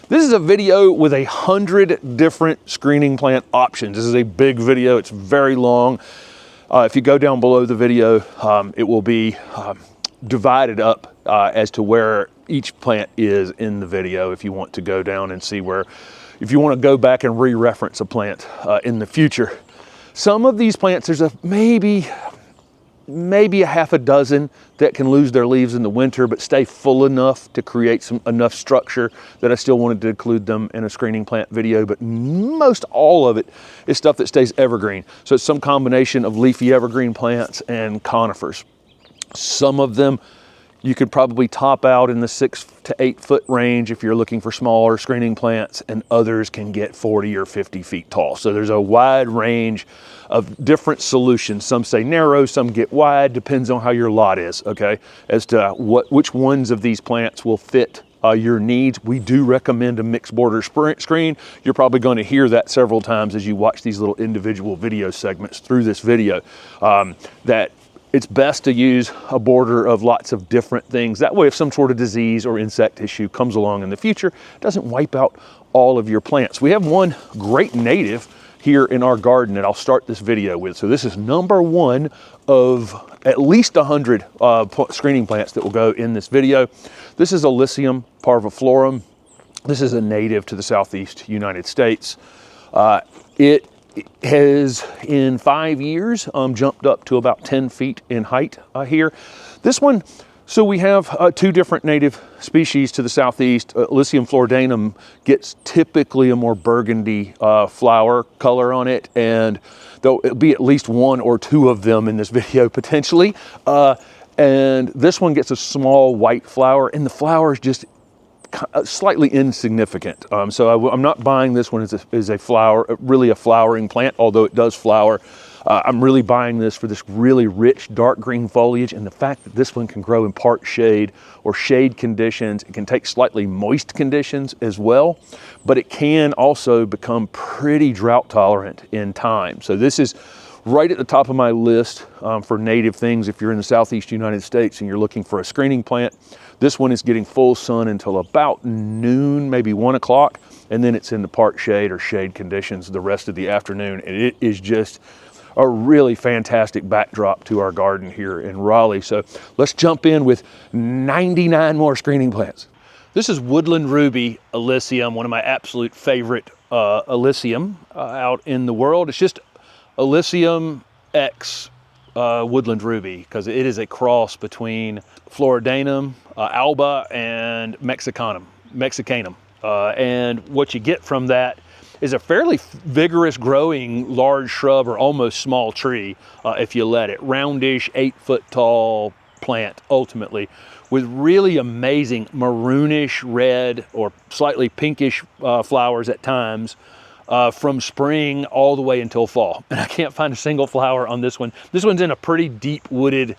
This is a video with 100 different screening plant options. This is a big video, it's very long. If you go down below the video, it will be divided up as to where each plant is in the video if you want to go down and see where, if you want to go back and re-reference a plant in the future. Some of these plants, there's maybe a half a dozen that can lose their leaves in the winter but stay full enough to create enough structure that I still wanted to include them in a screening plant video, but most all of it is stuff that stays evergreen. So it's some combination of leafy evergreen plants and conifers. Some of them you could probably top out in the 6 to 8 foot range if you're looking for smaller screening plants, and others can get 40 or 50 feet tall. So there's a wide range of different solutions. Some say narrow, some get wide, depends on how your lot is, okay? As to which ones of these plants will fit your needs. We do recommend a mixed border screen. You're probably going to hear that several times as you watch these little individual video segments through this video, that it's best to use a border of lots of different things. That way, if some sort of disease or insect issue comes along in the future, it doesn't wipe out all of your plants. We have one great native here in our garden that I'll start this video with. So this is number one of at least 100 screening plants that will go in this video. This is Illicium parviflorum. This is a native to the Southeast United States. It has in 5 years jumped up to about 10 feet in height here. This one, so we have two different native species to the southeast. Illicium floridanum gets typically a more burgundy flower color on it, and there'll be at least one or two of them in this video potentially. And this one gets a small white flower, and the flower is just slightly insignificant. So I'm not buying this one as a flower, really a flowering plant, although it does flower. I'm really buying this for this really rich dark green foliage, and the fact that this one can grow in part shade or shade conditions. It can take slightly moist conditions as well, but it can also become pretty drought tolerant in time. So this is right at the top of my list for native things. If you're in the Southeast United States and you're looking for a screening plant, this one is getting full sun until about noon, maybe 1 o'clock, and then it's in the part shade or shade conditions the rest of the afternoon. And it is just a really fantastic backdrop to our garden here in Raleigh. So let's jump in with 99 more screening plants. This is Woodland Ruby Illicium, one of my absolute favorite Illicium out in the world. It's just Illicium X Woodland Ruby, because it is a cross between Floridanum, Alba, and Mexicanum. And what you get from that is a fairly vigorous growing large shrub or almost small tree if you let it. Roundish, 8 foot tall plant ultimately, with really amazing maroonish red or slightly pinkish flowers at times. From spring all the way until fall. And I can't find a single flower on this one. This one's in a pretty deep wooded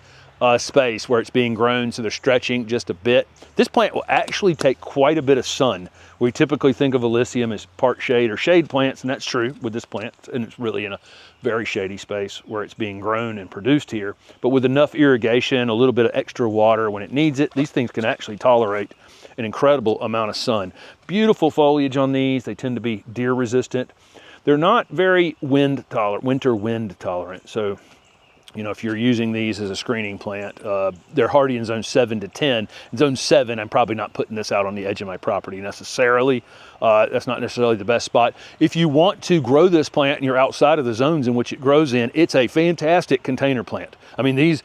space where it's being grown, so they're stretching just a bit. This plant will actually take quite a bit of sun. We typically think of Illicium as part shade or shade plants, and that's true with this plant, and it's really in a very shady space where it's being grown and produced here. But with enough irrigation, a little bit of extra water when it needs it, these things can actually tolerate an incredible amount of sun. Beautiful foliage on these. They tend to be deer resistant. They're not very winter wind tolerant. So, you know, if you're using these as a screening plant, they're hardy in zone 7 to 10. In zone 7, I'm probably not putting this out on the edge of my property necessarily. That's not necessarily the best spot. If you want to grow this plant and you're outside of the zones in which it grows in, it's a fantastic container plant. I mean, these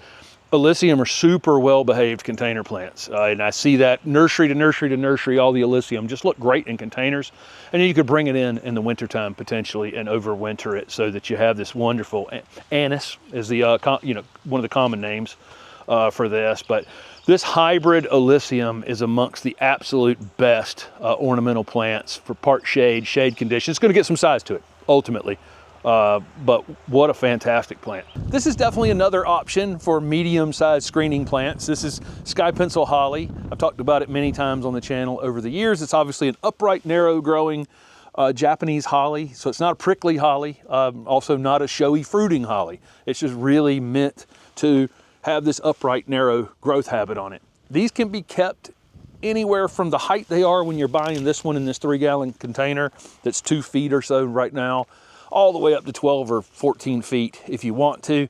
Illicium are super well-behaved container plants, and I see that nursery to nursery to nursery, all the Illicium just look great in containers, and then you could bring it in the wintertime potentially and overwinter it so that you have this wonderful anise is the one of the common names for this. But this hybrid Illicium is amongst the absolute best ornamental plants for part shade conditions. It's going to get some size to it ultimately. But what a fantastic plant. This is definitely another option for medium-sized screening plants. This is Sky Pencil Holly. I've talked about it many times on the channel over the years. It's obviously an upright, narrow-growing Japanese holly, so it's not a prickly holly, also not a showy fruiting holly. It's just really meant to have this upright, narrow growth habit on it. These can be kept anywhere from the height they are when you're buying this one in this 3-gallon container that's 2 feet or so right now, all the way up to 12 or 14 feet if you want to.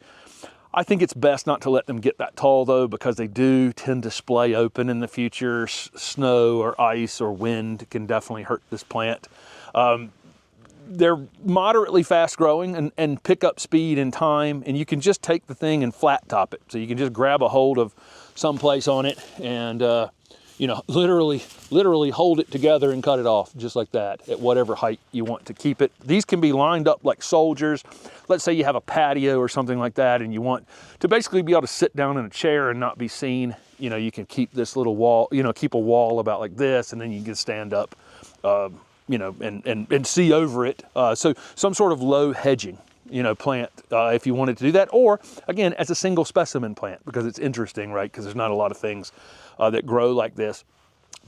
I think it's best not to let them get that tall though, because they do tend to splay open in the future. Snow or ice or wind can definitely hurt this plant. They're moderately fast growing and pick up speed in time, and you can just take the thing and flat top it. So you can just grab a hold of someplace on it and you know, literally hold it together and cut it off just like that at whatever height you want to keep it. These can be lined up like soldiers. Let's say you have a patio or something like that and you want to basically be able to sit down in a chair and not be seen. You know, you can keep this little wall, you know, keep a wall about like this, and then you can stand up, you know, and see over it. So some sort of low hedging, you know, plant if you wanted to do that, or again, as a single specimen plant, because it's interesting, right? Because there's not a lot of things that grow like this.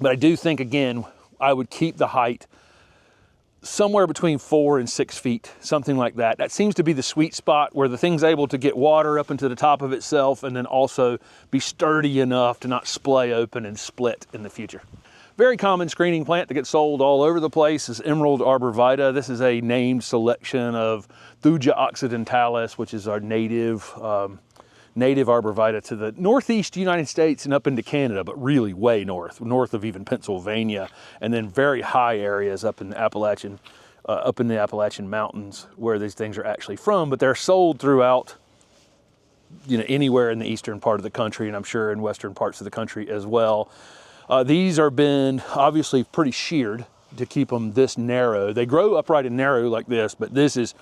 But I do think, again, I would keep the height somewhere between 4 and 6 feet, something like that. That seems to be the sweet spot where the thing's able to get water up into the top of itself and then also be sturdy enough to not splay open and split in the future. Very common screening plant that gets sold all over the place is Emerald Arborvitae. This is a named selection of Thuja occidentalis, which is our native arborvitae to the northeast United States and up into Canada, but really way north of even Pennsylvania, and then very high areas up in the Appalachian Mountains where these things are actually from. But they're sold throughout, you know, anywhere in the eastern part of the country, and I'm sure in western parts of the country as well. These are been obviously pretty sheared to keep them this narrow. They grow upright and narrow like this, but this is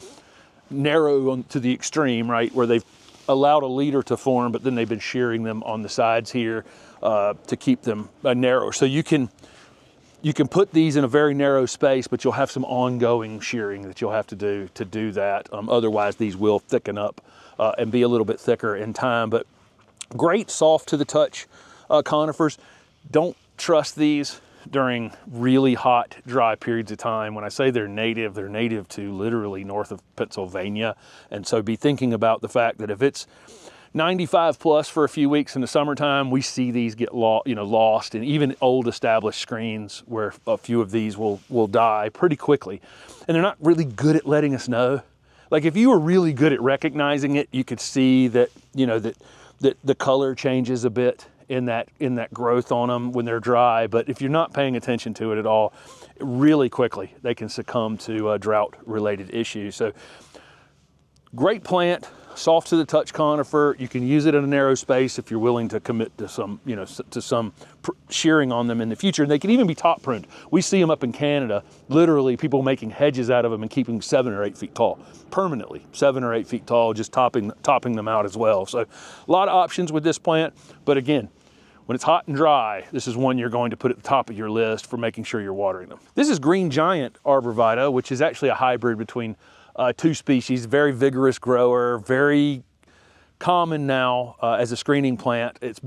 narrow to the extreme, right, where they've allowed a leader to form, but then they've been shearing them on the sides here to keep them narrow. So you can put these in a very narrow space, but you'll have some ongoing shearing that you'll have to do that. Otherwise, these will thicken up and be a little bit thicker in time. But great soft to the touch conifers. Don't trust these during really hot, dry periods of time. When I say they're native to literally north of Pennsylvania. And so be thinking about the fact that if it's 95 plus for a few weeks in the summertime, we see these get lost, and even old established screens where a few of these will die pretty quickly. And they're not really good at letting us know. Like if you were really good at recognizing it, you could see that, you know, that the color changes a bit in that growth on them when they're dry. But if you're not paying attention to it at all, really quickly they can succumb to drought related issues. So great plant, soft to the touch conifer. You can use it in a narrow space if you're willing to commit to some, you know, to some shearing on them in the future. And they can even be top pruned. We see them up in Canada, literally people making hedges out of them and keeping 7 or 8 feet tall, permanently 7 or 8 feet tall, just topping them out as well. So a lot of options with this plant. But again, when it's hot and dry, this is one you're going to put at the top of your list for making sure you're watering them. This is Green Giant Arborvitae, which is actually a hybrid between 2 species. Very vigorous grower, very common now as a screening plant. It's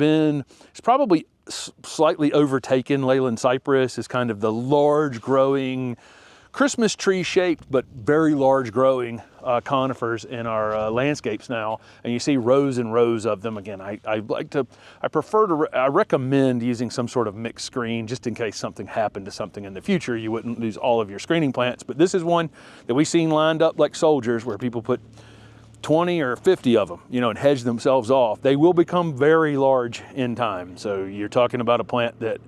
probably slightly overtaken. Leyland cypress is kind of the large growing, Christmas tree shaped, but very large growing conifers in our landscapes now. And you see rows and rows of them. Again, I recommend using some sort of mixed screen just in case something happened to something in the future. You wouldn't lose all of your screening plants. But this is one that we've seen lined up like soldiers where people put 20 or 50 of them, you know, and hedge themselves off. They will become very large in time. So you're talking about a plant that,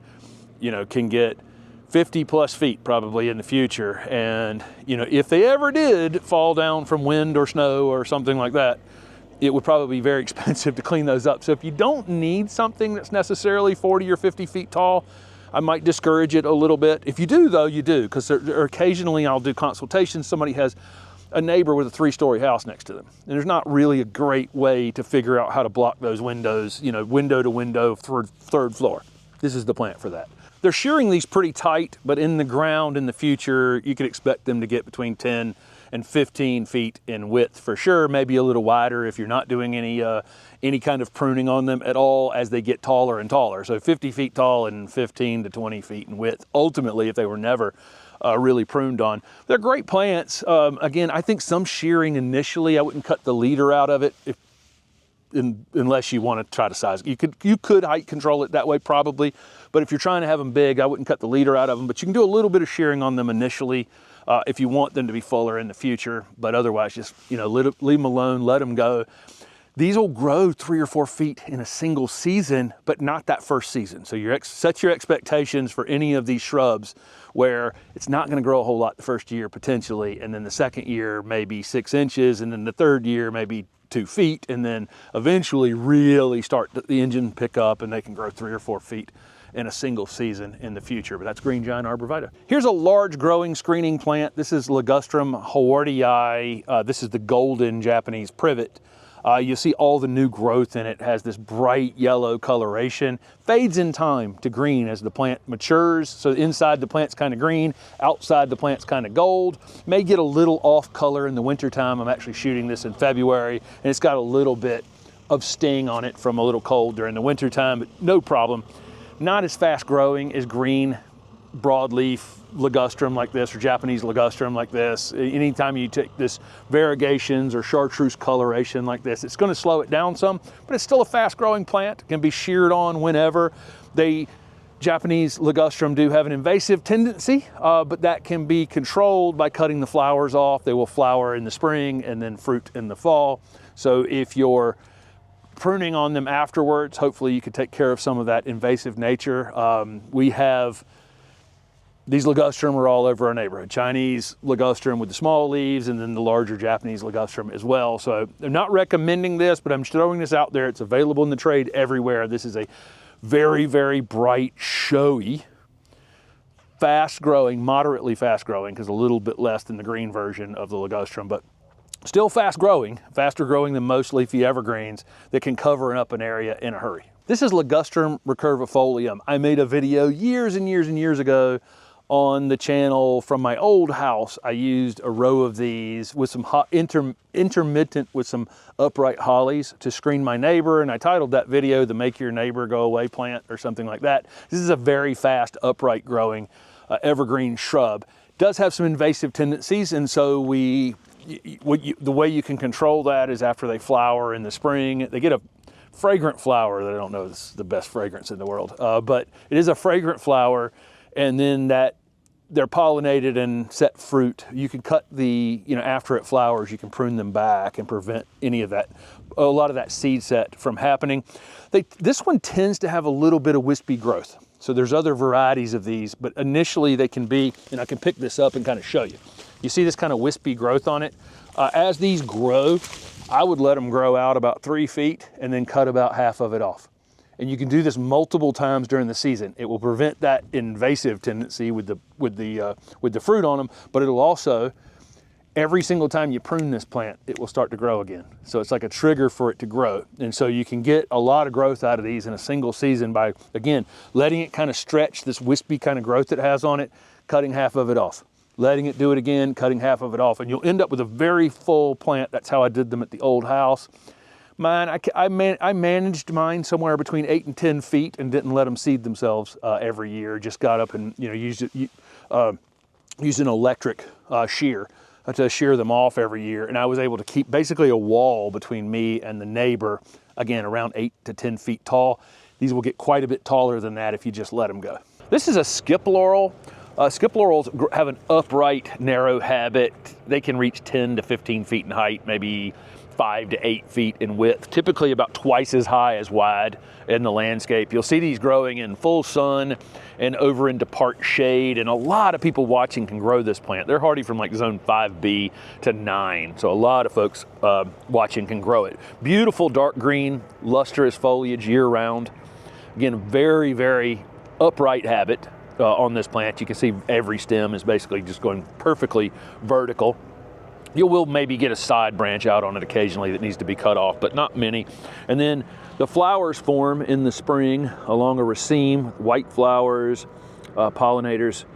you know, can get 50 plus feet probably in the future. And, you know, if they ever did fall down from wind or snow or something like that, it would probably be very expensive to clean those up. So if you don't need something that's necessarily 40 or 50 feet tall, I might discourage it a little bit. If you do though, you do, because occasionally I'll do consultations. Somebody has a neighbor with a 3-story house next to them. And there's not really a great way to figure out how to block those windows, you know, window to window, third floor. This is the plant for that. They're shearing these pretty tight, but in the ground in the future, you could expect them to get between 10 and 15 feet in width for sure, maybe a little wider if you're not doing any kind of pruning on them at all as they get taller and taller. So 50 feet tall and 15 to 20 feet in width, ultimately, if they were never really pruned on. They're great plants. Again, I think some shearing initially, I wouldn't cut the leader out of it. unless you want to try to size it. You could height control it that way probably, but if you're trying to have them big, I wouldn't cut the leader out of them, but you can do a little bit of shearing on them initially if you want them to be fuller in the future, but otherwise just, you know, leave them alone, let them go. These will grow 3 or 4 feet in a single season, but not that first season. So set your expectations for any of these shrubs where it's not gonna grow a whole lot the first year potentially, and then the second year maybe 6 inches, and then the third year maybe 2 feet, and then eventually really start the engine pick up and they can grow 3 or 4 feet in a single season in the future. But that's green giant arborvitae. Here's a large growing screening plant. This is Ligustrum haworthii. This is the golden Japanese privet. You'll see all the new growth in it. Has this bright yellow coloration, fades in time to green as the plant matures. So inside the plant's kind of green, outside the plant's kind of gold. May get a little off color in the wintertime. I'm actually shooting this in February, and it's got a little bit of sting on it from a little cold during the wintertime, but no problem. Not as fast growing as green broadleaf ligustrum like this, or Japanese ligustrum like this. Anytime you take this variegations or chartreuse coloration like this, it's going to slow it down some, but it's still a fast growing plant. It can be sheared on whenever. Japanese ligustrum do have an invasive tendency, but that can be controlled by cutting the flowers off. They will flower in the spring and then fruit in the fall. So if you're pruning on them afterwards, hopefully you can take care of some of that invasive nature. We have these ligustrum are all over our neighborhood. Chinese ligustrum with the small leaves, and then the larger Japanese ligustrum as well. So I'm not recommending this, but I'm throwing this out there. It's available in the trade everywhere. This is a very, very bright, showy, fast growing, moderately fast growing, because a little bit less than the green version of the ligustrum, but still fast growing, faster growing than most leafy evergreens that can cover up an area in a hurry. This is Ligustrum recurvifolium. I made a video years and years and years ago on the channel from my old house. I used a row of these with some intermittent with some upright hollies to screen my neighbor, and I titled that video the Make Your Neighbor Go Away Plant or something like that. This is a very fast upright growing evergreen shrub. Does have some invasive tendencies, and so the way you can control that is after they flower in the spring. They get a fragrant flower that I don't know is the best fragrance in the world, but it is a fragrant flower, and then they're pollinated and set fruit. You can cut after it flowers, you can prune them back and prevent any of that, a lot of that seed set from happening. This one tends to have a little bit of wispy growth. So there's other varieties of these, but initially they can be, and I can pick this up and kind of show you. You see this kind of wispy growth on it? As these grow, I would let them grow out about 3 feet and then cut about half of it off. And you can do this multiple times during the season. It will prevent that invasive tendency with the fruit on them, but it'll also, every single time you prune this plant, it will start to grow again. So it's like a trigger for it to grow. And so you can get a lot of growth out of these in a single season by, again, letting it kind of stretch this wispy kind of growth it has on it, cutting half of it off. Letting it do it again, cutting half of it off, and you'll end up with a very full plant. That's how I did them at the old house. Mine, I managed mine somewhere between 8 and 10 feet and didn't let them seed themselves every year. Just got up and used an electric shear to shear them off every year. And I was able to keep basically a wall between me and the neighbor, again, around 8 to 10 feet tall. These will get quite a bit taller than that if you just let them go. This is a skip laurel. Skip laurels have an upright, narrow habit. They can reach 10 to 15 feet in height, maybe 5 to 8 feet in width, typically about twice as high as wide in the landscape. You'll see these growing in full sun and over into part shade, and a lot of people watching can grow this plant. They're hardy from like zone 5B to 9, so a lot of folks watching can grow it. Beautiful dark green, lustrous foliage year-round. Again, very, very upright habit on this plant. You can see every stem is basically just going perfectly vertical. You will maybe get a side branch out on it occasionally that needs to be cut off, but not many. And then the flowers form in the spring along a raceme, white flowers. Pollinators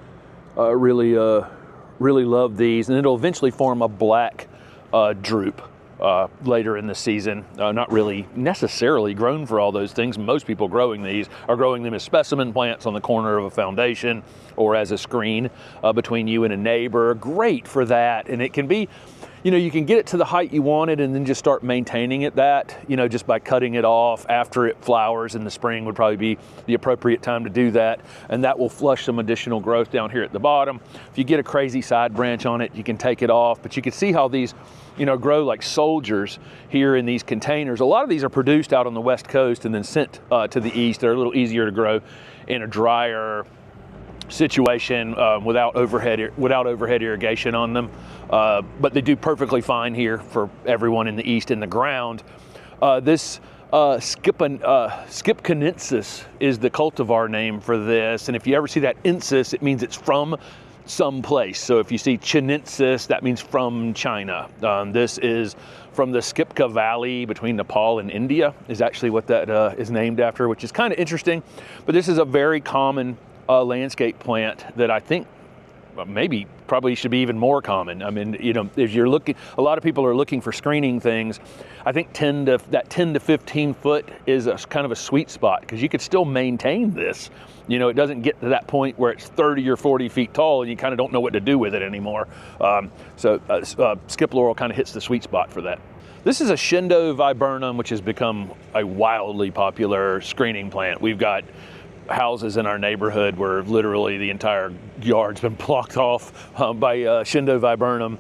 really love these, and it'll eventually form a black drupe later in the season. Not really necessarily grown for all those things. Most people growing these are growing them as specimen plants on the corner of a foundation or as a screen between you and a neighbor. Great for that, and it can be, you know, you can get it to the height you want it and then just start maintaining it just by cutting it off after it flowers in the spring would probably be the appropriate time to do that. And that will flush some additional growth down here at the bottom. If you get a crazy side branch on it, you can take it off, but you can see how these, you know, grow like soldiers here in these containers. A lot of these are produced out on the West Coast and then sent to the East. They're a little easier to grow in a drier situation without overhead irrigation on them, but they do perfectly fine here for everyone in the East in the ground. This Skipconensis is the cultivar name for this, and if you ever see that ensis, it means it's from someplace. So if you see Chinensis, that means from China. This is from the Skipka Valley between Nepal and India, is actually what that is named after, which is kind of interesting. But this is a very common landscape plant that I think probably should be even more common. I mean, you know, if you're looking, a lot of people are looking for screening things. I think 10 to 15 foot is a kind of a sweet spot, because you could still maintain this. You know, it doesn't get to that point where it's 30 or 40 feet tall and you kind of don't know what to do with it anymore. Skip laurel kind of hits the sweet spot for that. This is a Shindo viburnum, which has become a wildly popular screening plant. We've got houses in our neighborhood where literally the entire yard's been blocked off by Shindo viburnum.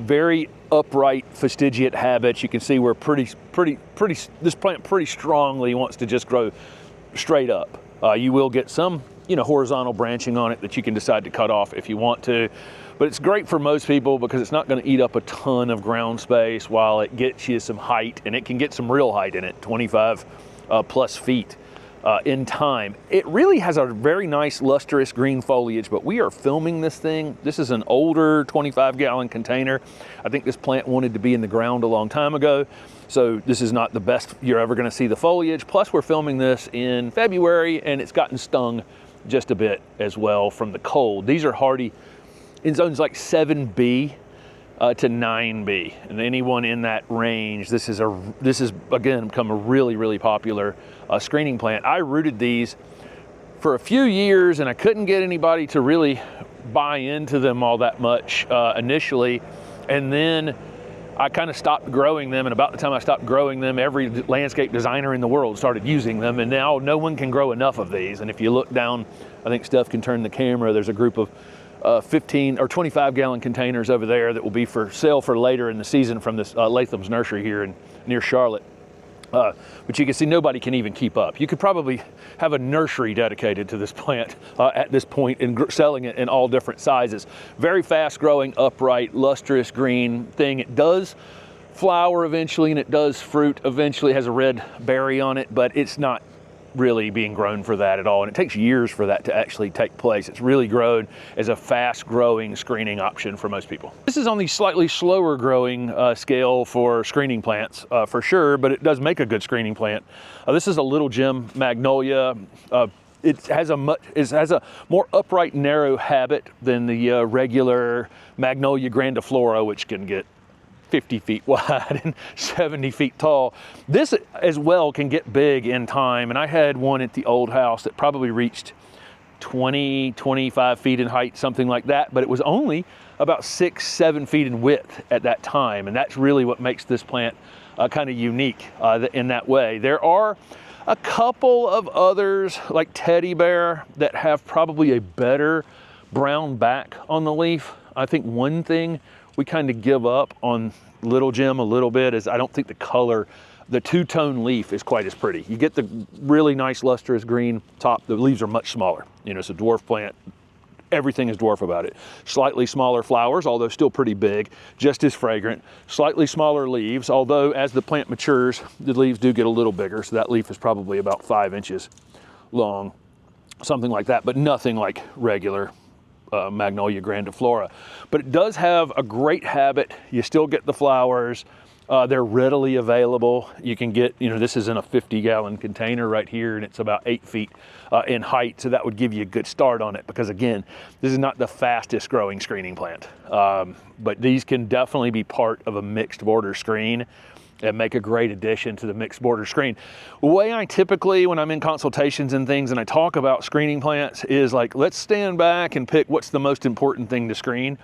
Very upright fastigiate habits. You can see we're this plant pretty strongly wants to just grow straight up. You will get some, you know, horizontal branching on it that you can decide to cut off if you want to, but it's great for most people because it's not going to eat up a ton of ground space while it gets you some height, and it can get some real height in it, 25 plus feet. In time. It really has a very nice lustrous green foliage, but we are filming this thing. This is an older 25-gallon container. I think this plant wanted to be in the ground a long time ago, so this is not the best you're ever going to see the foliage. Plus, we're filming this in February, and it's gotten stung just a bit as well from the cold. These are hardy in zones like 7B to 9B, and anyone in that range, this is again become a really popular screening plant. I rooted these for a few years, and I couldn't get anybody to really buy into them all that much initially, and then I kind of stopped growing them, and about the time I stopped growing them, every landscape designer in the world started using them, and now no one can grow enough of these. And if you look down, I think Steph can turn the camera, there's a group of 15 or 25-gallon containers over there that will be for sale for later in the season from this Latham's nursery here near Charlotte. But you can see nobody can even keep up. You could probably have a nursery dedicated to this plant at this point and selling it in all different sizes. Very fast growing, upright, lustrous green thing. It does flower eventually, and it does fruit eventually. It has a red berry on it, but it's not really being grown for that at all, and it takes years for that to actually take place. It's really grown as a fast growing screening option for most people. This is on the slightly slower growing scale for screening plants for sure, but it does make a good screening plant. This is a little gem magnolia. It has a more upright, narrow habit than the regular Magnolia grandiflora, which can get 50 feet wide and 70 feet tall. This as well can get big in time, and I had one at the old house that probably reached 25 feet in height, something like that, but it was only about 6-7 feet in width at that time, and that's really what makes this plant kind of unique in that way. There are a couple of others like teddy bear that have probably a better brown back on the leaf. I think one thing we kind of give up on Little Gem a little bit is I don't think the color, the two-tone leaf is quite as pretty. You get the really nice lustrous green top, the leaves are much smaller. You know, it's a dwarf plant, everything is dwarf about it. Slightly smaller flowers, although still pretty big, just as fragrant. Slightly smaller leaves, although as the plant matures, the leaves do get a little bigger, so that leaf is probably about 5 inches long, something like that, but nothing like regular Magnolia grandiflora. But it does have a great habit. You still get the flowers. They're readily available. You can get, you know, this is in a 50-gallon container right here, and it's about 8 feet in height, so that would give you a good start on it, because again, this is not the fastest growing screening plant, but these can definitely be part of a mixed border screen. and make a great addition to the mixed border screen. The way I typically, when I'm in consultations and things and I talk about screening plants, is like, let's stand back and pick what's the most important thing to screen,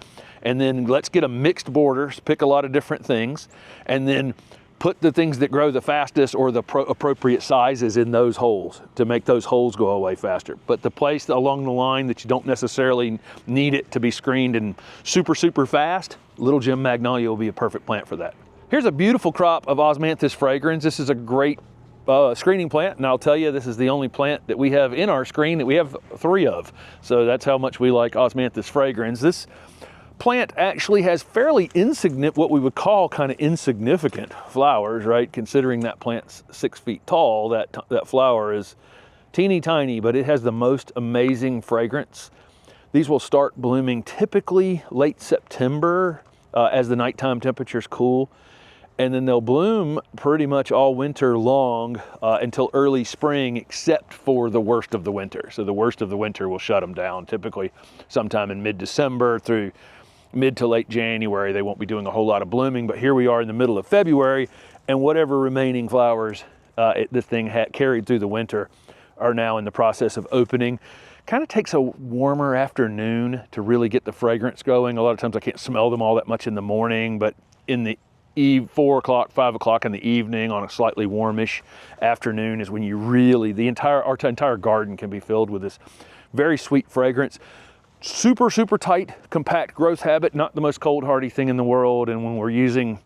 and then let's get a mixed border, pick a lot of different things, and then put the things that grow the fastest or the appropriate sizes in those holes to make those holes go away faster. But the place along the line that you don't necessarily need it to be screened and super, super fast, Little Gem Magnolia will be a perfect plant for that. Here's a beautiful crop of Osmanthus fragrans. This is a great screening plant, and I'll tell you, this is the only plant that we have in our screen that we have 3 of. So that's how much we like Osmanthus fragrans. This plant actually has fairly insignificant, what we would call kind of insignificant flowers, right? Considering that plant's 6 feet tall, that flower is teeny tiny, but it has the most amazing fragrance. These will start blooming typically late September as the nighttime temperatures cool, and then they'll bloom pretty much all winter long until early spring, except for the worst of the winter. So the worst of the winter will shut them down, typically sometime in mid-December through mid to late January. They won't be doing a whole lot of blooming, but here we are in the middle of February, and whatever remaining flowers this thing had carried through the winter are now in the process of opening. Kind of takes a warmer afternoon to really get the fragrance going. A lot of times I can't smell them all that much in the morning, but in the 4 o'clock, 5 o'clock in the evening on a slightly warmish afternoon is when you really, our entire garden can be filled with this very sweet fragrance. Super, super tight, compact growth habit, not the most cold hardy thing in the world. And when we're using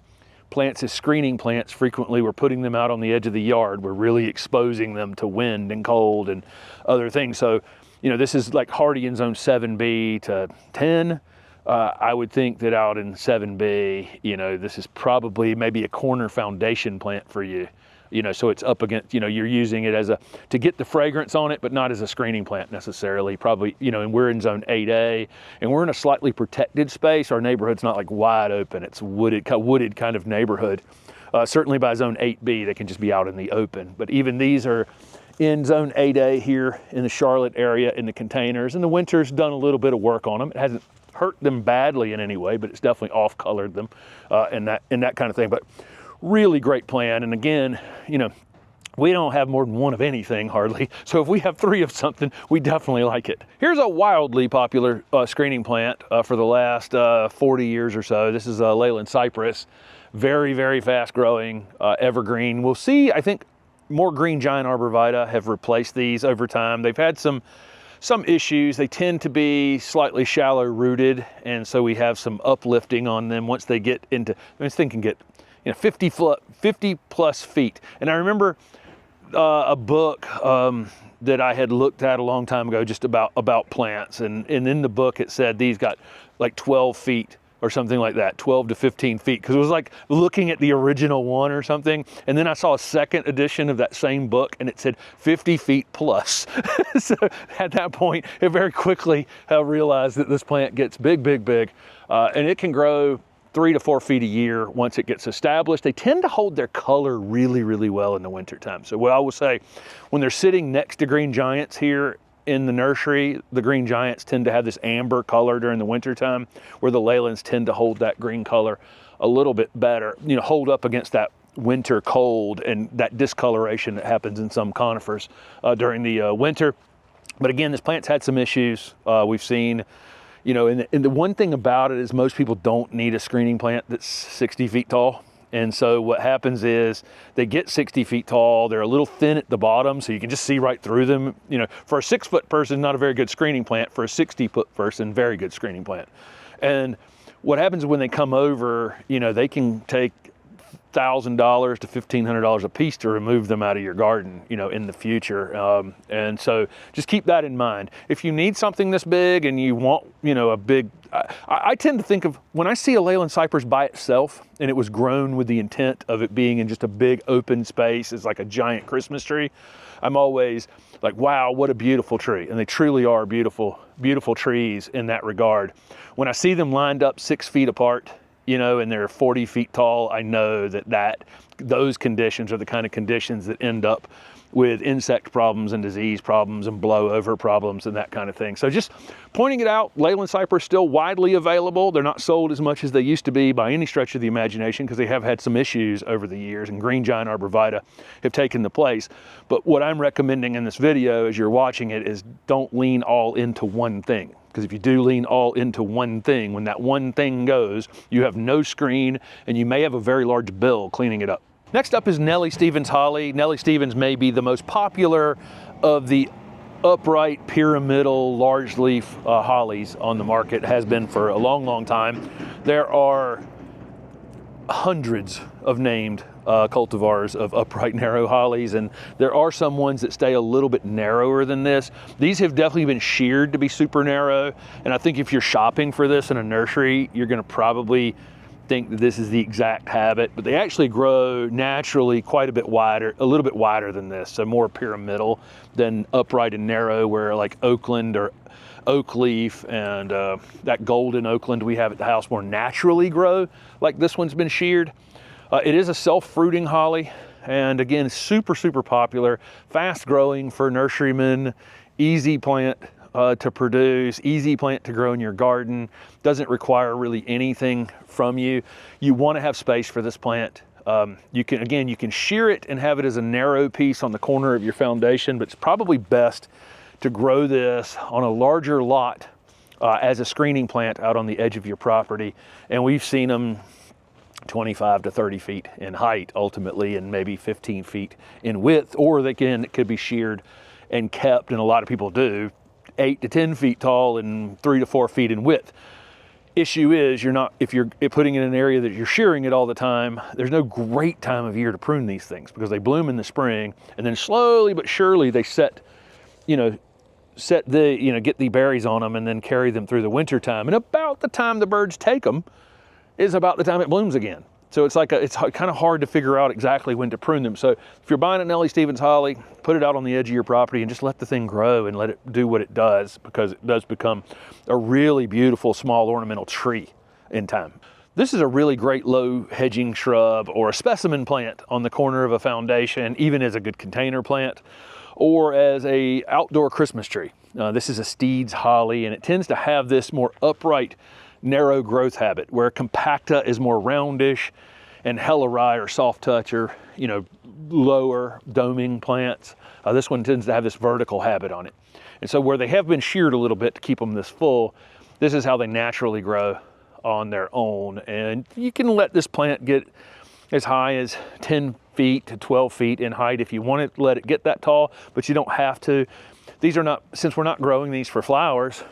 plants as screening plants, frequently we're putting them out on the edge of the yard. We're really exposing them to wind and cold and other things. So, you know, this is like hardy in zone 7B to 10. I would think that out in 7B, you know, this is probably maybe a corner foundation plant for you. You know, so it's up against, you know, you're using it as to get the fragrance on it, but not as a screening plant necessarily. Probably, you know, and we're in zone 8A, and we're in a slightly protected space. Our neighborhood's not like wide open. It's wooded kind of neighborhood. Certainly by zone 8B, they can just be out in the open. But even these are in zone 8A here in the Charlotte area in the containers, and the winter's done a little bit of work on them. It hasn't hurt them badly in any way, but it's definitely off-colored them and that kind of thing. But really great plant. And again, you know, we don't have more than 1 of anything hardly. So if we have 3 of something, we definitely like it. Here's a wildly popular screening plant for the last 40 years or so. This is a Leyland cypress. Very, very fast growing evergreen. We'll see, I think, more green giant arborvitae have replaced these over time. They've had some issues. They tend to be slightly shallow rooted, and so we have some uplifting on them once they get into, this thing can get, you know, 50 plus feet. And I remember a book that I had looked at a long time ago just about plants, and in the book it said these got like 12 feet or something like that, 12 to 15 feet, because it was like looking at the original one or something. And then I saw a second edition of that same book and it said 50 feet plus. So at that point, it very quickly realized that this plant gets big, big, big, and it can grow 3 to 4 feet a year once it gets established. They tend to hold their color really, really well in the wintertime. So what I will say, when they're sitting next to green giants here in the nursery, the green giants tend to have this amber color during the wintertime, where the Leylands tend to hold that green color a little bit better, you know, hold up against that winter cold and that discoloration that happens in some conifers during the winter. But again, this plant's had some issues we've seen. You know, and the one thing about it is most people don't need a screening plant that's 60 feet tall. And so what happens is they get 60 feet tall, they're a little thin at the bottom, so you can just see right through them. You know, for a 6-foot person, not a very good screening plant. For a 60-foot person, very good screening plant. And what happens when they come over, you know, they can take $1,000 to $1,500 a piece to remove them out of your garden, you know, in the future. And so just keep that in mind. If you need something this big and you want, you know, a big, I tend to think of, when I see a Leyland cypress by itself and it was grown with the intent of it being in just a big open space, it's like a giant Christmas tree, I'm always like, wow, what a beautiful tree. And they truly are beautiful, beautiful trees in that regard. When I see them lined up 6 feet apart, you know, and they're 40 feet tall, I know that those conditions are the kind of conditions that end up with insect problems and disease problems and blowover problems and that kind of thing. So just pointing it out, Leyland cypress still widely available. They're not sold as much as they used to be by any stretch of the imagination because they have had some issues over the years, and green giant arborvitae have taken the place. But what I'm recommending in this video as you're watching it is don't lean all into one thing. Because if you do lean all into one thing, when that one thing goes, you have no screen and you may have a very large bill cleaning it up. Next up is Nellie Stevens holly. Nellie Stevens may be the most popular of the upright, pyramidal, large leaf hollies on the market. Has been for a long, long time. There are hundreds of named cultivars of upright narrow hollies, and there are some ones that stay a little bit narrower than this. These have definitely been sheared to be super narrow, and I think if you're shopping for this in a nursery, you're going to probably think that this is the exact habit, but they actually grow naturally quite a bit wider, a little bit wider than this, so more pyramidal than upright and narrow, where like Oakland or Oakleaf and that golden Oakland we have at the house more naturally grow like this one's been sheared. It is a self-fruiting holly, and again, super, super popular, fast growing for nurserymen, easy plant to produce, easy plant to grow in your garden, doesn't require really anything from you. You want to have space for this plant. You can shear it and have it as a narrow piece on the corner of your foundation, but it's probably best to grow this on a larger lot as a screening plant out on the edge of your property. And we've seen them 25 to 30 feet in height ultimately, and maybe 15 feet in width, or it could be sheared and kept, and a lot of people do, 8 to 10 feet tall and 3 to 4 feet in width. Issue is, if you're putting it in an area that you're shearing it all the time, there's no great time of year to prune these things because they bloom in the spring, and then slowly but surely they get the berries on them and then carry them through the winter time. And about the time the birds take them is about the time it blooms again. So it's kind of hard to figure out exactly when to prune them. So if you're buying a Nellie Stevens holly, put it out on the edge of your property and just let the thing grow and let it do what it does, because it does become a really beautiful small ornamental tree in time. This is a really great low hedging shrub or a specimen plant on the corner of a foundation, even as a good container plant, or as a outdoor Christmas tree. This is a Steed's holly, and it tends to have this more upright, narrow growth habit, where compacta is more roundish and helleri or soft touch are, lower doming plants. This one tends to have this vertical habit on it. And so where they have been sheared a little bit to keep them this full, this is how they naturally grow on their own. And you can let this plant get as high as 10 feet to 12 feet in height if you want to let it get that tall, but you don't have to. These are not, since we're not growing these for flowers,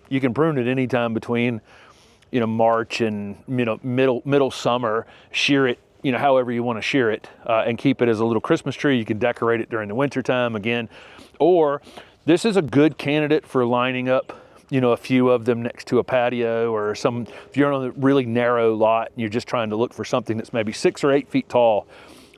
you can prune it anytime between March and middle summer, shear it, however you want to shear it, and keep it as a little Christmas tree. You can decorate it during the winter time again, or this is a good candidate for lining up, a few of them next to a patio, or if you're on a really narrow lot and you're just trying to look for something that's maybe 6 or 8 feet tall,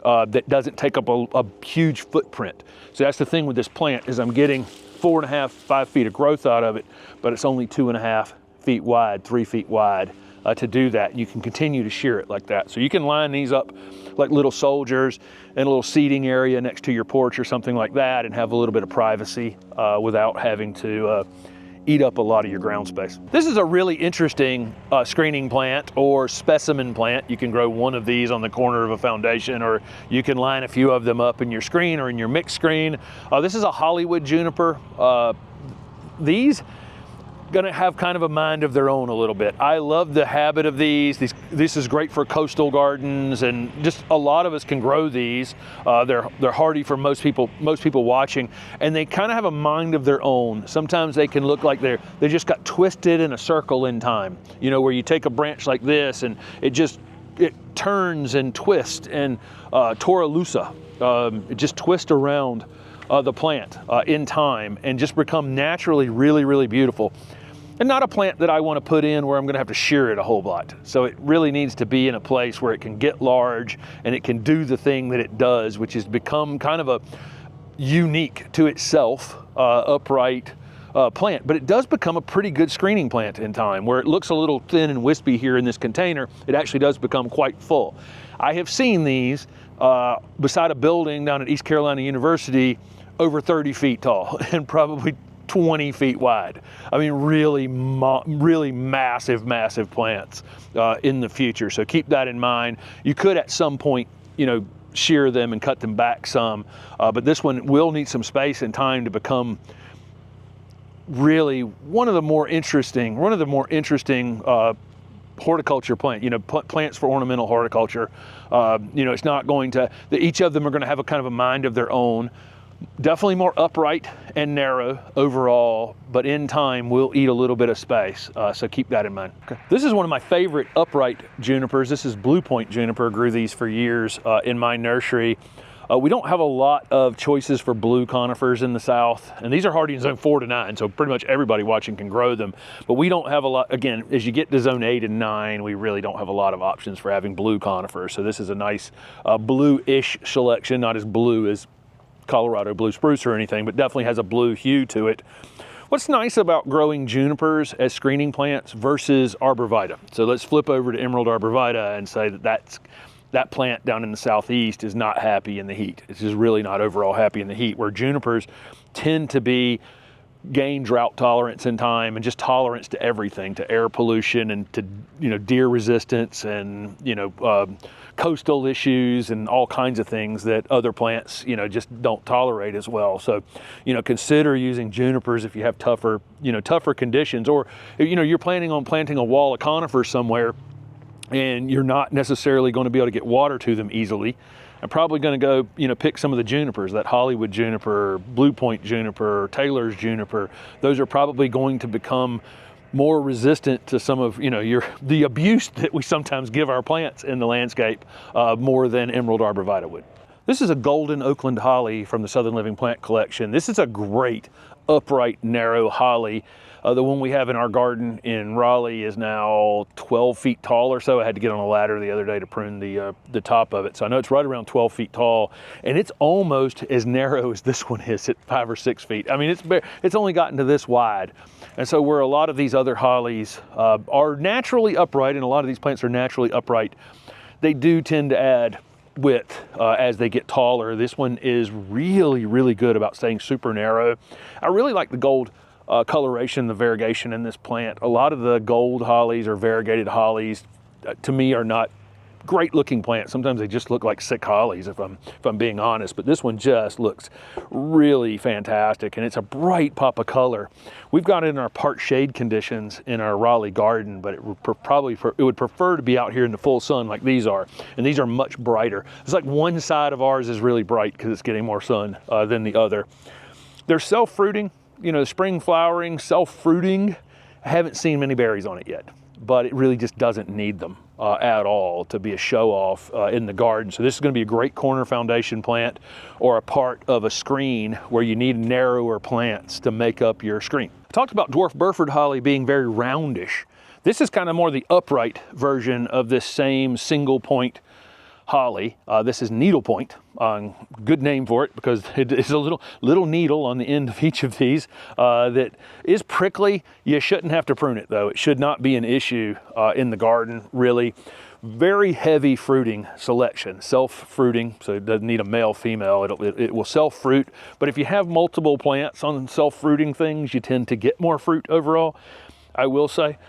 that doesn't take up a huge footprint. So that's the thing with this plant, is I'm getting 4.5, 5 feet of growth out of it, but it's only 2.5 feet wide, 3 feet wide to do that. You can continue to shear it like that. So you can line these up like little soldiers in a little seating area next to your porch or something like that, and have a little bit of privacy without having to eat up a lot of your ground space. This is a really interesting screening plant or specimen plant. You can grow one of these on the corner of a foundation, or you can line a few of them up in your screen or in your mixed screen. This is a Hollywood juniper. These gonna have kind of a mind of their own a little bit. I love the habit of these. This is great for coastal gardens, and just a lot of us can grow these. They're hardy for most people watching, and they kind of have a mind of their own. Sometimes they can look like they just got twisted in a circle in time. Where you take a branch like this and it turns and twists, and Tora lusa, it just twists around the plant in time and just become naturally really, really beautiful. And not a plant that I want to put in where I'm going to have to shear it a whole lot. So it really needs to be in a place where it can get large and it can do the thing that it does, which is become kind of a unique to itself, upright, plant, but it does become a pretty good screening plant in time. Where it looks a little thin and wispy here in this container, it actually does become quite full. I have seen these beside a building down at East Carolina University over 30 feet tall and probably 20 feet wide. I mean, really massive plants in the future. So keep that in mind. You could at some point, you know, shear them and cut them back some, but this one will need some space and time to become really one of the more interesting horticulture plant, you know, plants for ornamental horticulture. You know, it's not going to, each of them are going to have a kind of a mind of their own. Definitely more upright and narrow overall, but in time will eat a little bit of space. So keep that in mind. Okay. This is one of my favorite upright junipers. This is Blue Point juniper. Grew these for years in my nursery. We don't have a lot of choices for blue conifers in the South, and these are hardy in zone 4 to 9, so pretty much everybody watching can grow them. But we don't have a lot, again, as you get to zone 8 and 9, we really don't have a lot of options for having blue conifers. So this is a nice blue-ish selection, not as blue as Colorado blue spruce or anything, but definitely has a blue hue to it. What's nice about growing junipers as screening plants versus arborvitae? So let's flip over to emerald arborvitae and say that plant down in the Southeast is not happy in the heat. It's just really not overall happy in the heat, where junipers tend to gain drought tolerance in time and just tolerance to everything, to air pollution and to, you know, deer resistance and, you know, coastal issues and all kinds of things that other plants, you know, just don't tolerate as well. So, you know, consider using junipers if you have tougher conditions, or, you know, you're planning on planting a wall of conifers somewhere and you're not necessarily going to be able to get water to them easily. I'm probably going to go, you know, pick some of the junipers, that Hollywood juniper, Blue Point juniper, Taylor's juniper. Those are probably going to become more resistant to some of, you know, the abuse that we sometimes give our plants in the landscape, more than emerald arborvitae would. This is a golden Oakland holly from the Southern Living Plant Collection. This is a great upright, narrow holly. The one we have in our garden in Raleigh is now 12 feet tall or so. I had to get on a ladder the other day to prune the top of it. So I know it's right around 12 feet tall, and it's almost as narrow as this one is at 5 or 6 feet. I mean, it's only gotten to this wide. And so where a lot of these other hollies are naturally upright, and a lot of these plants are naturally upright, they do tend to add width as they get taller. This one is really good about staying super narrow. I really like the gold coloration, the variegation in this plant. A lot of the gold hollies or variegated hollies, to me, are not great looking plants. Sometimes they just look like sick hollies, if I'm being honest. But this one just looks really fantastic, and it's a bright pop of color. We've got it in our part shade conditions in our Raleigh garden, but it would prefer to be out here in the full sun like these are, and these are much brighter. It's like one side of ours is really bright because it's getting more sun than the other. They're self-fruiting. You know, spring flowering, self-fruiting. I haven't seen many berries on it yet, but it really just doesn't need them at all to be a show-off in the garden. So this is going to be a great corner foundation plant, or a part of a screen where you need narrower plants to make up your screen. I talked about Dwarf Burford holly being very roundish. This is kind of more the upright version of this same single point holly. This is needlepoint. Good name for it, because it is a little needle on the end of each of these that is prickly. You shouldn't have to prune it though. It should not be an issue in the garden, really. Very heavy fruiting selection, self-fruiting, so it doesn't need a male, female. It will self-fruit, but if you have multiple plants on self-fruiting things, you tend to get more fruit overall, I will say.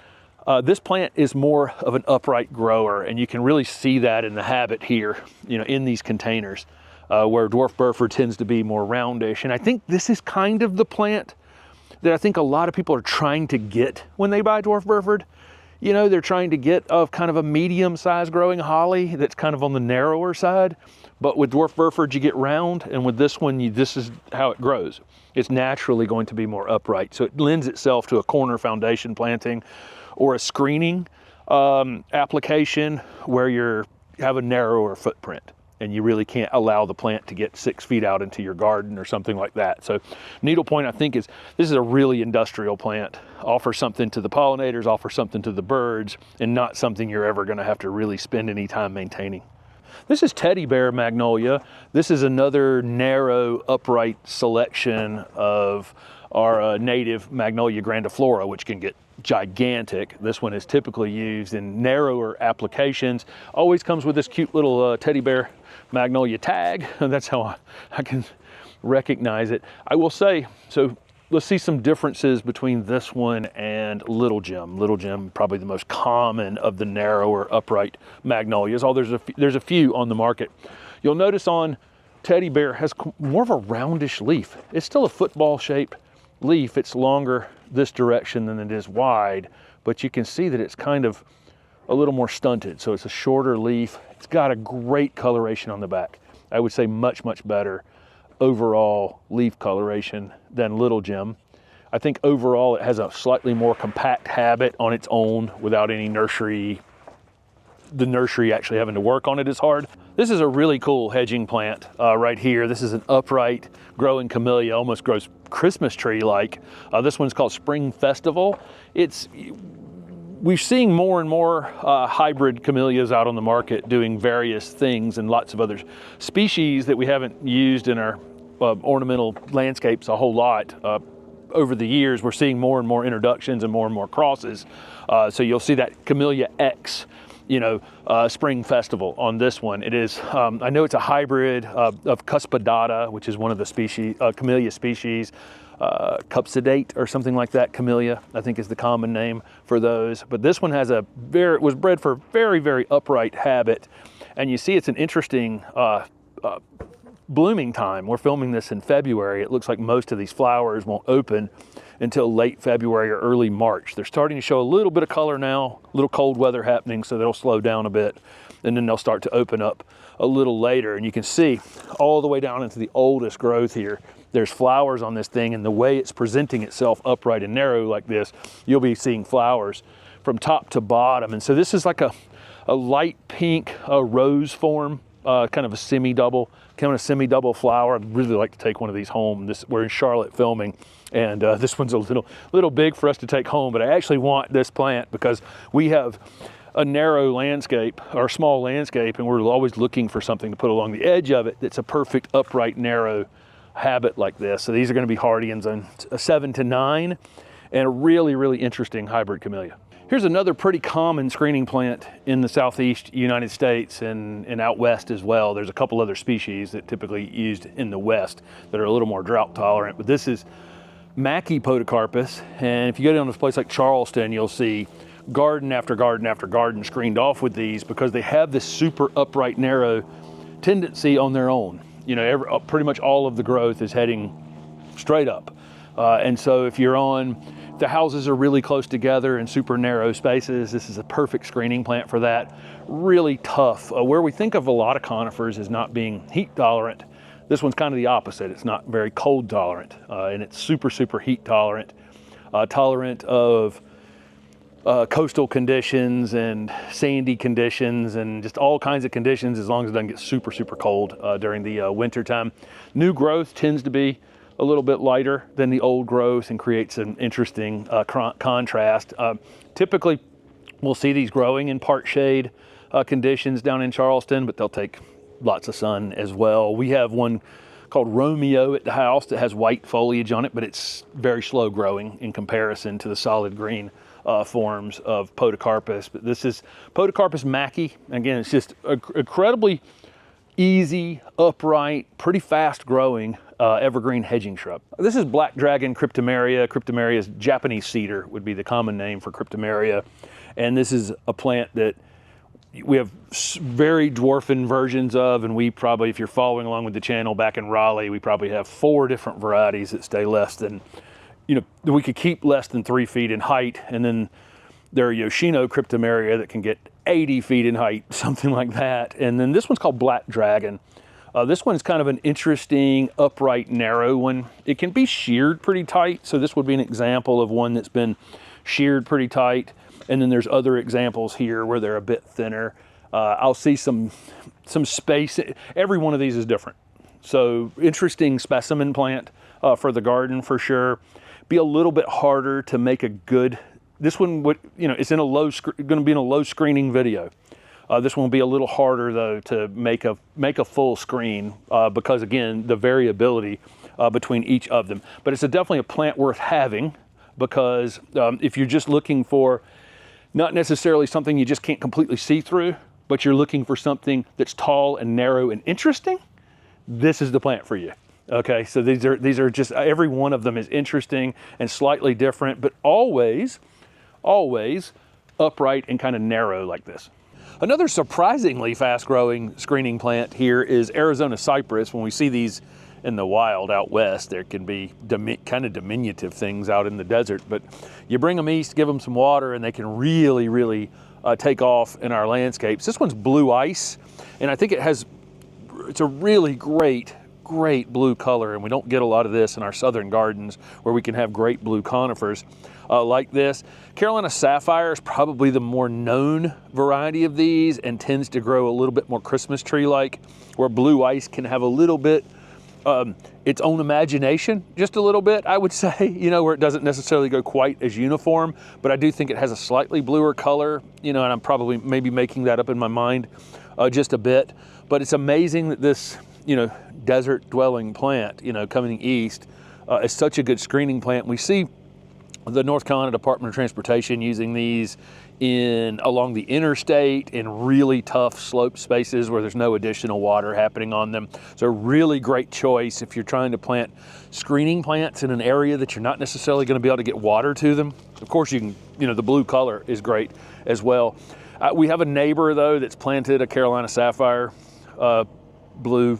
This plant is more of an upright grower, and you can really see that in the habit here, you know, in these containers, where Dwarf Burford tends to be more roundish. And I think this is kind of the plant that I think a lot of people are trying to get when they buy Dwarf Burford. You know, they're trying to get kind of a medium-sized growing holly that's kind of on the narrower side. But with Dwarf Burford, you get round, and with this one, this is how it grows. It's naturally going to be more upright. So it lends itself to a corner foundation planting, or a screening application where you have a narrower footprint and you really can't allow the plant to get 6 feet out into your garden or something like that. So needlepoint, I think, this is a really industrial plant. Offers something to the pollinators, offers something to the birds, and not something you're ever gonna have to really spend any time maintaining. This is teddy bear magnolia. This is another narrow, upright selection of our native Magnolia grandiflora, which can get gigantic. This one is typically used in narrower applications. Always comes with this cute little teddy bear Magnolia tag. That's how I can recognize it. I will say, so let's see some differences between this one and Little Gem. Little Gem, probably the most common of the narrower upright magnolias, although there's a few on the market. You'll notice on Teddy Bear has more of a roundish leaf. It's still a football shaped leaf. It's longer this direction than it is wide, but you can see that it's kind of a little more stunted. So it's a shorter leaf. It's got a great coloration on the back. I would say much, much better overall leaf coloration than Little Gem. I think overall it has a slightly more compact habit on its own without any nursery, the nursery actually having to work on it as hard. This is a really cool hedging plant right here. This is an upright growing camellia, almost grows Christmas tree like. This one's called Spring Festival. We're seeing more and more hybrid camellias out on the market doing various things, and lots of other species that we haven't used in our ornamental landscapes a whole lot. Over the years, we're seeing more and more introductions and more crosses. So you'll see that Camellia X, Spring Festival on this one. It is, I know it's a hybrid of Cuspidata, which is one of the species, camellia species. Cupsidate or something like that, camellia, I think is the common name for those. But this one has it was bred for a very, very upright habit. And you see it's an interesting blooming time. We're filming this in February. It looks like most of these flowers won't open until late February or early March. They're starting to show a little bit of color now, a little cold weather happening, so they'll slow down a bit, and then they'll start to open up a little later. And you can see all the way down into the oldest growth here, there's flowers on this thing, and the way it's presenting itself upright and narrow like this, you'll be seeing flowers from top to bottom. And so this is like a light pink rose form, kind of a semi-double flower. I'd really like to take one of these home. We're in Charlotte filming, and this one's a little big for us to take home, but I actually want this plant because we have a narrow landscape or small landscape, and we're always looking for something to put along the edge of it that's a perfect upright narrow habit like this. So these are going to be hardy in zone 7 to 9, and a really, really interesting hybrid camellia. Here's another pretty common screening plant in the southeast United States and out west as well. There's a couple other species that typically used in the west that are a little more drought tolerant, but this is Mackie podocarpus. And if you go down to a place like Charleston, you'll see garden after garden after garden screened off with these because they have this super upright narrow tendency on their own. Pretty much all of the growth is heading straight up. And so if the houses are really close together in super narrow spaces, this is a perfect screening plant for that. Really tough. Where we think of a lot of conifers as not being heat tolerant, this one's kind of the opposite. It's not very cold tolerant, and it's super, super heat tolerant. Tolerant of coastal conditions and sandy conditions and just all kinds of conditions as long as it doesn't get super, super cold during the winter time. New growth tends to be a little bit lighter than the old growth and creates an interesting contrast. Typically, we'll see these growing in part shade conditions down in Charleston, but they'll take lots of sun as well. We have one called Romeo at the house that has white foliage on it, but it's very slow growing in comparison to the solid green forms of podocarpus. But this is Podocarpus Mackie. Again, it's just incredibly easy, upright, pretty fast growing evergreen hedging shrub. This is Black Dragon Cryptomeria. Cryptomeria is Japanese cedar, would be the common name for Cryptomeria. And this is a plant that we have very dwarfing versions of, and we probably, if you're following along with the channel back in Raleigh, we probably have 4 different varieties that stay less than, we could keep less than 3 feet in height. And then there are Yoshino Cryptomeria that can get 80 feet in height, something like that. And then this one's called Black Dragon. This one's kind of an interesting, upright, narrow one. It can be sheared pretty tight. So this would be an example of one that's been sheared pretty tight. And then there's other examples here where they're a bit thinner. I'll see some space. Every one of these is different. So interesting specimen plant for the garden for sure. Be a little bit harder to make a good, this one would, it's in going to be in a low screening video. This one will be a little harder though to make a full screen because again, the variability between each of them. But it's definitely a plant worth having, because if you're just looking for not necessarily something you just can't completely see through, but you're looking for something that's tall and narrow and interesting, this is the plant for you. Okay, so these are just, every one of them is interesting and slightly different, but always upright and kind of narrow like this. Another surprisingly fast-growing screening plant here is Arizona cypress. When we see these in the wild out west, there can be kind of diminutive things out in the desert, but you bring them east, give them some water, and they can really take off in our landscapes. This one's blue ice, and I think it's a really great blue color, and we don't get a lot of this in our southern gardens where we can have great blue conifers like this. Carolina Sapphire is probably the more known variety of these and tends to grow a little bit more Christmas tree-like, where blue ice can have a little bit its own imagination, just a little bit, I would say, you know, where it doesn't necessarily go quite as uniform, but I do think it has a slightly bluer color, you know, and I'm probably maybe making that up in my mind just a bit. But it's amazing that this, you know, desert dwelling plant, you know, coming east is such a good screening plant. We see the North Carolina Department of Transportation using these along the interstate in really tough slope spaces where there's no additional water happening on them. So a really great choice if you're trying to plant screening plants in an area that you're not necessarily going to be able to get water to them. Of course, you can, you know, the blue color is great as well. We have a neighbor though that's planted a Carolina Sapphire blue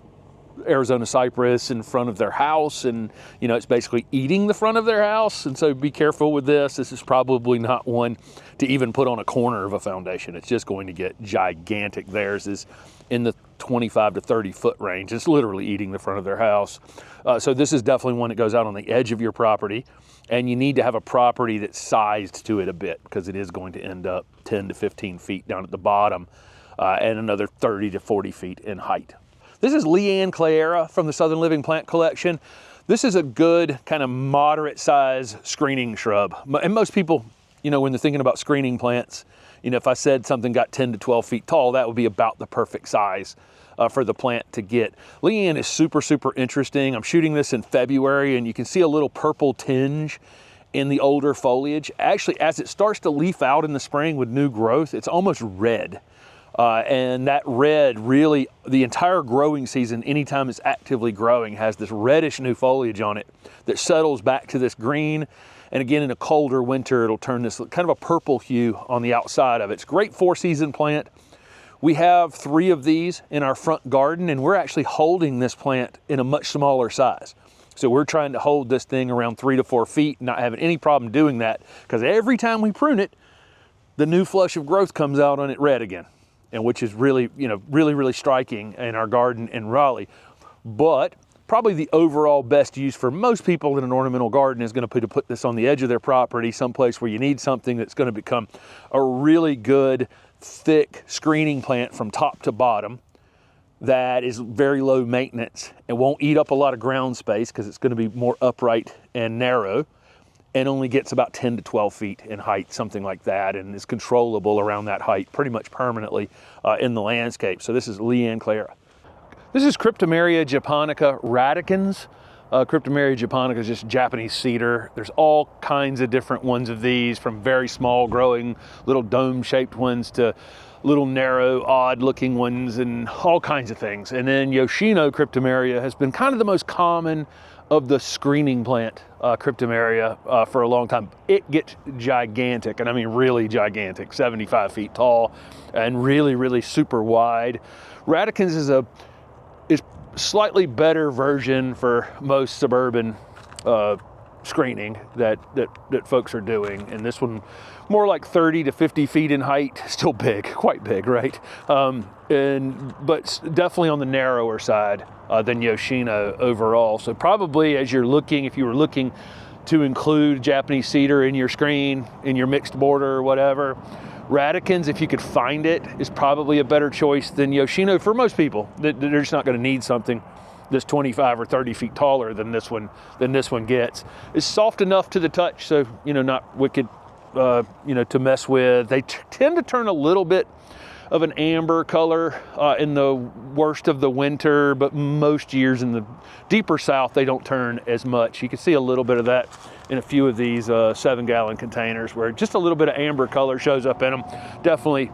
Arizona cypress in front of their house, and you know, it's basically eating the front of their house, and so be careful with this. This is probably not one to even put on a corner of a foundation. It's just going to get gigantic. Theirs is in the 25 to 30 foot range. It's literally eating the front of their house. So this is definitely one that goes out on the edge of your property, and you need to have a property that's sized to it a bit, because it is going to end up 10 to 15 feet down at the bottom and another 30 to 40 feet in height. This is Leanne Claera from the Southern Living Plant Collection. This is a good kind of moderate size screening shrub. And most people, you know, when they're thinking about screening plants, you know, if I said something got 10 to 12 feet tall, that would be about the perfect size for the plant to get. Leanne is super interesting. I'm shooting this in February, and you can see a little purple tinge in the older foliage. Actually, as it starts to leaf out in the spring with new growth, it's almost red. And that red really, the entire growing season, anytime it's actively growing, has this reddish new foliage on it that settles back to this green. And again, in a colder winter, it'll turn this kind of a purple hue on the outside of it. It's a great 4-season plant. We have 3 of these in our front garden, and we're actually holding this plant in a much smaller size. So we're trying to hold this thing around 3 to 4 feet, not having any problem doing that, because every time we prune it, the new flush of growth comes out on it red again. And which is really, you know, really striking in our garden in Raleigh. But probably the overall best use for most people in an ornamental garden is going to put this on the edge of their property, someplace where you need something that's going to become a really good, thick screening plant from top to bottom that is very low maintenance and won't eat up a lot of ground space, because it's going to be more upright and narrow, and only gets about 10 to 12 feet in height, something like that, and is controllable around that height pretty much permanently in the landscape. So this is Leanne Claera. This is Cryptomeria japonica radicans. Cryptomeria japonica is just Japanese cedar. There's all kinds of different ones of these, from very small growing little dome-shaped ones to little narrow, odd-looking ones, and all kinds of things. And then Yoshino Cryptomeria has been kind of the most common of the screening plant Cryptomeria for a long time. It gets gigantic, and I mean really gigantic, 75 feet tall and really super wide. Radicans is slightly better version for most suburban screening that folks are doing, and this one more like 30 to 50 feet in height. Still big, quite big, right? But definitely on the narrower side than Yoshino overall. So probably as you're looking, if you were looking to include Japanese cedar in your screen, in your mixed border or whatever, Radicans, if you could find it, is probably a better choice than Yoshino for most people. They're just not going to need something that's 25 or 30 feet taller than this one gets. It's soft enough to the touch, so not wicked, to mess with. They tend to turn a little bit of an amber color in the worst of the winter, but most years in the deeper south, they don't turn as much. You can see a little bit of that in a few of these 7-gallon containers where just a little bit of amber color shows up in them. Definitely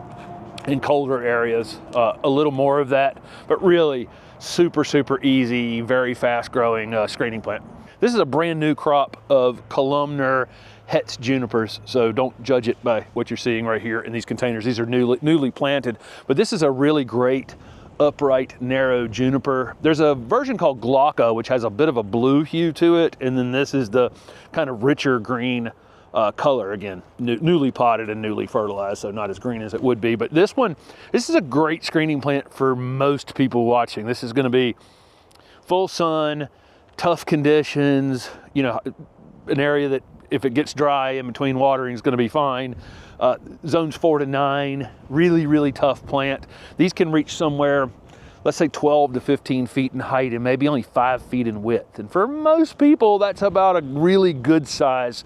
in colder areas, a little more of that, but really super, super easy, very fast growing screening plant. This is a brand new crop of columnar Hetzii junipers, so don't judge it by what you're seeing right here in these containers. These are newly planted, but this is a really great upright narrow juniper. There's a version called Glauca, which has a bit of a blue hue to it, and then this is the kind of richer green color, again, newly potted and newly fertilized, so not as green as it would be. But this is a great screening plant for most people watching. This is going to be full sun, tough conditions, you know, an area that if it gets dry in between watering is going to be fine. Zones 4 to 9, really, really tough plant. These can reach somewhere, let's say 12 to 15 feet in height and maybe only 5 feet in width. And for most people, that's about a really good size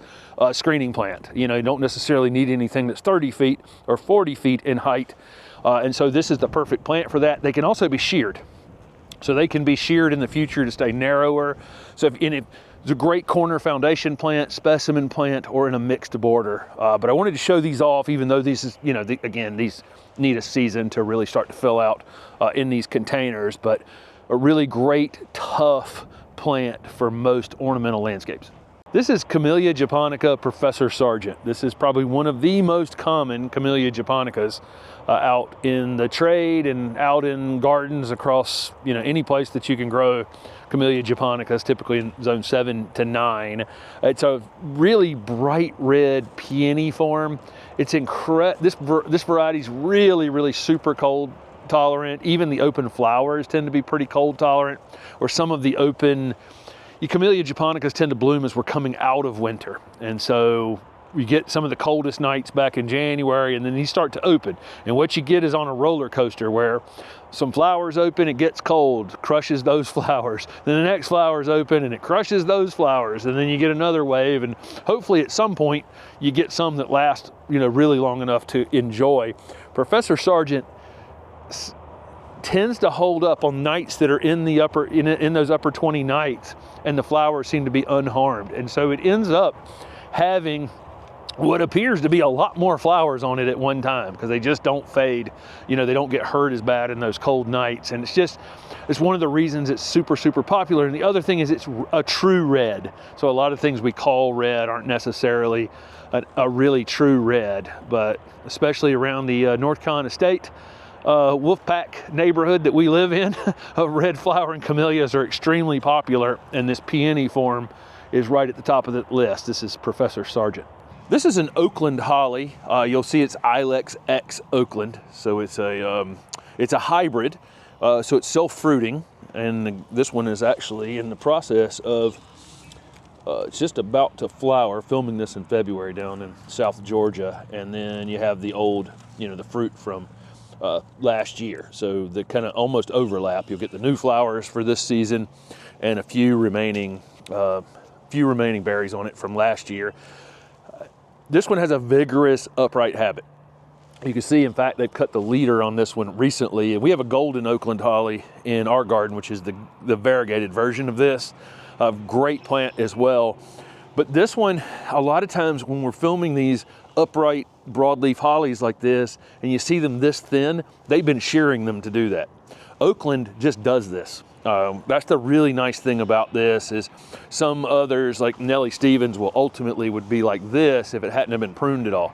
screening plant. You know, you don't necessarily need anything that's 30 feet or 40 feet in height. And so this is the perfect plant for that. They can also be sheared. So they can be sheared in the future to stay narrower. So it's a great corner foundation plant, specimen plant, or in a mixed border. But I wanted to show these off, even though these is, you know, again, these need a season to really start to fill out in these containers, but a really great, tough plant for most ornamental landscapes. This is Camellia japonica Professor Sargent. This is probably one of the most common Camellia japonicas out in the trade and out in gardens across, you know, any place that you can grow Camellia japonicas, typically in zone 7 to 9. It's a really bright red peony form. It's incredible. This variety is really, really super cold tolerant. Even the open flowers tend to be pretty cold tolerant, or some of the open Camellia japonicas tend to bloom as we're coming out of winter. And so you get some of the coldest nights back in January, and then these start to open. And what you get is on a roller coaster where some flowers open, it gets cold, crushes those flowers. Then the next flowers open and it crushes those flowers. And then you get another wave, and hopefully at some point you get some that last, you know, really long enough to enjoy. Professor Sargent tends to hold up on nights that are in those upper 20 nights, and the flowers seem to be unharmed. And so it ends up having what appears to be a lot more flowers on it at one time, because they just don't fade. You know, they don't get hurt as bad in those cold nights. And it's one of the reasons it's super, super popular. And the other thing is it's a true red. So a lot of things we call red aren't necessarily a really true red, but especially around the North Carolina Estate Wolfpack neighborhood that we live in, red flowering camellias are extremely popular, and this peony form is right at the top of the list. This is Professor Sargent. This is an Oakland holly. You'll see it's Ilex Oakland, so it's a hybrid, so it's self-fruiting, and this one is actually in the process of it's just about to flower. Filming this in February down in South Georgia, and then you have the old, you know, the fruit from last year, so they kind of almost overlap. You'll get the new flowers for this season and a few remaining berries on it from last year. This one has a vigorous upright habit. You can see, in fact, they've cut the leader on this one recently. We have a golden Oakland holly in our garden, which is the variegated version of this. A great plant as well. But this one, a lot of times when we're filming these upright broadleaf hollies like this, and you see them this thin, they've been shearing them to do that. Oakland just does this. That's the really nice thing about this, is some others like Nellie Stevens would be like this if it hadn't have been pruned at all.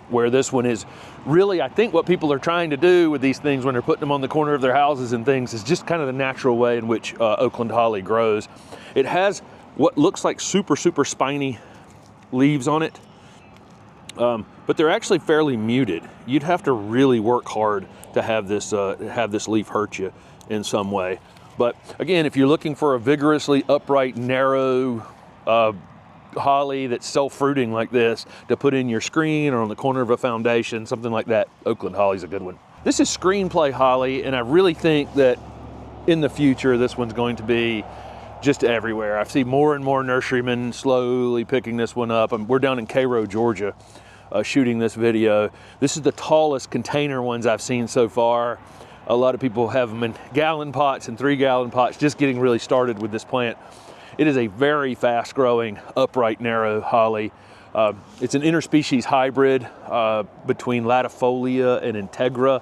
Where this one is really, I think what people are trying to do with these things when they're putting them on the corner of their houses and things is just kind of the natural way in which Oakland holly grows. It has what looks like super, super spiny leaves on it, but they're actually fairly muted. You'd have to really work hard to have this leaf hurt you in some way. But again, if you're looking for a vigorously upright, narrow holly that's self-fruiting like this to put in your screen or on the corner of a foundation, something like that, Oakland holly's a good one. This is screenplay holly, and I really think that in the future this one's going to be just everywhere. I see more and more nurserymen slowly picking this one up. We're down in Cairo, Georgia, shooting this video. This is the tallest container ones I've seen so far. A lot of people have them in gallon pots and 3-gallon pots, just getting really started with this plant. It is a very fast growing upright narrow holly. It's an interspecies hybrid between latifolia and integra,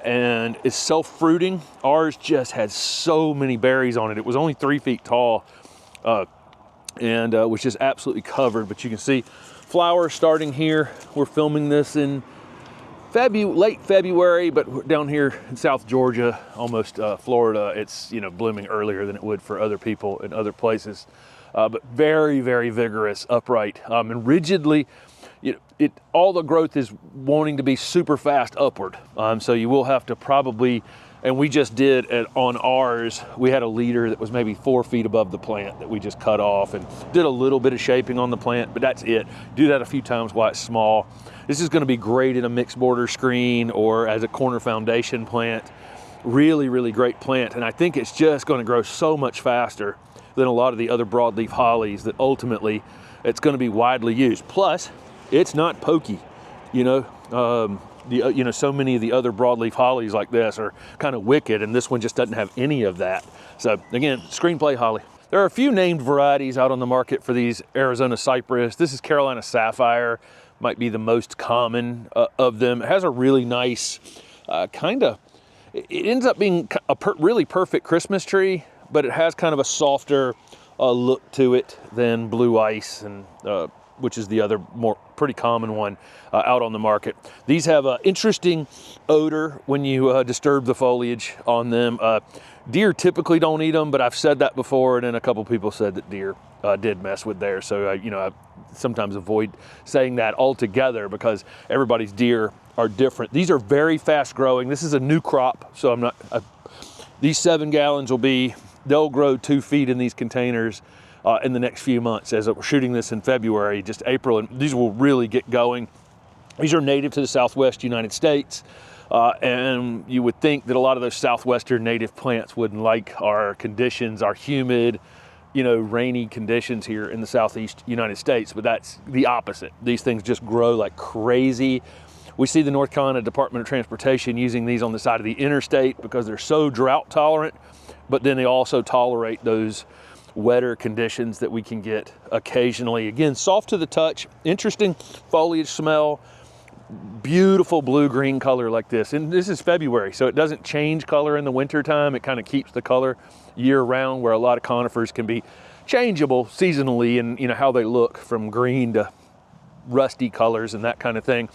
and it's self-fruiting. Ours just had so many berries on it. It was only 3 feet tall and was just absolutely covered, but you can see flowers starting here. We're filming this in late February, but we're down here in South Georgia, almost Florida, it's blooming earlier than it would for other people in other places. But very, very vigorous, upright, and rigidly. All the growth is wanting to be super fast upward. So you will have to probably, and we just did on ours, we had a leader that was maybe 4 feet above the plant that we just cut off and did a little bit of shaping on the plant, but that's it. Do that a few times while it's small. This is going to be great in a mixed border screen or as a corner foundation plant. Really, really great plant. And I think it's just going to grow so much faster than a lot of the other broadleaf hollies that ultimately it's going to be widely used. Plus, it's not pokey. So many of the other broadleaf hollies like this are kind of wicked, and this one just doesn't have any of that. So again, screenplay holly. There are a few named varieties out on the market for these Arizona cypress. This is Carolina Sapphire, might be the most common of them. It has a really nice it ends up being a really perfect Christmas tree, but it has kind of a softer look to it than blue ice, and which is the other pretty common one out on the market. These have an interesting odor when you disturb the foliage on them. Deer typically don't eat them, but I've said that before, and then a couple people said that deer did mess with theirs. So I sometimes avoid saying that altogether because everybody's deer are different. These are very fast growing. This is a new crop, so these 7 gallons they'll grow 2 feet in these containers in the next few months. As we're shooting this in February, just April, and these will really get going. These are native to the Southwest United States, and you would think that a lot of those Southwestern native plants wouldn't like our conditions, our humid, rainy conditions here in the Southeast United States, but that's the opposite. These things just grow like crazy. We see the North Carolina Department of Transportation using these on the side of the interstate because they're so drought tolerant, but then they also tolerate those wetter conditions that we can get occasionally. Again, soft to the touch, interesting foliage smell, beautiful blue-green color like this. And this is February, so it doesn't change color in the winter time. It kind of keeps the color year-round, where a lot of conifers can be changeable seasonally and how they look from green to rusty colors and that kind of thing.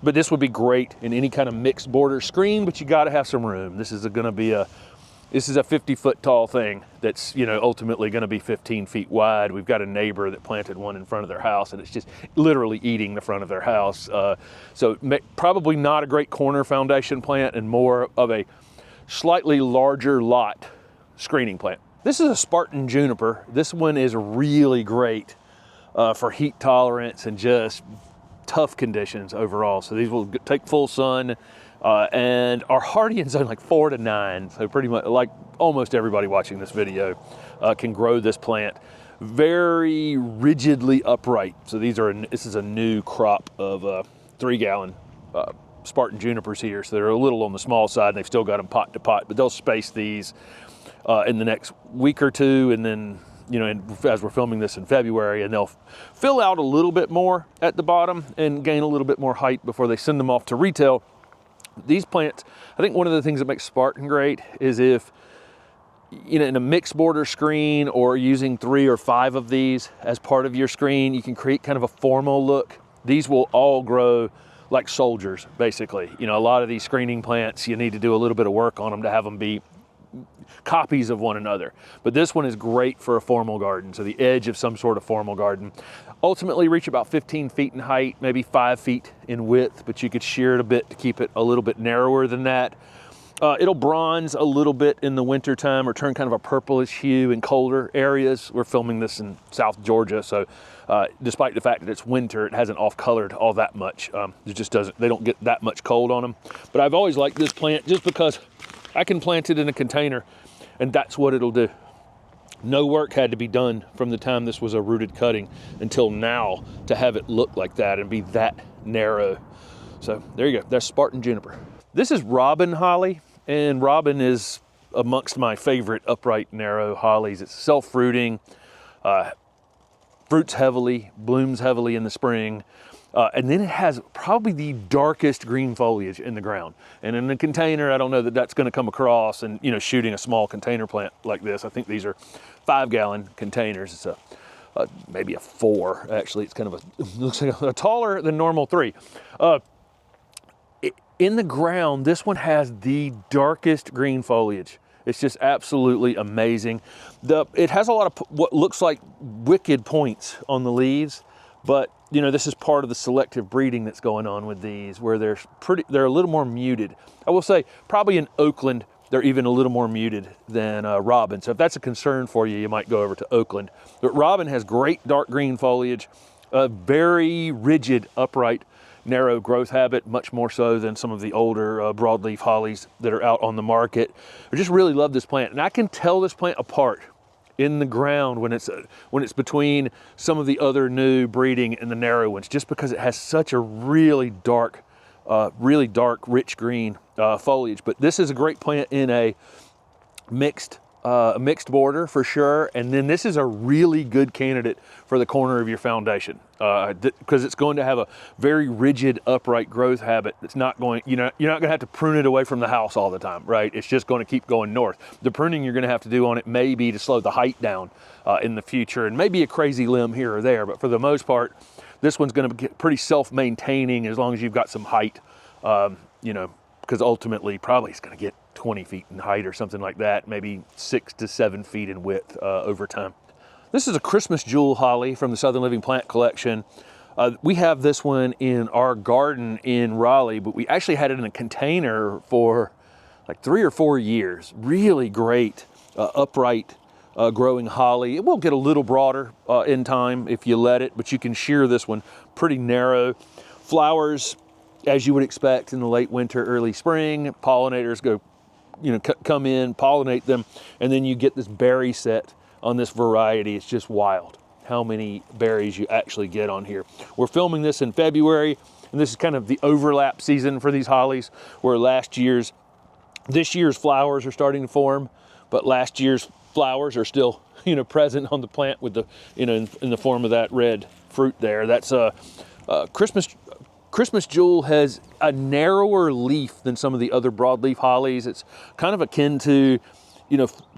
But this would be great in any kind of mixed border screen, but you got to have some room. This is a 50-foot tall thing that's ultimately going to be 15 feet wide. We've got a neighbor that planted one in front of their house, and it's just literally eating the front of their house. So probably not a great corner foundation plant, and more of a slightly larger lot screening plant. This is a Spartan juniper. This one is really great for heat tolerance and just tough conditions overall. So these will take full sun. And our hardy in zone like 4 to 9, so pretty much like almost everybody watching this video can grow this plant. Very rigidly upright. So this is a new crop of 3-gallon Spartan junipers here. So they're a little on the small side, and they've still got them pot to pot, but they'll space these in the next week or two, and then as we're filming this in February, and they'll fill out a little bit more at the bottom and gain a little bit more height before they send them off to retail. These plants, I think one of the things that makes Spartan great is if, in a mixed border screen or using 3 or 5 of these as part of your screen, you can create kind of a formal look. These will all grow like soldiers, basically. A lot of these screening plants, you need to do a little bit of work on them to have them be copies of one another. But this one is great for a formal garden, so the edge of some sort of formal garden. Ultimately reach about 15 feet in height, maybe 5 feet in width, but you could shear it a bit to keep it a little bit narrower than that. It'll bronze a little bit in the winter time or turn kind of a purplish hue in colder areas. We're filming this in South Georgia, so despite the fact that it's winter, it hasn't off-colored all that much. They don't get that much cold on them. But I've always liked this plant just because I can plant it in a container and that's what it'll do. No work had to be done from the time this was a rooted cutting until now to have it look like that and be that narrow. So there you go, that's Spartan juniper. This is Robin holly, and Robin is amongst my favorite upright narrow hollies. It's self-fruiting, fruits heavily, blooms heavily in the spring, and then it has probably the darkest green foliage in the ground. And in a container, I don't know that that's going to come across, and you know, shooting a small container plant like this, I think these are 5-gallon containers. It's maybe a 4 actually. It's kind of looks like a taller than normal 3. In the ground, this one has the darkest green foliage. It's just absolutely amazing. It has a lot of what looks like wicked points on the leaves, but you know, this is part of the selective breeding that's going on with these, where they're a little more muted. I will say, probably in Oakland, they're even a little more muted than Robin. So if that's a concern for you, you might go over to Oakland. But Robin has great dark green foliage, a very rigid, upright, narrow growth habit, much more so than some of the older broadleaf hollies that are out on the market. I just really love this plant, and I can tell this plant apart in the ground when it's between some of the other new breeding and the narrow ones, just because it has such a really dark, rich green foliage. But this is a great plant in a mixed border for sure. And then this is a really good candidate for the corner of your foundation, because it's going to have a very rigid upright growth habit. That's not going, you're not going to have to prune it away from the house all the time, right? It's just going to keep going north. The pruning you're going to have to do on it may be to slow the height down in the future, and maybe a crazy limb here or there, but for the most part, this one's going to be pretty self-maintaining as long as you've got some height, because ultimately probably it's going to get 20 feet in height or something like that, maybe 6 to 7 feet in width over time. This is a Christmas jewel holly from the Southern Living Plant Collection. We have this one in our garden in Raleigh, but we actually had it in a container for like 3 or 4 years. Really great, upright growing holly. It will get a little broader in time if you let it, but you can shear this one pretty narrow. Flowers, as you would expect in the late winter, early spring. Pollinators come in, pollinate them, and then you get this berry set on this variety. It's just wild how many berries you actually get on here. We're filming this in February, and this is kind of the overlap season for these hollies, where this year's flowers are starting to form, but last year's flowers are still, present on the plant with the, in the form of that red fruit there. That's Christmas jewel has a narrower leaf than some of the other broadleaf hollies. It's kind of akin to,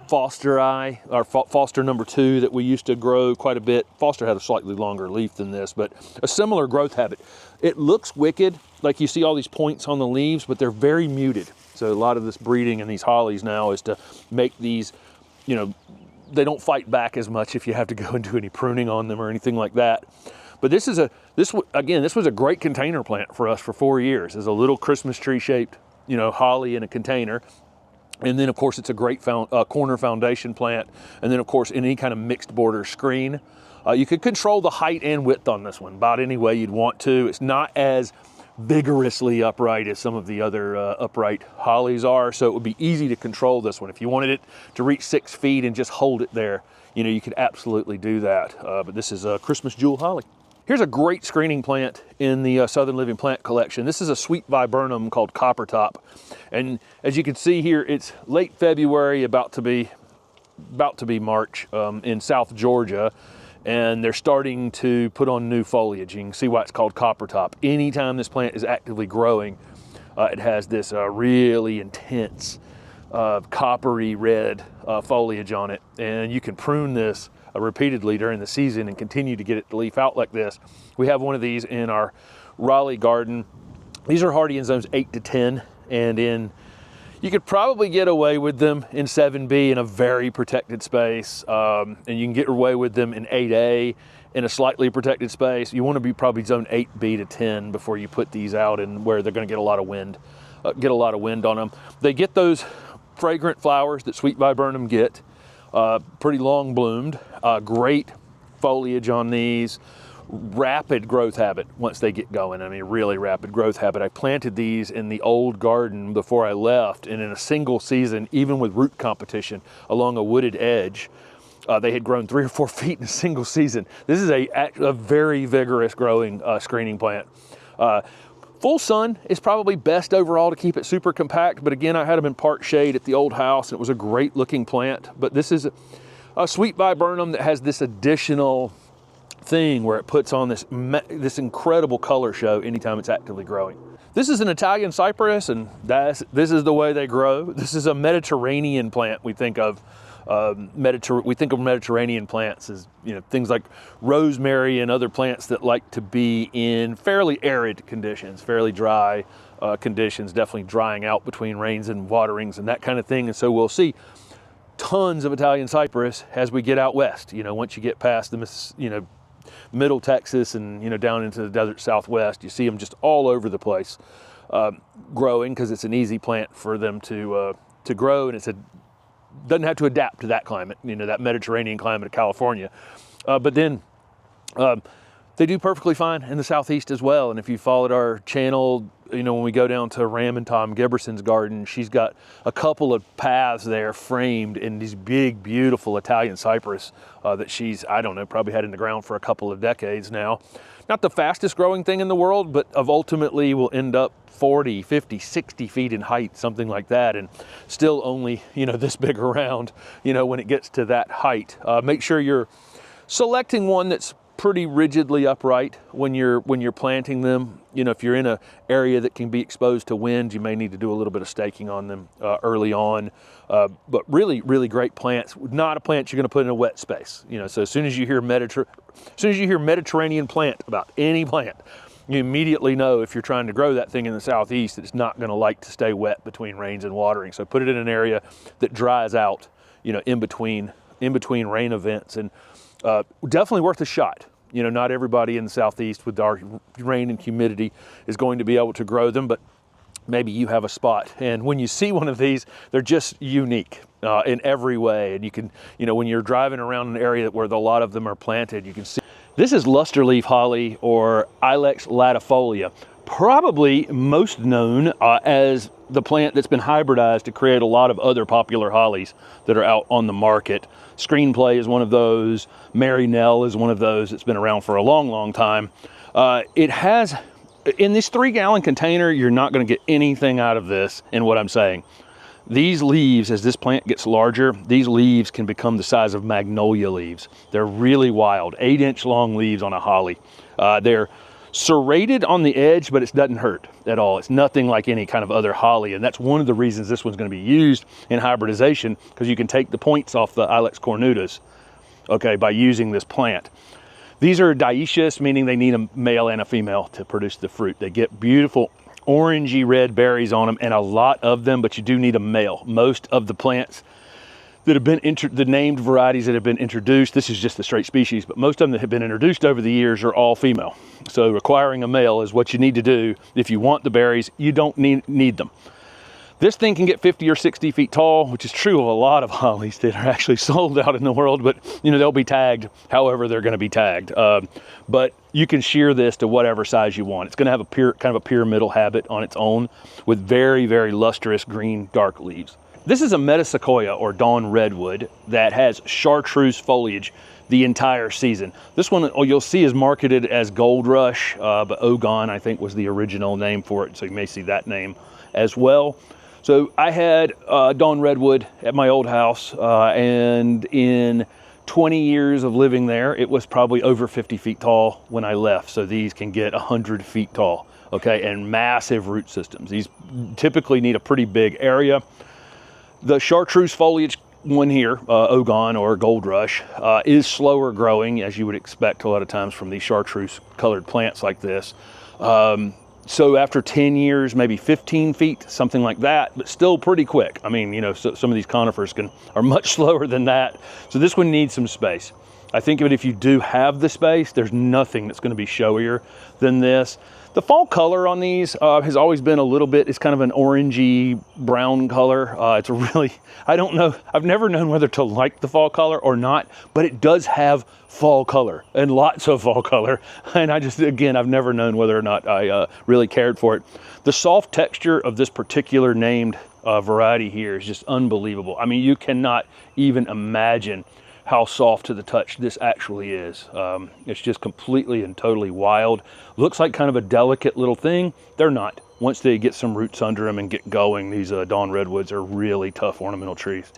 Foster or Foster number 2 that we used to grow quite a bit. Foster had a slightly longer leaf than this, but a similar growth habit. It looks wicked, like you see all these points on the leaves, but they're very muted. So a lot of this breeding in these hollies now is to make these, they don't fight back as much if you have to go and do any pruning on them or anything like that. But this was a great container plant for us for 4 years. As a little Christmas tree shaped, holly in a container. And then of course it's a great corner foundation plant. And then of course in any kind of mixed border screen. You could control the height and width on this one about any way you'd want to. It's not as vigorously upright as some of the other upright hollies are. So it would be easy to control this one. If you wanted it to reach 6 feet and just hold it there, you could absolutely do that. But this is a Christmas jewel holly. Here's a great screening plant in the Southern Living Plant Collection. This is a sweet viburnum called Coppertop. And as you can see here, it's late February, about to be March in South Georgia. And they're starting to put on new foliage. You can see why it's called Coppertop. Anytime this plant is actively growing, it has this really intense coppery red foliage on it. And you can prune this repeatedly during the season and continue to get it to leaf out like this. We have one of these in our Raleigh garden. These are hardy in zones 8 to 10, and you could probably get away with them in 7B in a very protected space, and you can get away with them in 8A in a slightly protected space. You want to be probably zone 8B to 10 before you put these out in where they're going to get a lot of wind, on them. They get those fragrant flowers that sweet viburnum get. Pretty long bloomed, great foliage on these, rapid growth habit once they get going. I mean, really rapid growth habit. I planted these in the old garden before I left, and in a single season, even with root competition along a wooded edge, they had grown 3 or 4 feet in a single season. This is a very vigorous growing screening plant. Full sun is probably best overall to keep it super compact, but again, I had them in part shade at the old house, and it was a great looking plant. But this is a sweet viburnum that has this additional thing where it puts on this incredible color show anytime it's actively growing. This is an Italian cypress, and this is the way they grow. This is a Mediterranean plant. We think of Mediterranean plants as, you know, things like rosemary and other plants that like to be in fairly arid conditions, fairly dry conditions, definitely drying out between rains and waterings and that kind of thing. And so we'll see tons of Italian cypress as we get out west. You know, once you get past the, you know, middle Texas and, you know, down into the desert Southwest, you see them just all over the place growing, because it's an easy plant for them to grow, and doesn't have to adapt to that climate, you know, that Mediterranean climate of California. But then they do perfectly fine in the Southeast as well. And if you followed our channel, you know, when we go down to Ram and Tom Giberson's garden, she's got a couple of paths there framed in these big, beautiful Italian cypress that she's, I don't know, probably had in the ground for a couple of decades now. Not the fastest growing thing in the world, but ultimately will end up 40, 50, 60 feet in height, something like that, and still only, you know, this big around, you know, when it gets to that height. Make sure you're selecting one that's pretty rigidly upright when you're planting them. You know, if you're in an area that can be exposed to wind, you may need to do a little bit of staking on them early on. But really, really great plants. Not a plant you're going to put in a wet space. You know, so as soon as you hear Mediterranean plant about any plant, you immediately know if you're trying to grow that thing in the Southeast that it's not going to like to stay wet between rains and watering. So put it in an area that dries out, you know, in between rain events, and definitely worth a shot. You know, not everybody in the Southeast with our rain and humidity is going to be able to grow them, but maybe you have a spot. And when you see one of these, they're just unique in every way. And you can, you know, when you're driving around an area where a lot of them are planted, you can see. This is luster leaf holly, or Ilex latifolia, probably most known as the plant that's been hybridized to create a lot of other popular hollies that are out on the market. Screenplay is one of those. Mary Nell is one of those. It's been around for a long, long time. It has, in this 3-gallon container, you're not going to get anything out of this in what I'm saying. These leaves, as this plant gets larger, these leaves can become the size of magnolia leaves. They're really wild, 8-inch long leaves on a holly. They're serrated on the edge, but it doesn't hurt at all. It's nothing like any kind of other holly, and that's one of the reasons this one's going to be used in hybridization, because you can take the points off the Ilex cornutus, okay, by using this plant. These are dioecious, meaning they need a male and a female to produce the fruit. They get beautiful orangey red berries on them, and a lot of them, but you do need a male. Most of the plants that have been the named varieties that have been introduced, this is just the straight species, but most of them that have been introduced over the years are all female. So requiring a male is what you need to do if you want the berries. You don't need them. This thing can get 50 or 60 feet tall, which is true of a lot of hollies that are actually sold out in the world, but you know, they'll be tagged however they're going to be tagged. But you can shear this to whatever size you want. It's going to have a kind of a pyramidal habit on its own with very, very lustrous green dark leaves. This is a metasequoia, or dawn redwood, that has chartreuse foliage the entire season. This one you'll see is marketed as Gold Rush, but Ogon I think was the original name for it, so you may see that name as well. So I had dawn redwood at my old house, and in 20 years of living there, it was probably over 50 feet tall when I left. So these can get 100 feet tall, okay, and massive root systems. These typically need a pretty big area. The chartreuse foliage one here, Ogon or Gold Rush, is slower growing, as you would expect a lot of times from these chartreuse colored plants like this. So after 10 years, maybe 15 feet, something like that, but still pretty quick. I mean, you know, so some of these conifers are much slower than that. So this one needs some space. I think if you do have the space, there's nothing that's going to be showier than this. The fall color on these has always been a little bit, it's kind of an orangey brown color. It's a really, I don't know, I've never known whether to like the fall color or not, but it does have fall color and lots of fall color. And I've never known whether or not I really cared for it. The soft texture of this particular named variety here is just unbelievable. I mean, you cannot even imagine how soft to the touch this actually is. It's just completely and totally wild. Looks like kind of a delicate little thing. They're not. Once they get some roots under them and get going, these dawn redwoods are really tough ornamental trees.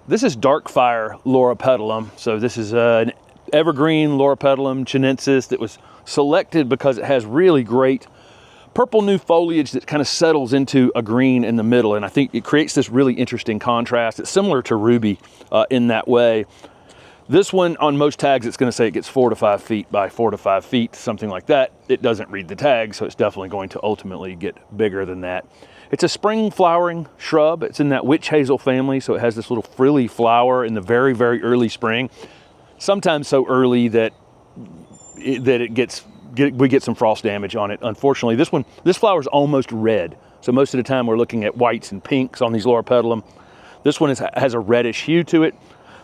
This is dark fire loropetalum. So this is an evergreen loropetalum chinensis that was selected because it has really great purple new foliage that kind of settles into a green in the middle, and I think it creates this really interesting contrast. It's similar to ruby in that way. This one, on most tags, it's going to say it gets 4 to 5 feet by 4 to 5 feet, something like that. It doesn't read the tag, so it's definitely going to ultimately get bigger than that. It's a spring flowering shrub. It's in that witch hazel family, so it has this little frilly flower in the very, very early spring. Sometimes so early that we get some frost damage on it. Unfortunately, this flower is almost red. So most of the time we're looking at whites and pinks on these loropetalum. This one has a reddish hue to it.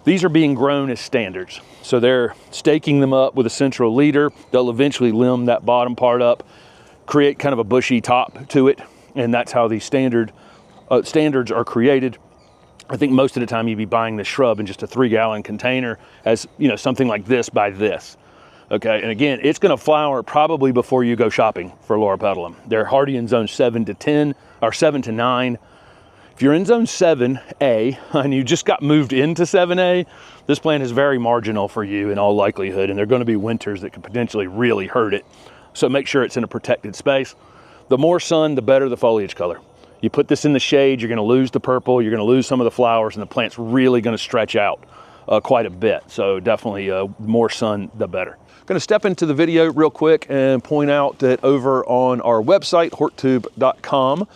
These are being grown as standards. So they're staking them up with a central leader. They'll eventually limb that bottom part up, create kind of a bushy top to it. And that's how these standards are created. I think most of the time you'd be buying this shrub in just a 3-gallon container as, you know, something like this by this. Okay, and again, it's going to flower probably before you go shopping for loropetalum. They're hardy in zone 7 to 10 or 7 to 9. If you're in zone 7A and you just got moved into 7A, this plant is very marginal for you in all likelihood, and there are going to be winters that could potentially really hurt it. So make sure it's in a protected space. The more sun, the better the foliage color. You put this in the shade, you're going to lose the purple, you're going to lose some of the flowers, and the plant's really going to stretch out quite a bit. So definitely more sun, the better. Going to step into the video real quick and point out that over on our website, HortTube.com,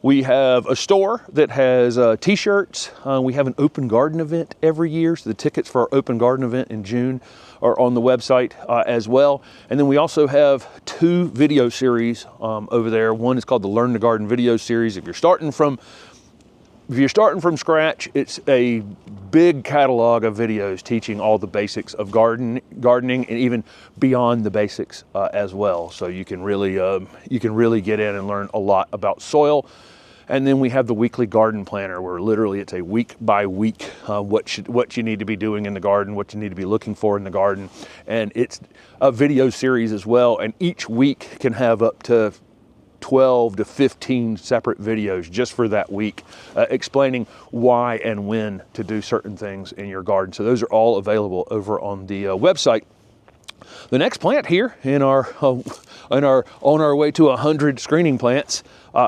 we have a store that has t-shirts. We have an open garden event every year, so the tickets for our open garden event in June are on the website as well. And then we also have 2 video series over there. One is called the Learn to Garden video series. If you're starting from scratch, it's a big catalog of videos teaching all the basics of gardening and even beyond the basics as well. So you can really get in and learn a lot about soil. And then we have the weekly garden planner, where literally it's a week by week what you need to be doing in the garden, what you need to be looking for in the garden, and it's a video series as well. And each week can have up to 12 to 15 separate videos just for that week, explaining why and when to do certain things in your garden. So those are all available over on the website. The next plant here in our on our way to 100 screening plants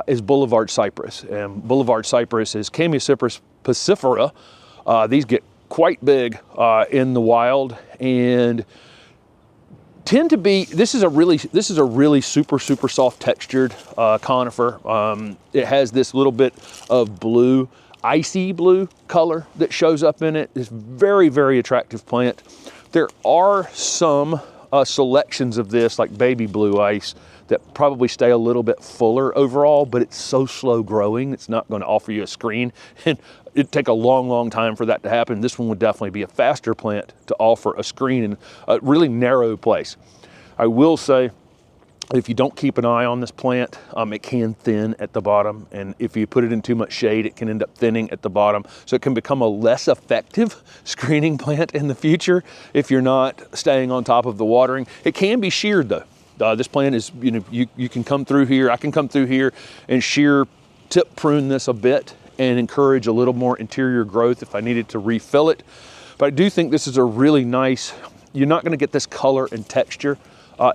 is Boulevard Cypress, and Boulevard Cypress is Chamaecyparis piscifera. These get quite big in the wild and tend to be, this is a really super soft textured conifer. It has this little bit of blue, icy blue color that shows up in it. It's very attractive plant. There are some selections of this, like baby blue ice, that probably stay a little bit fuller overall, but it's so slow growing, it's not going to offer you a screen, and it'd take a long time for that to happen. This one would definitely be a faster plant to offer a screen in a really narrow place. I will say, if you don't keep an eye on this plant, it can thin at the bottom, and if you put it in too much shade, it can end up thinning at the bottom. So it can become a less effective screening plant in the future if you're not staying on top of the watering. It can be sheared though. This plant is, you can come through here, I can come through here and shear, tip prune this a bit and encourage a little more interior growth if I needed to refill it. But I do think this is a really nice, you're not going to get this color and texture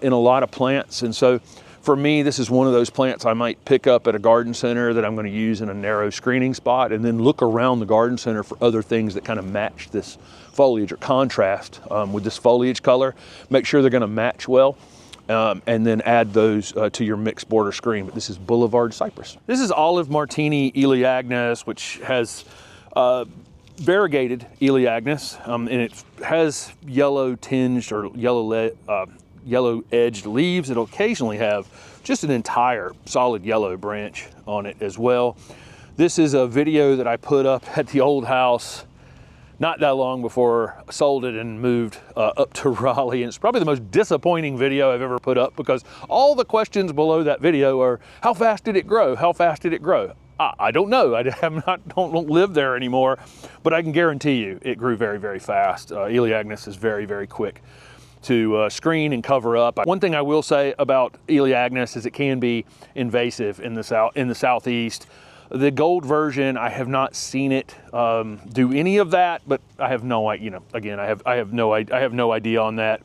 in a lot of plants. And so for me, this is one of those plants I might pick up at a garden center that I'm going to use in a narrow screening spot, and then look around the garden center for other things that kind of match this foliage or contrast with this foliage color. Make sure they're going to match well. And then add those to your mixed border screen. But this is Boulevard Cypress. This is Olive Martini Elaeagnus, which has variegated Elaeagnus, and it has yellow tinged or yellow edged leaves. It'll occasionally have just an entire solid yellow branch on it as well. This is a video that I put up at the old house not that long before I sold it and moved up to Raleigh. And it's probably the most disappointing video I've ever put up, because all the questions below that video are, how fast did it grow? How fast did it grow? I don't know. Don't live there anymore, but I can guarantee you it grew very, very fast. Elaeagnus is very, very quick to screen and cover up. One thing I will say about Elaeagnus is it can be invasive in the southeast. The gold version, I have not seen it do any of that, but I have no idea. Again, I have no idea on that.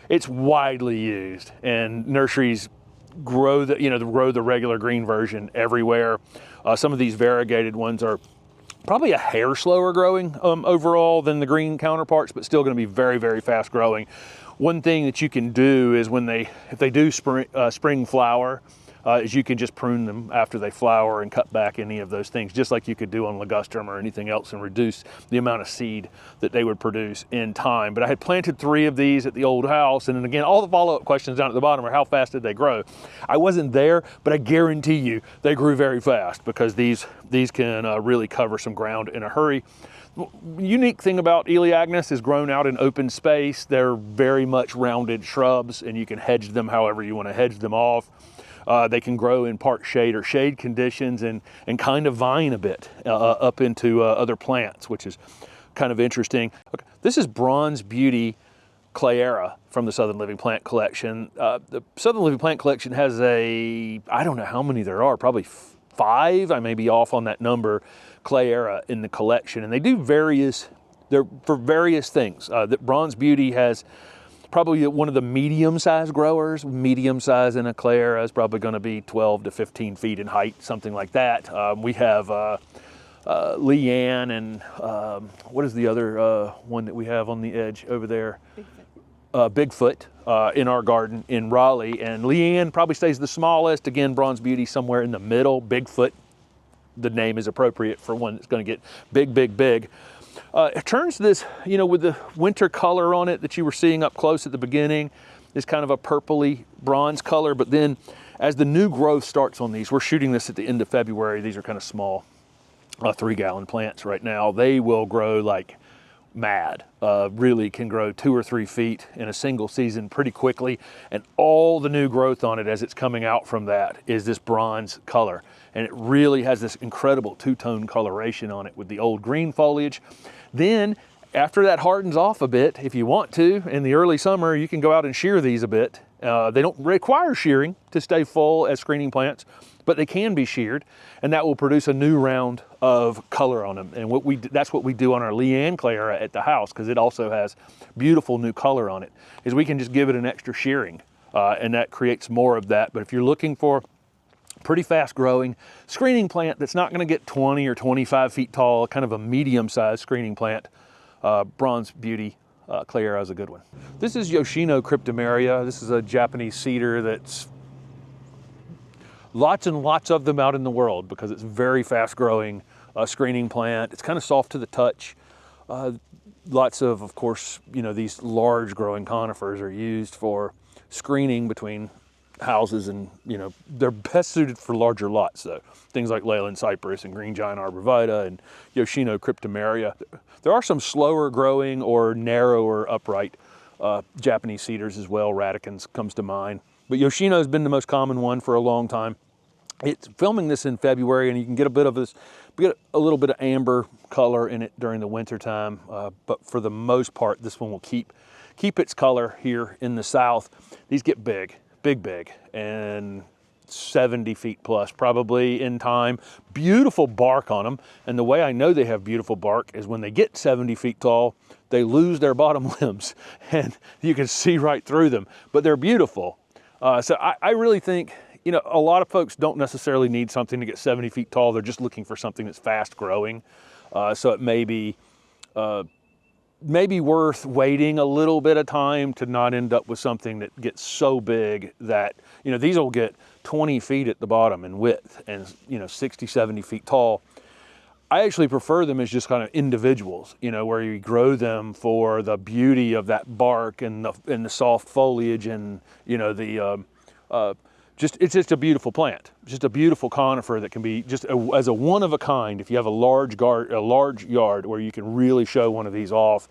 It's widely used, and nurseries grow the regular green version everywhere. Some of these variegated ones are probably a hair slower growing overall than the green counterparts, but still going to be very, very fast growing. One thing that you can do is if they do spring flower, is you can just prune them after they flower and cut back any of those things, just like you could do on ligustrum or anything else, and reduce the amount of seed that they would produce in time. But I had planted 3 of these at the old house, and then again, all the follow-up questions down at the bottom are how fast did they grow? I wasn't there, but I guarantee you they grew very fast, because these can really cover some ground in a hurry. Unique thing about Elaeagnus is grown out in open space. They're very much rounded shrubs, and you can hedge them however you want to hedge them off. They can grow in part shade or shade conditions, and kind of vine a bit up into other plants, which is kind of interesting. Okay, this is Bronze Beauty Claera from the Southern Living Plant Collection. The Southern Living Plant Collection has I don't know how many there are, probably 5, I may be off on that number, Claera in the collection. And they do they're for various things. That Bronze Beauty has probably one of the medium-sized growers. Medium size in a Claera is probably going to be 12 to 15 feet in height, something like that. We have Leanne and what is the other one that we have on the edge over there? Bigfoot in our garden in Raleigh. And Leanne probably stays the smallest. Again, Bronze Beauty somewhere in the middle. Bigfoot, the name is appropriate for one that's going to get big, big, big. It turns this, with the winter color on it that you were seeing up close at the beginning, is kind of a purpley bronze color. But then as the new growth starts on these, we're shooting this at the end of February. These are kind of small 3-gallon plants right now. They will grow like mad, really can grow 2 or 3 feet in a single season pretty quickly. And all the new growth on it as it's coming out from that is this bronze color. And it really has this incredible 2-tone coloration on it with the old green foliage. Then after that hardens off a bit, if you want to, in the early summer, you can go out and shear these a bit. They don't require shearing to stay full as screening plants, but they can be sheared, and that will produce a new round of color on them. And that's what we do on our Leanne Claera at the house, because it also has beautiful new color on it, is we can just give it an extra shearing, and that creates more of that. But if you're looking for pretty fast growing screening plant that's not going to get 20 or 25 feet tall, kind of a medium-sized screening plant, Bronze Beauty Claera is a good one. This is Yoshino cryptomeria. This is a Japanese cedar that's lots and lots of them out in the world, because it's very fast growing screening plant. It's kind of soft to the touch. Lots of course, these large growing conifers are used for screening between houses, and they're best suited for larger lots though. Things like Leyland cypress and green giant arborvitae and Yoshino cryptomeria. There are some slower growing or narrower upright Japanese cedars as well. Radicans comes to mind, but Yoshino has been the most common one for a long time. It's filming this in February, and you can get a little bit of amber color in it during the winter time, but for the most part this one will keep its color here in the south. These get big, and 70 feet plus probably in time. Beautiful bark on them, and the way I know they have beautiful bark is when they get 70 feet tall, they lose their bottom limbs, and you can see right through them, but they're beautiful. So I really think, a lot of folks don't necessarily need something to get 70 feet tall. They're just looking for something that's fast growing. So it may be worth waiting a little bit of time to not end up with something that gets so big that, these will get 20 feet at the bottom in width and, 60, 70 feet tall. I actually prefer them as just kind of individuals, where you grow them for the beauty of that bark and the soft foliage and, it's just a beautiful plant, just a beautiful conifer that can be just as a one of a kind if you have a large yard where you can really show one of these off.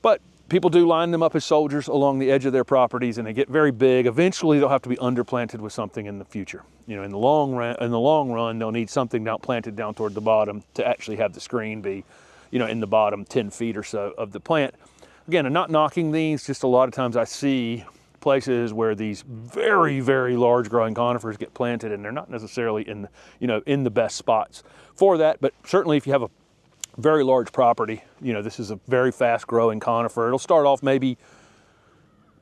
But people do line them up as soldiers along the edge of their properties, and they get very big. Eventually, they'll have to be underplanted with something in the future. You know, in the long run, they'll need something planted down toward the bottom to actually have the screen be, you know, in the bottom 10 feet or so of the plant. Again, I'm not knocking these, just a lot of times I see places where these very, very large growing conifers get planted, and they're not necessarily in, you know, in the best spots for that. But certainly if you have a very large property, you know, this is a very fast growing conifer. It'll start off maybe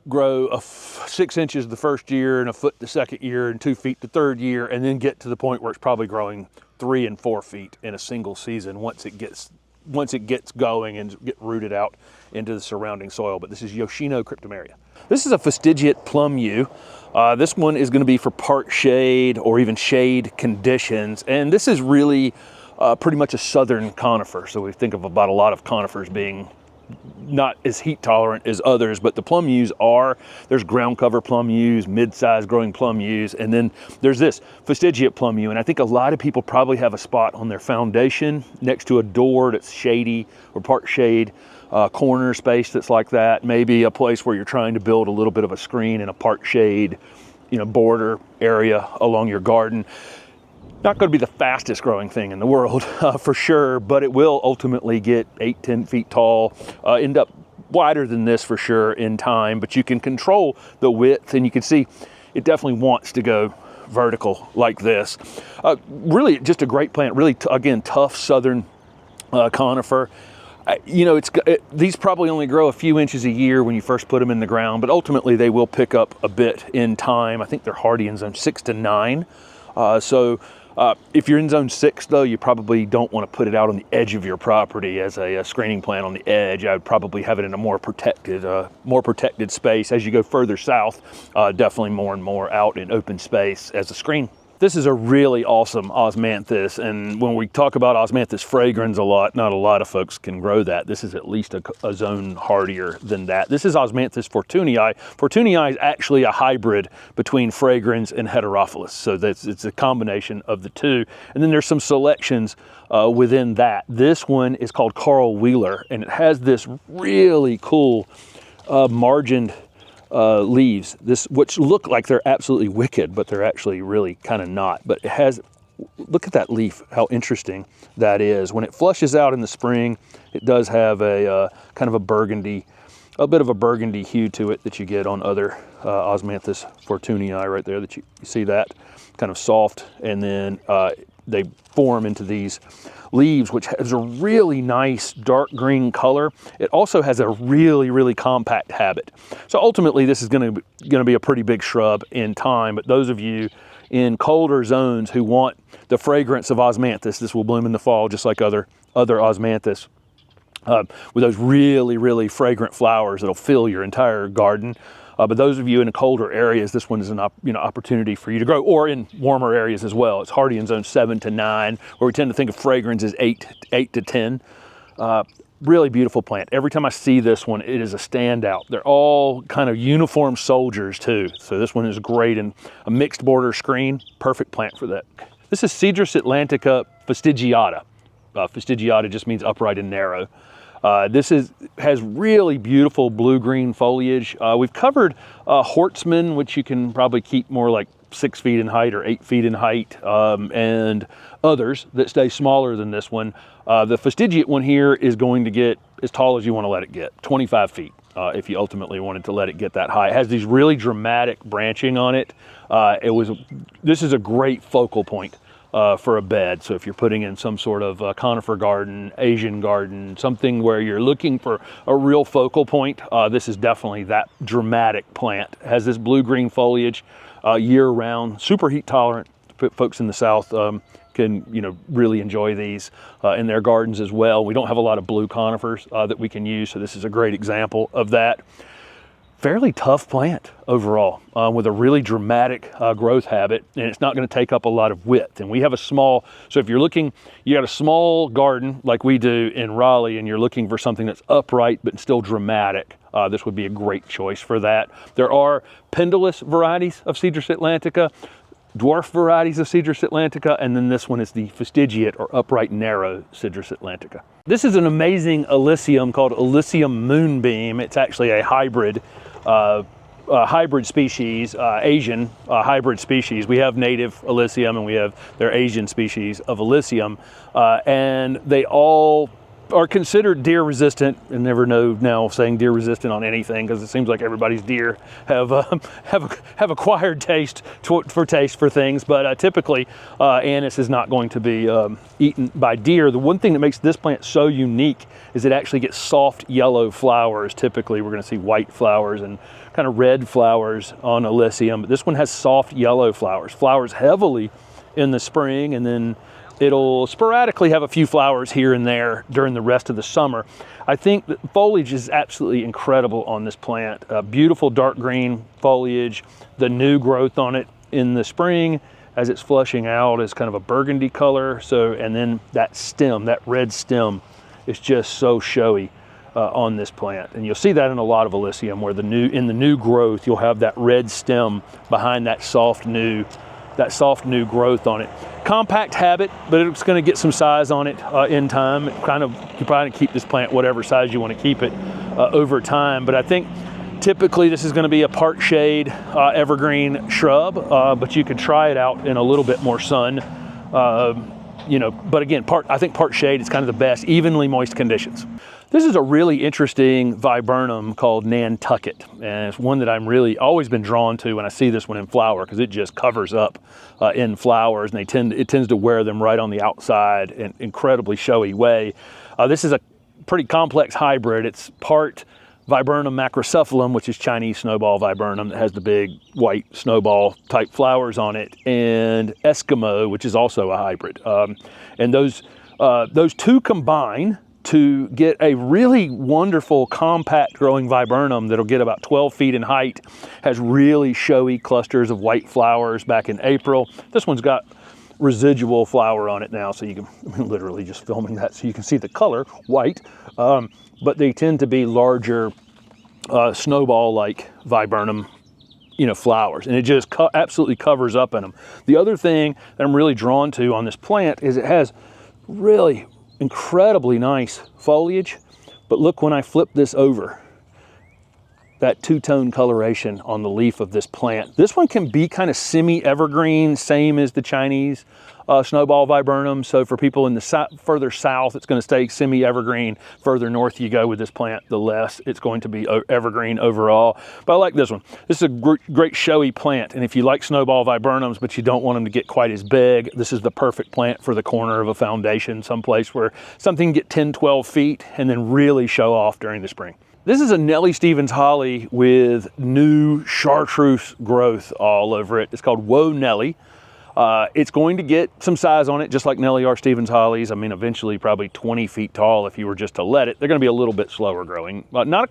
grow 6 inches the first year and a foot the second year and 2 feet the third year, and then get to the point where it's probably growing 3 and 4 feet in a single season once it gets going and get rooted out into the surrounding soil. But this is Yoshino cryptomeria. This is a fastigiate plum yew. This one is going to be for part shade or even shade conditions, and this is really pretty much a southern conifer. So we think about a lot of conifers being not as heat tolerant as others, but the plum yews are. There's ground cover plum yews, mid-sized growing plum yews, and then there's this fastigiate plum yew. And I think a lot of people probably have a spot on their foundation next to a door that's shady or part shade, corner space that's like that. Maybe a place where you're trying to build a little bit of a screen in a part shade, you know, border area along your garden. Not going to be the fastest growing thing in the world for sure, but it will ultimately get 8-10 feet tall, end up wider than this for sure in time, but you can control the width, and you can see it definitely wants to go vertical like this. Really just a great plant, really again, tough southern conifer. You know, these probably only grow a few inches a year when you first put them in the ground, but ultimately they will pick up a bit in time. I think they're hardy in zone 6 to 9. If you're in zone 6 though, you probably don't want to put it out on the edge of your property as a screening plant on the edge. I would probably have it in a more protected space. As you go further south, definitely more and more out in open space as a screen. This is a really awesome osmanthus, and when we talk about osmanthus fragrans a lot, not a lot of folks can grow that. This is at least a zone hardier than that. This is osmanthus fortunii. Fortunii is actually a hybrid between fragrans and heterophilus, so it's a combination of the two. And then there's some selections within that. This one is called Karl Wheeler, and it has this really cool margined leaves, which look like they're absolutely wicked, but they're actually really kind of not. But it has, look at that leaf, how interesting that is. When it flushes out in the spring, it does have a kind of a bit of a burgundy hue to it that you get on other osmanthus fortunii right there, that you see that kind of soft, and then they form into these leaves, which has a really nice dark green color. It also has a really, really compact habit. So ultimately this is going to be a pretty big shrub in time, but those of you in colder zones who want the fragrance of osmanthus, this will bloom in the fall just like other osmanthus, with those really, really fragrant flowers that'll fill your entire garden. But those of you in the colder areas, this one is an opportunity for you to grow, or in warmer areas as well. It's hardy in zone 7 to 9, where we tend to think of fragrance as 8 to 10. Really beautiful plant. Every time I see this one, it is a standout. They're all kind of uniform soldiers too. So this one is great in a mixed border screen. Perfect plant for that. This is Cedrus atlantica fastigiata. Fastigiata just means upright and narrow. This has really beautiful blue-green foliage. We've covered Hortsman, which you can probably keep more like 6 feet in height or 8 feet in height, and others that stay smaller than this one. The fastigiate one here is going to get as tall as you want to let it get, 25 feet, if you ultimately wanted to let it get that high. It has these really dramatic branching on it. This is a great focal point for a bed. So if you're putting in some sort of conifer garden, Asian garden, something where you're looking for a real focal point, this is definitely that dramatic plant. It has this blue-green foliage year-round, super heat tolerant. Folks in the South can really enjoy these in their gardens as well. We don't have a lot of blue conifers that we can use, so this is a great example of that. Fairly tough plant overall, with a really dramatic growth habit, and it's not going to take up a lot of width. And we have so if you're looking, you got a small garden like we do in Raleigh, and you're looking for something that's upright but still dramatic, this would be a great choice for that. There are pendulous varieties of Cedrus atlantica. dwarf varieties of Cedrus atlantica, and then this one is the fastigiate or upright narrow Cedrus atlantica. This is an amazing Illicium called Illicium moonbeam. It's actually a hybrid species, Asian hybrid species. We have native Illicium and we have their Asian species of Illicium, and they all are considered deer resistant. And never know now saying deer resistant on anything, because it seems like everybody's deer have acquired taste for things. But typically, anise is not going to be eaten by deer. The one thing that makes this plant so unique is it actually gets soft yellow flowers. Typically, we're going to see white flowers and kind of red flowers on Illicium, but this one has soft yellow flowers. Flowers heavily in the spring, and then it'll sporadically have a few flowers here and there during the rest of the summer. I think the foliage is absolutely incredible on this plant. Beautiful dark green foliage. The new growth on it in the spring as it's flushing out is kind of a burgundy color. So, and then that stem, that red stem, is just so showy on this plant. And you'll see that in a lot of Illicium, where in the new growth, you'll have that red stem behind that soft new growth on it. Compact habit, but it's going to get some size on it in time. You probably keep this plant whatever size you want to keep it over time. But I think typically this is going to be a part shade evergreen shrub, but you could try it out in a little bit more sun. But again, I think part shade is kind of the best, evenly moist conditions. This is a really interesting viburnum called Nantucket, and it's one that I'm really always been drawn to when I see this one in flower, because it just covers up in flowers, and it tends to wear them right on the outside in an incredibly showy way. This is a pretty complex hybrid. It's part Viburnum macrocephalum, which is Chinese snowball viburnum that has the big white snowball type flowers on it, and Eskimo, which is also a hybrid. And those two combine to get a really wonderful compact growing viburnum that'll get about 12 feet in height, has really showy clusters of white flowers back in April. This one's got residual flower on it now, so you can, literally just filming that so you can see the color, white, but they tend to be larger snowball-like viburnum flowers, and it just absolutely covers up in them. The other thing that I'm really drawn to on this plant is it has really incredibly nice foliage, but look, when I flip this over, that two-tone coloration on the leaf of this plant. This one can be kind of semi-evergreen, same as the Chinese snowball viburnum. So for people in the further south, it's going to stay semi-evergreen. Further north you go with this plant, the less it's going to be evergreen overall. But I like this one. This is a great showy plant, and if you like snowball viburnums but you don't want them to get quite as big, this is the perfect plant for the corner of a foundation, someplace where something can get 10, 12 feet and then really show off during the spring. This is a Nellie Stevens holly with new chartreuse growth all over it. It's called Whoa Nellie. It's going to get some size on it, just like Nellie R. Stevens hollies. I mean, eventually probably 20 feet tall if you were just to let it. They're going to be a little bit slower growing. Not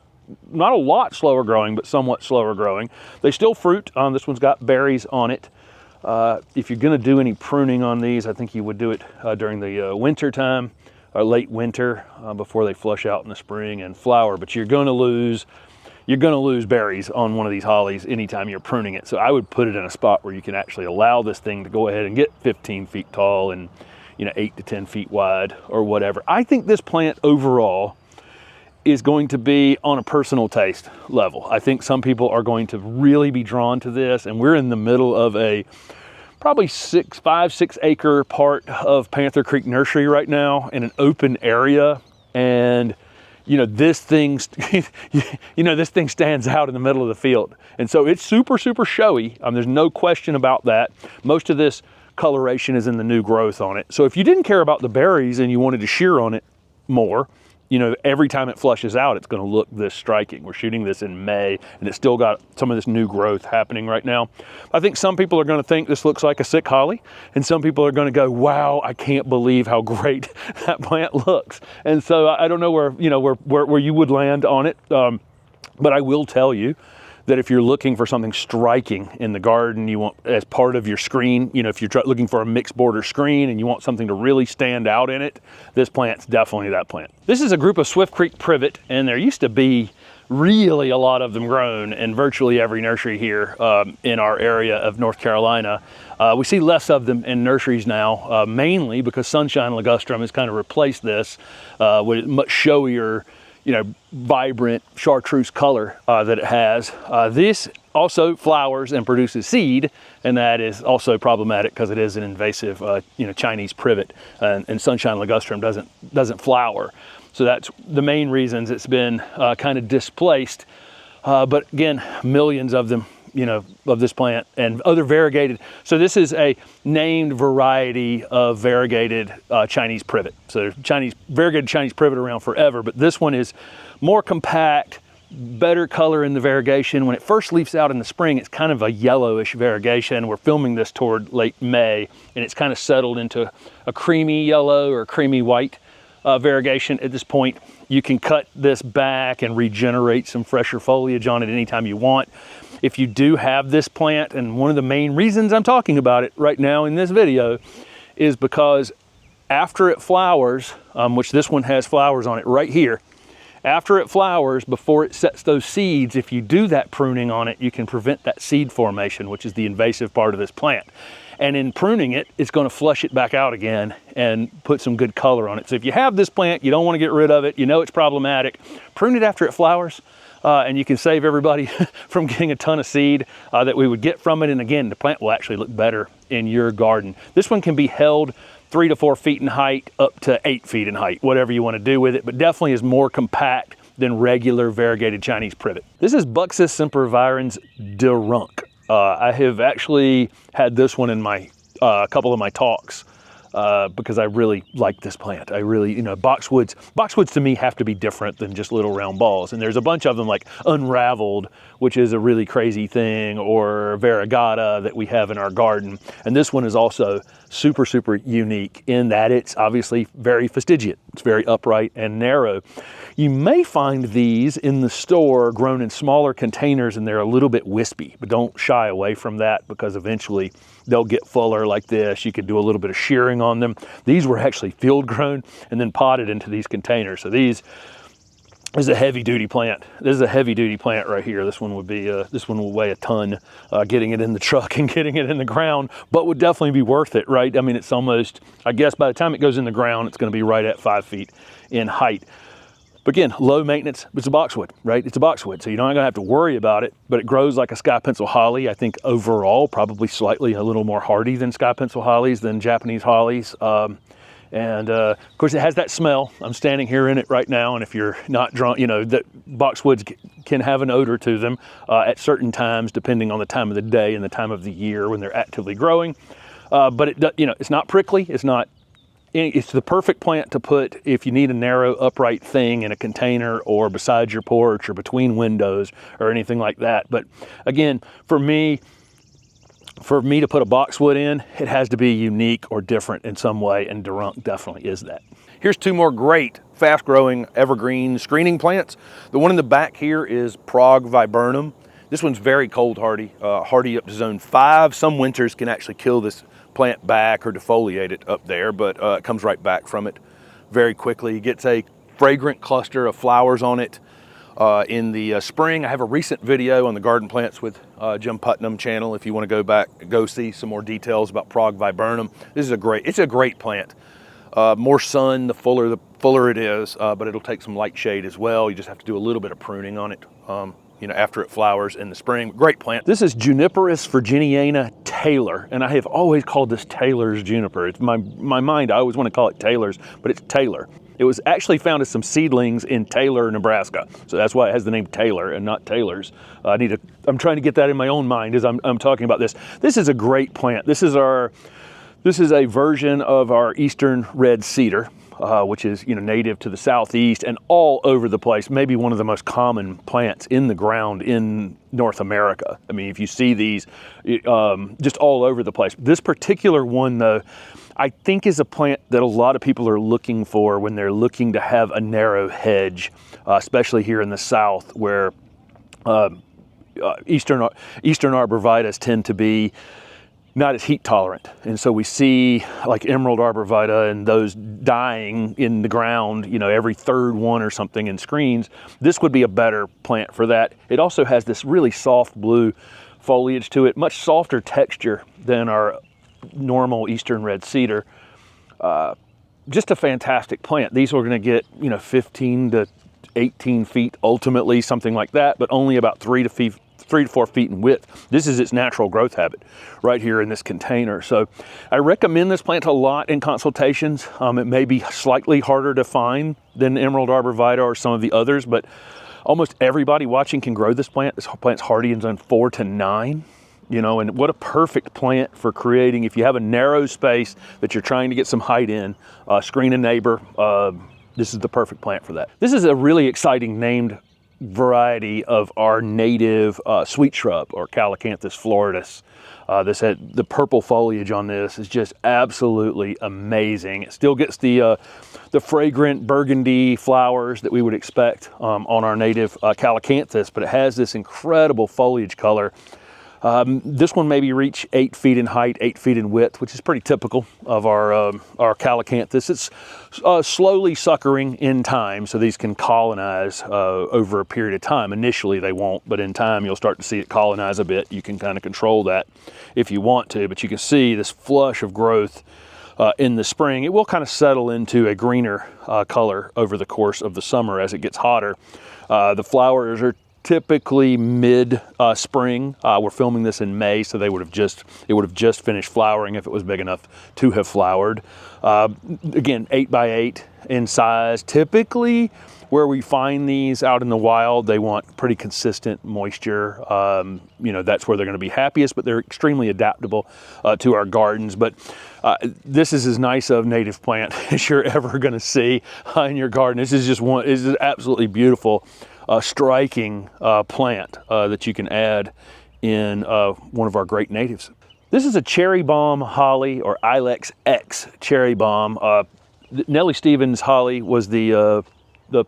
a lot slower growing, but somewhat slower growing. They still fruit. This one's got berries on it. If you're going to do any pruning on these, I think you would do it during the winter time, or late winter, before they flush out in the spring and flower. But you're going to lose berries on one of these hollies anytime you're pruning it. So I would put it in a spot where you can actually allow this thing to go ahead and get 15 feet tall and 8 to 10 feet wide or whatever. I think this plant overall is going to be on a personal taste level. I think some people are going to really be drawn to this, and we're in the middle of a probably 5-6 acre part of Panther Creek Nursery right now in an open area, and this thing stands out in the middle of the field. And so it's super, super showy. There's no question about that. Most of this coloration is in the new growth on it. So if you didn't care about the berries and you wanted to shear on it more, every time it flushes out, it's going to look this striking. We're shooting this in May, and it's still got some of this new growth happening right now. I think some people are going to think this looks like a sick holly, and some people are going to go, wow, I can't believe how great that plant looks. And so I don't know where you would land on it, but I will tell you that if you're looking for something striking in the garden, you want as part of your screen, if you're looking for a mixed border screen and you want something to really stand out in it, this plant's definitely that plant. This is a group of Swift Creek privet, and there used to be really a lot of them grown in virtually every nursery here in our area of North Carolina. We see less of them in nurseries now, mainly because Sunshine Ligustrum has kind of replaced this with much showier, you know, vibrant chartreuse color that it has. This also flowers and produces seed, and that is also problematic because it is an invasive, you know, Chinese privet, and Sunshine Ligustrum doesn't flower. So that's the main reasons it's been kind of displaced. But again, millions of them, you know, of this plant and other variegated. So this is a named variety of variegated Chinese privet. So there's variegated Chinese privet around forever, but this one is more compact, better color in the variegation. When it first leaves out in the spring, it's kind of a yellowish variegation. We're filming this toward late May, and it's kind of settled into a creamy yellow or creamy white variegation at this point. You can cut this back and regenerate some fresher foliage on it anytime you want. If you do have this plant, and one of the main reasons I'm talking about it right now in this video is because after it flowers, which this one has flowers on it right here, after it flowers, before it sets those seeds, if you do that pruning on it, you can prevent that seed formation, which is the invasive part of this plant. And in pruning it, it's going to flush it back out again and put some good color on it. So if you have this plant, you don't want to get rid of it, you know it's problematic, prune it after it flowers, and you can save everybody from getting a ton of seed that we would get from it. And again, the plant will actually look better in your garden. This one can be held 3 to 4 feet in height, up to 8 feet in height, whatever you want to do with it, but definitely is more compact than regular variegated Chinese privet. This is Buxus sempervirens Dee Runk. I have actually had this one in my couple of my talks because I really like this plant. I really, you know, boxwoods to me have to be different than just little round balls. And there's a bunch of them like Unraveled, which is a really crazy thing, or Variegata that we have in our garden. And this one is also super, super unique in that it's obviously very fastigiate. It's very upright and narrow. You may find these in the store grown in smaller containers and they're a little bit wispy, but don't shy away from that because eventually they'll get fuller like this. You could do a little bit of shearing on them. These were actually field grown and then potted into these containers. So this is a heavy duty plant. This is a heavy duty plant right here. This one would be, this one will weigh a ton, getting it in the truck and getting it in the ground, but would definitely be worth it, right? I mean, it's almost, I guess by the time it goes in the ground, it's gonna be right at 5 feet in height. But again, low maintenance, it's a boxwood, right? It's a boxwood, so you're not gonna have to worry about it, but it grows like a sky pencil holly. I think overall, probably slightly a little more hardy than sky pencil hollies, than Japanese hollies. And of course it has that smell. I'm standing here in it right now, and if you're not drunk, you know, that boxwoods can have an odor to them at certain times, depending on the time of the day and the time of the year when they're actively growing. But it, you know, it's not prickly. It's the perfect plant to put if you need a narrow upright thing in a container or beside your porch or between windows or anything like that. But again, for me to put a boxwood in, it has to be unique or different in some way, and Dee Runk definitely is that. Here's two more great fast-growing evergreen screening plants. The one in the back here is Prague Viburnum. This one's very cold hardy, hardy up to zone 5. Some winters can actually kill this plant back or defoliate it up there, but it comes right back from it very quickly. It gets a fragrant cluster of flowers on it in the spring. I have a recent video on the garden plants with Jim Putnam channel if you want to go back, go see some more details about Prague Viburnum. It's a great plant. More sun, the fuller it is, but it'll take some light shade as well. You just have to do a little bit of pruning on it, you know, after it flowers in the spring. Great plant. This is Juniperus virginiana Taylor, and I have always called this Taylor's juniper. It's my mind, I always want to call it Taylor's, but it's Taylor. It was actually found as some seedlings in Taylor, Nebraska. So that's why it has the name Taylor and not Taylor's. I'm trying to get that in my own mind as I'm talking about this. This is a great plant. This is a version of our eastern red cedar, which is, you know, native to the southeast and all over the place. Maybe one of the most common plants in the ground in North America. I mean, if you see these just all over the place. This particular one, though, I think is a plant that a lot of people are looking for when they're looking to have a narrow hedge, especially here in the South, where Eastern arborvitaes tend to be not as heat tolerant. And so we see like emerald arborvitae and those dying in the ground, you know, every third one or something in screens. This would be a better plant for that. It also has this really soft blue foliage to it, much softer texture than our normal eastern red cedar. Just a fantastic plant. These are gonna get, you know, 15 to 18 feet ultimately, something like that, but only about 3 to 4 feet in width. This is its natural growth habit right here in this container. So I recommend this plant a lot in consultations. It may be slightly harder to find than emerald arborvitae or some of the others, but almost everybody watching can grow this plant. This plant's hardy in zone 4 to 9. You know, and what a perfect plant for creating, if you have a narrow space that you're trying to get some height in, screen a neighbor, this is the perfect plant for that. This is a really exciting named variety of our native sweet shrub, or Calycanthus floridus. The purple foliage on this is just absolutely amazing. It still gets the fragrant burgundy flowers that we would expect on our native Calycanthus, but it has this incredible foliage color. This one maybe reach 8 feet in height, 8 feet in width, which is pretty typical of our Calycanthus. It's slowly suckering in time, so these can colonize over a period of time. Initially they won't, but in time you'll start to see it colonize a bit. You can kind of control that if you want to, but you can see this flush of growth in the spring. It will kind of settle into a greener color over the course of the summer as it gets hotter. The flowers are typically mid spring. We're filming this in May, so it would have just finished flowering if it was big enough to have flowered. Again, 8 by 8 in size. Typically, where we find these out in the wild, they want pretty consistent moisture. You know, that's where they're going to be happiest, but they're extremely adaptable to our gardens. But this is as nice a native plant as you're ever going to see in your garden. This is just one. This is absolutely beautiful. Striking plant that you can add in one of our great natives. This is a cherry balm holly, or Ilex X cherry balm. Nellie Stevens holly was the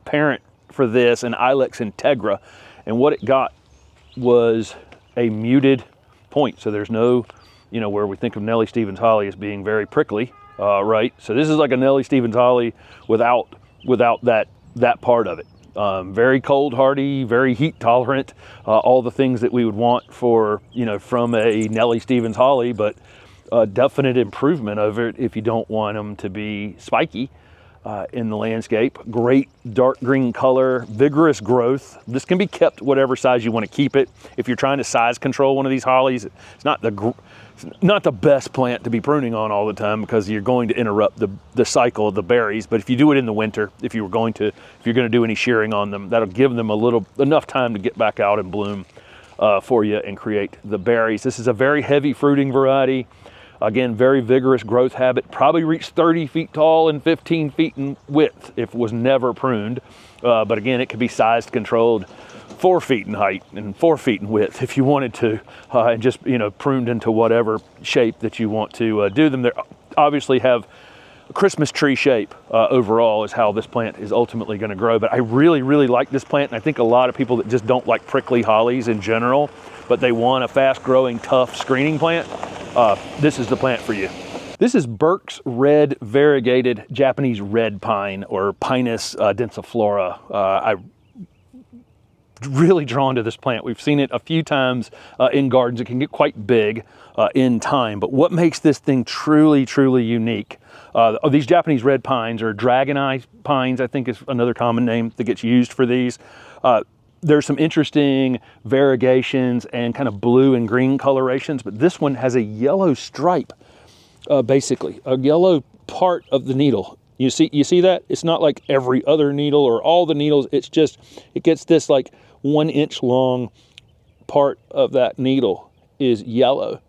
parent for this, and Ilex integra, and what it got was a muted point. So there's no, you know, where we think of Nellie Stevens holly as being very prickly, right? So this is like a Nellie Stevens holly without that part of it. Very cold hardy, very heat tolerant, all the things that we would want for, you know, from a Nellie Stevens holly, but definite improvement over it if you don't want them to be spiky in the landscape. Great dark green color, vigorous growth. This can be kept whatever size you want to keep it. If you're trying to size control one of these hollies, it's not the best plant to be pruning on all the time, because you're going to interrupt the cycle of the berries. But if you do it in the winter, if you're going to do any shearing on them, that'll give them enough time to get back out and bloom for you and create the berries. This is a very heavy fruiting variety. Again, very vigorous growth habit. Probably reached 30 feet tall and 15 feet in width if it was never pruned. But again, it could be sized controlled 4 feet in height and 4 feet in width if you wanted to, and just, you know, pruned into whatever shape that you want to do them. They obviously have a Christmas tree shape overall is how this plant is ultimately going to grow. But I really, really like this plant, and I think a lot of people that just don't like prickly hollies in general, but they want a fast-growing, tough screening plant, this is the plant for you. This is Burke's red variegated Japanese red pine, or Pinus densiflora. I'm really drawn to this plant. We've seen it a few times in gardens. It can get quite big in time, but what makes this thing truly, truly unique? These Japanese red pines, or dragon eye pines, I think is another common name that gets used for these. There's some interesting variegations and kind of blue and green colorations, but this one has a yellow stripe, basically, a yellow part of the needle. You see that? It's not like every other needle or all the needles. It's just, it gets this like 1 inch long part of that needle is yellow.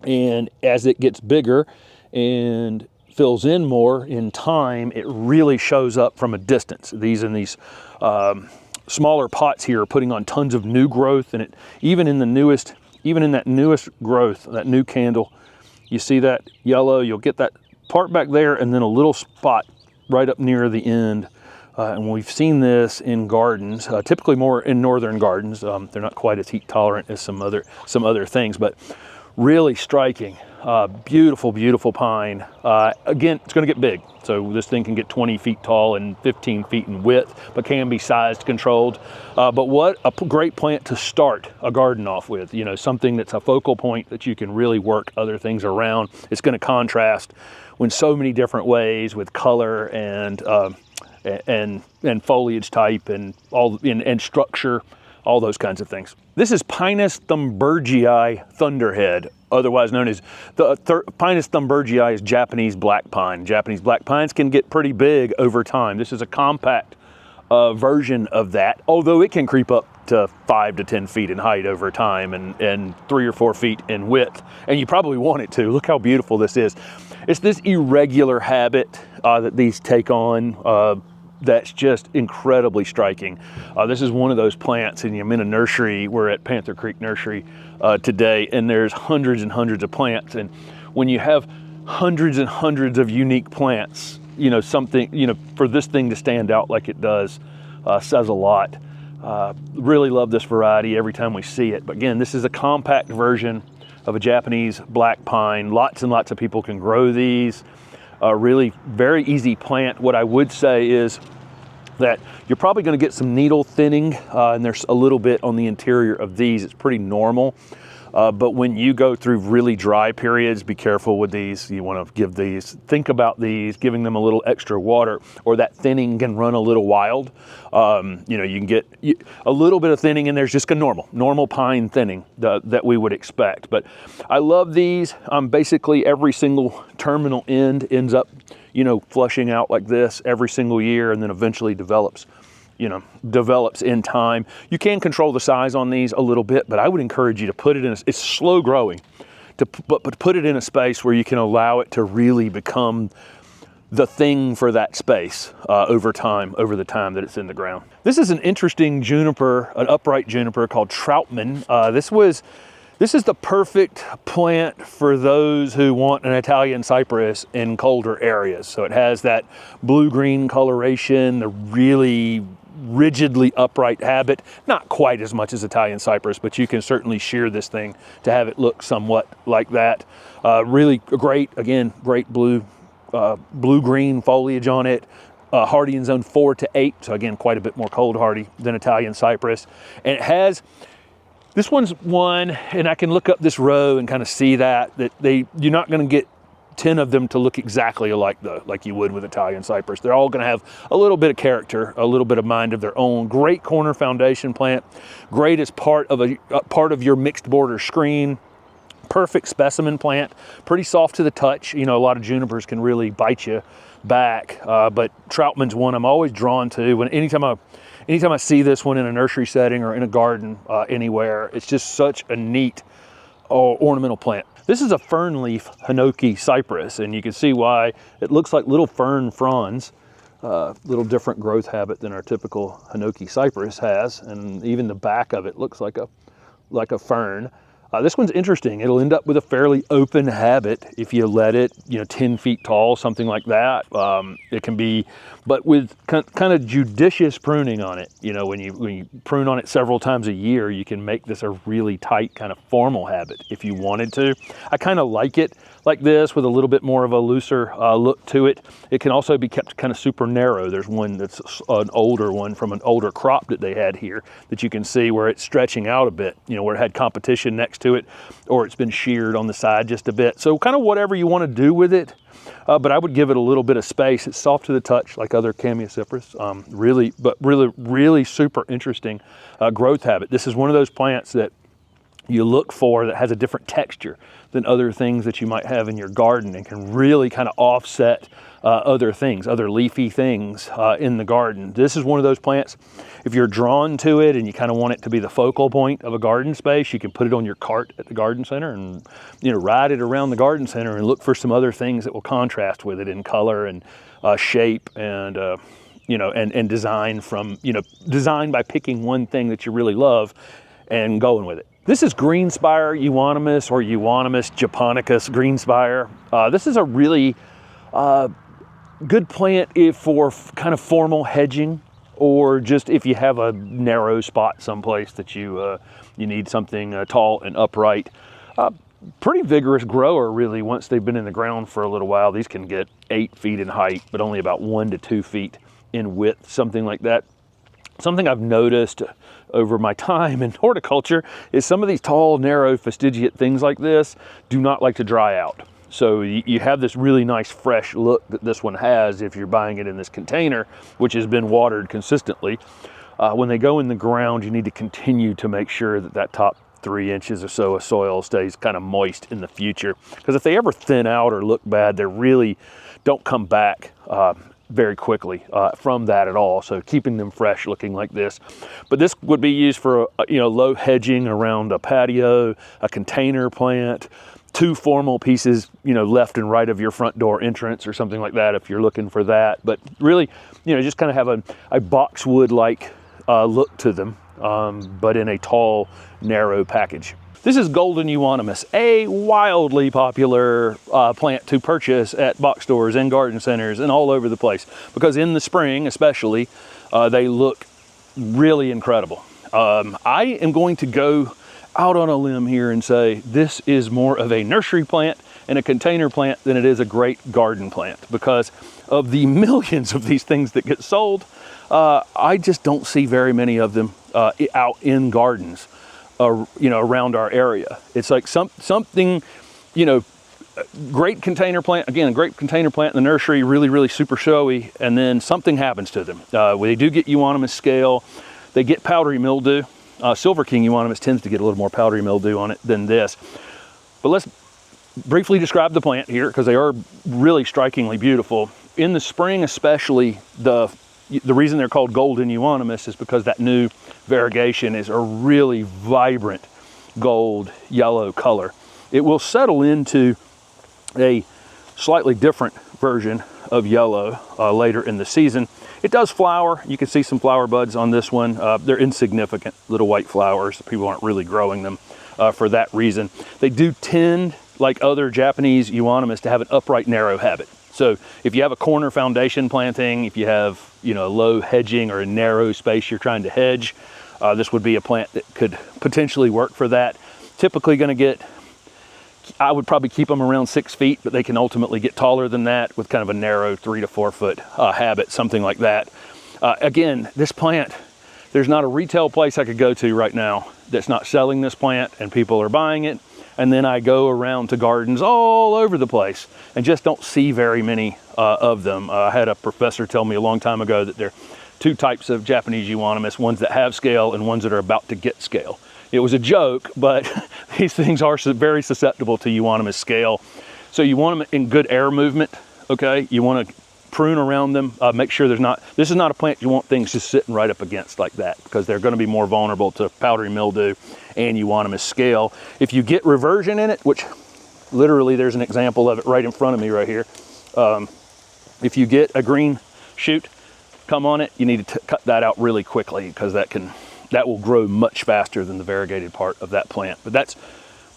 And as it gets bigger and fills in more in time, it really shows up from a distance. These smaller pots here are putting on tons of new growth, and even in that newest growth, that new candle, you see that yellow, you'll get that part back there and then a little spot right up near the end. And we've seen this in gardens, typically more in northern gardens. They're not quite as heat tolerant as some other things, but Really striking. Beautiful, beautiful pine. Again, it's going to get big. So this thing can get 20 feet tall and 15 feet in width, but can be sized, controlled. But what a great plant to start a garden off with. You know, something that's a focal point that you can really work other things around. It's going to contrast in so many different ways with color and foliage type and and structure, all those kinds of things. This is Pinus thunbergii thunderhead, otherwise known as Pinus thunbergii is Japanese black pine. Japanese black pines can get pretty big over time. This is a compact version of that, although it can creep up to 5 to 10 feet in height over time and 3 or 4 feet in width. And you probably want it to. Look how beautiful this is. It's this irregular habit that these take on. That's just incredibly striking. This is one of those plants, and I'm in a nursery. We're at Panther Creek Nursery today, and there's hundreds and hundreds of plants. And when you have hundreds and hundreds of unique plants, you know, something, you know, for this thing to stand out like it does says a lot. Really love this variety every time we see it. But again, this is a compact version of a Japanese black pine. Lots and lots of people can grow these. Really very easy plant. What I would say is that you're probably going to get some needle thinning, and there's a little bit on the interior of these. It's pretty normal. But when you go through really dry periods, be careful with these. You want to think about these, giving them a little extra water, or that thinning can run a little wild. You know, you can get a little bit of thinning, and there's just a normal pine thinning that we would expect. But I love these. Basically every single terminal end ends up, you know, flushing out like this every single year, and then eventually develops in time. You can control the size on these a little bit, but I would encourage you to put it in it's slow growing, but put it in a space where you can allow it to really become the thing for that space over the time that it's in the ground. This is an interesting juniper, an upright juniper called Troutman. This is the perfect plant for those who want an Italian cypress in colder areas. So it has that blue-green coloration, the really rigidly upright habit, not quite as much as Italian cypress, but you can certainly shear this thing to have it look somewhat like that. Really great, again, great blue-green foliage on it. Hardy in zone 4 to 8, so again, quite a bit more cold hardy than Italian cypress. And it has, this one's one, and I can look up this row and kind of see that you're not going to get 10 of them to look exactly alike though, like you would with Italian cypress. They're all going to have a little bit of character, a little bit of mind of their own. Great corner foundation plant, great as part of your mixed border screen. Perfect specimen plant, pretty soft to the touch. You know, a lot of junipers can really bite you back, but Troutman's one I'm always drawn to. Anytime I see this one in a nursery setting or in a garden anywhere, it's just such a neat ornamental plant. This is a fern leaf Hinoki cypress, and you can see why it looks like little fern fronds, little different growth habit than our typical Hinoki cypress has, and even the back of it looks like a fern. This one's interesting. It'll end up with a fairly open habit if you let it, 10 feet tall, something like that. It can be, but with kind of judicious pruning on it. When you prune on it several times a year, you can make this a really tight kind of formal habit if you wanted to. I kind of like it like this with a little bit more of a looser look to it. It can also be kept kind of super narrow. There's one that's an older one from an older crop that they had here that you can see where it's stretching out a bit, where it had competition next to it, or it's been sheared on the side just a bit. So kind of whatever you want to do with it, but I would give it a little bit of space. It's soft to the touch like other Chamaecyparis, really super interesting growth habit. This is one of those plants that you look for that has a different texture than other things that you might have in your garden and can really kind of offset other things, other leafy things in the garden. This is one of those plants, if you're drawn to it and you kind of want it to be the focal point of a garden space, you can put it on your cart at the garden center and ride it around the garden center and look for some other things that will contrast with it in color and shape and and design design by picking one thing that you really love and going with it. This is Greenspire euonymus or Euonymus japonicus greenspire. This is a really good plant for kind of formal hedging, or just if you have a narrow spot someplace that you need something tall and upright. pretty vigorous grower, really, once they've been in the ground for a little while. These can get 8 feet in height, but only about 1 to 2 feet in width, something like that. Something I've noticed over my time in horticulture is some of these tall, narrow, fastigiate things like this do not like to dry out. So you have this really nice fresh look that this one has if you're buying it in this container, which has been watered consistently. When they go in the ground, you need to continue to make sure that that top 3 inches or so of soil stays kind of moist in the future. Because if they ever thin out or look bad, they really don't come back very quickly from that at all. So keeping them fresh looking like this. But this would be used for low hedging around a patio, a container plant, 2 formal pieces, left and right of your front door entrance or something like that if you're looking for that. But really, just kind of have a boxwood-like look to them, but in a tall, narrow package. This is Golden Euonymus, a wildly popular plant to purchase at box stores and garden centers and all over the place, because in the spring especially, they look really incredible. I am going to go out on a limb here and say this is more of a nursery plant and a container plant than it is a great garden plant, because of the millions of these things that get sold. I just don't see very many of them out in gardens. Around our area. It's like something, great container plant, again, a great container plant in the nursery, really, really super showy, and then something happens to them. They do get euonymus scale, they get powdery mildew. Silver King euonymus tends to get a little more powdery mildew on it than this. But let's briefly describe the plant here, because they are really strikingly beautiful. In the spring especially, the reason they're called Golden Euonymus is because that new variegation is a really vibrant gold yellow color. It will settle into a slightly different version of yellow later in the season. It does flower. You can see some flower buds on this one. They're insignificant little white flowers. People aren't really growing them for that reason. They do tend, like other Japanese euonymus, to have an upright narrow habit. So if you have a corner foundation planting, if you have low hedging or a narrow space you're trying to hedge, this would be a plant that could potentially work for that. Typically going to get, I would probably keep them around 6 feet, but they can ultimately get taller than that with kind of a narrow 3 to 4 foot habit, something like that. Again, this plant, there's not a retail place I could go to right now that's not selling this plant and people are buying it. And then I go around to gardens all over the place and just don't see very many of them. I had a professor tell me a long time ago that there are 2 types of Japanese euonymus, ones that have scale and ones that are about to get scale. It was a joke, but these things are very susceptible to euonymus scale. So you want them in good air movement, okay? You want to prune around them, make sure this is not a plant you want things just sitting right up against like that, because they're going to be more vulnerable to powdery mildew and euonymus scale. If you get reversion in it, which literally there's an example of it right in front of me right here. If you get a green shoot come on it, you need to cut that out really quickly, because that will grow much faster than the variegated part of that plant. But that's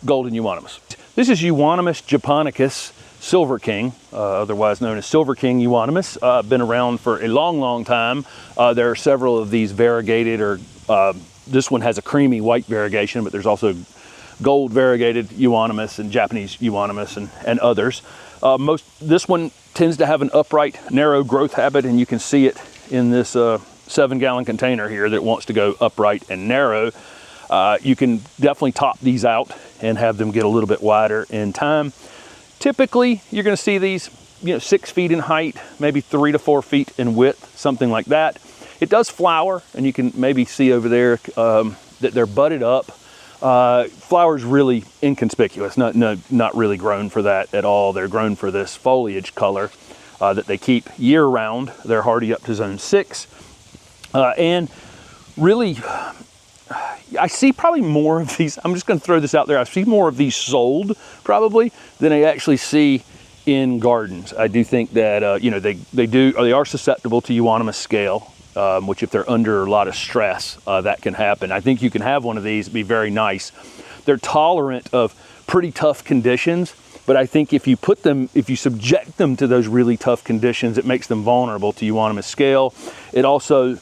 Golden Euonymus. This is Euonymus japonicus Silver King, otherwise known as Silver King Euonymus. Been around for a long, long time. There are several of these variegated, or this one has a creamy white variegation, but there's also gold variegated Euonymus and Japanese Euonymus and others. This one tends to have an upright, narrow growth habit, and you can see it in this 7-gallon container here that wants to go upright and narrow. You can definitely top these out and have them get a little bit wider in time. Typically, you're going to see these 6 feet in height, maybe 3 to 4 feet in width, something like that. It does flower, and you can maybe see over there that they're budded up. Flower's really inconspicuous, not really grown for that at all. They're grown for this foliage color that they keep year round. They're hardy up to zone 6. And really, I see probably more of these. I'm just going to throw this out there. I see more of these sold probably than I actually see in gardens. I do think that they are susceptible to euonymus scale, which if they're under a lot of stress, that can happen. I think you can have one of these be very nice. They're tolerant of pretty tough conditions, but I think if you subject them to those really tough conditions, it makes them vulnerable to euonymus scale. It also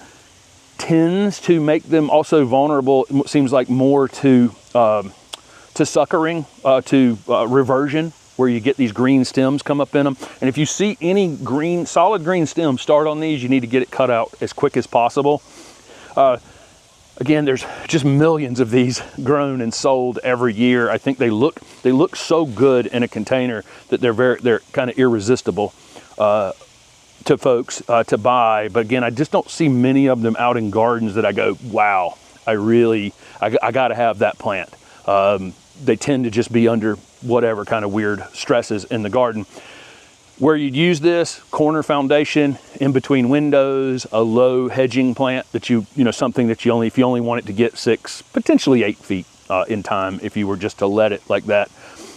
tends to make them also vulnerable, it seems like, more to to suckering, to reversion, where you get these green stems come up in them. And if you see any green, solid green stems start on these, you need to get it cut out as quick as possible. Again, there's just millions of these grown and sold every year. I think they look so good in a container that they're kind of irresistible to folks to buy. But again, I just don't see many of them out in gardens that I go, wow, I got to have that plant. They tend to just be under whatever kind of weird stresses in the garden. Where you'd use this, corner foundation, in between windows, a low hedging plant that you know, something that if you only want it to get 6, potentially 8 feet in time, if you were just to let it like that.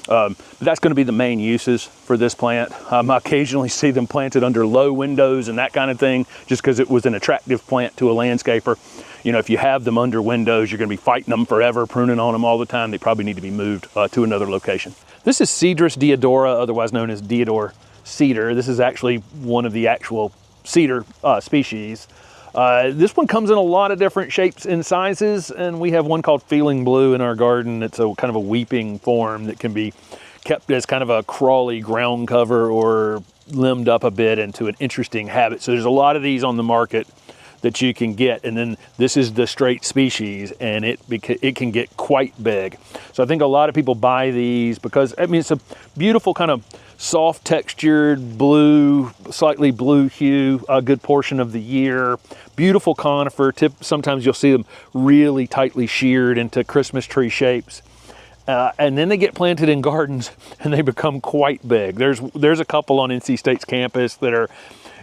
But that's going to be the main uses for this plant. I occasionally see them planted under low windows and that kind of thing, just because it was an attractive plant to a landscaper. You know, if you have them under windows, you're going to be fighting them forever, pruning on them all the time. They probably need to be moved to another location. This is Cedrus deodora, otherwise known as Deodar cedar. This is actually one of the actual cedar species. This one comes in a lot of different shapes and sizes, and we have one called Feeling Blue in our garden. It's a kind of a weeping form that can be kept as kind of a crawly ground cover or limbed up a bit into an interesting habit. So there's a lot of these on the market that you can get, and then this is the straight species, and it can get quite big. So I think a lot of people buy these because, I mean, it's a beautiful kind of soft textured blue, slightly blue hue, a good portion of the year. Beautiful conifer. Sometimes you'll see them really tightly sheared into Christmas tree shapes. And then they get planted in gardens and they become quite big. There's a couple on NC State's campus that are,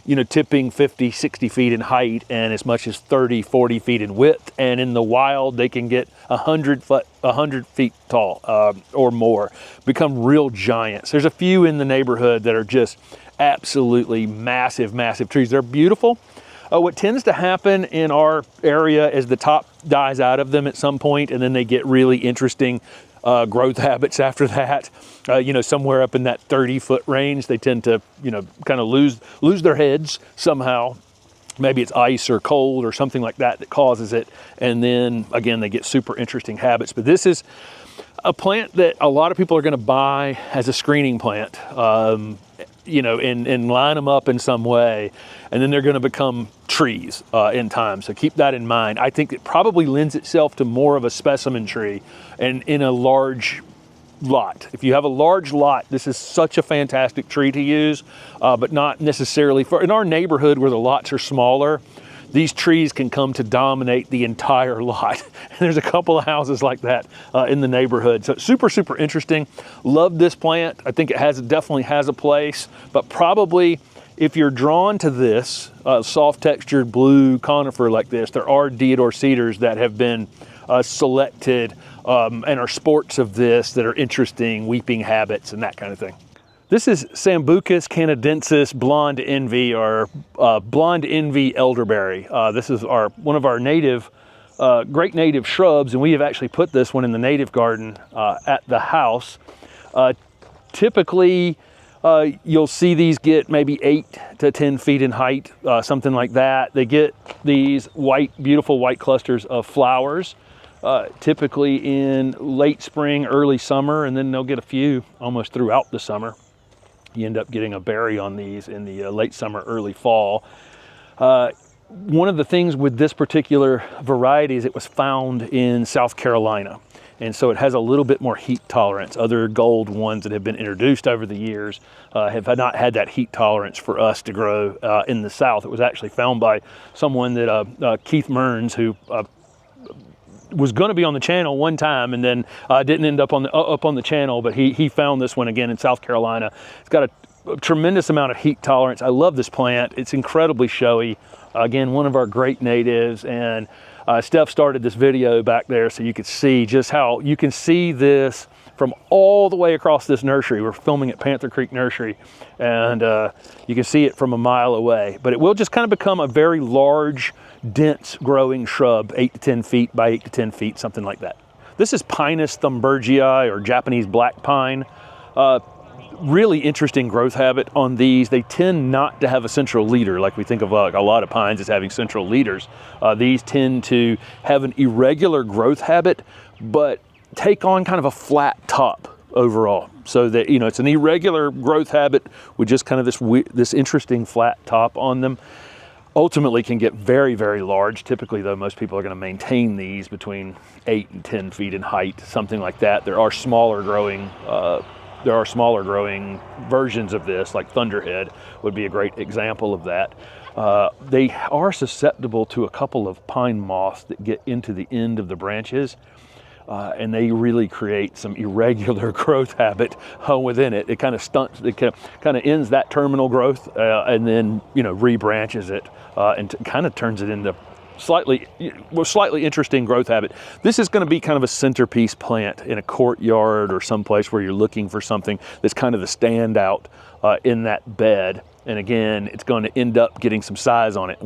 you know, tipping 50, 60 feet in height and as much as 30, 40 feet in width. And in the wild, they can get 100 feet tall or more, become real giants. There's a few in the neighborhood that are just absolutely massive, massive trees. They're beautiful. What tends to happen in our area is the top dies out of them at some point, and then they get really interesting growth habits after that. You know, somewhere up in that 30-foot range, they tend to, you know, kind of lose their heads somehow. Maybe it's ice or cold or something like that that causes it. And then again, they get super interesting habits. But this is a plant that a lot of people are going to buy as a screening plant, you know, and line them up in some way. And then they're going to become trees in time. So keep that in mind. I think it probably lends itself to more of a specimen tree and in a large lot. If you have a large lot, this is such a fantastic tree to use, but not necessarily in our neighborhood where the lots are smaller. These trees can come to dominate the entire lot. And there's a couple of houses like that in the neighborhood. So super, super interesting. Love this plant. I think it definitely has a place, but probably if you're drawn to this soft textured blue conifer like this, there are deodar cedars that have been selected and are sports of this that are interesting, weeping habits and that kind of thing. This is Sambucus canadensis blonde envy, or blonde envy elderberry. This is one of our native, great native shrubs, and we have actually put this one in the native garden at the house. Typically, you'll see these get maybe 8 to 10 feet in height, something like that. They get these white, beautiful white clusters of flowers, typically in late spring, early summer, and then they'll get a few almost throughout the summer. You end up getting a berry on these in the late summer, early fall. One of the things with this particular variety is it was found in South Carolina. And so it has a little bit more heat tolerance. Other gold ones that have been introduced over the years have not had that heat tolerance for us to grow in the South. It was actually found by someone that Keith Mearns, who was going to be on the channel one time and then didn't end up on the channel, but he found this one again in South Carolina. It's got a tremendous amount of heat tolerance. I love this plant. It's incredibly showy. Again, one of our great natives, and Steph started this video back there so you could see just how you can see this from all the way across this nursery. We're filming at Panther Creek Nursery, and you can see it from a mile away. But it will just kind of become a very large, dense growing shrub, 8 to 10 feet by 8 to 10 feet, something like that. This is Pinus thunbergii, or Japanese black pine. Really interesting growth habit on these. They tend not to have a central leader like we think of like a lot of pines as having central leaders. These tend to have an irregular growth habit, but take on kind of a flat top overall, so that, you know, it's an irregular growth habit with just kind of this interesting flat top on them. Ultimately can get very, very large. Typically, though, most people are going to maintain these between 8 and 10 feet in height, something like that. There are smaller growing versions of this, like Thunderhead would be a great example of that. They are susceptible to a couple of pine moths that get into the end of the branches, and they really create some irregular growth habit within it. It kind of stunts, it kind of ends that terminal growth, and then, you know, rebranches it, and kind of turns it into slightly interesting growth habit. This is going to be kind of a centerpiece plant in a courtyard or someplace where you're looking for something that's kind of the standout in that bed. And again, it's going to end up getting some size on it.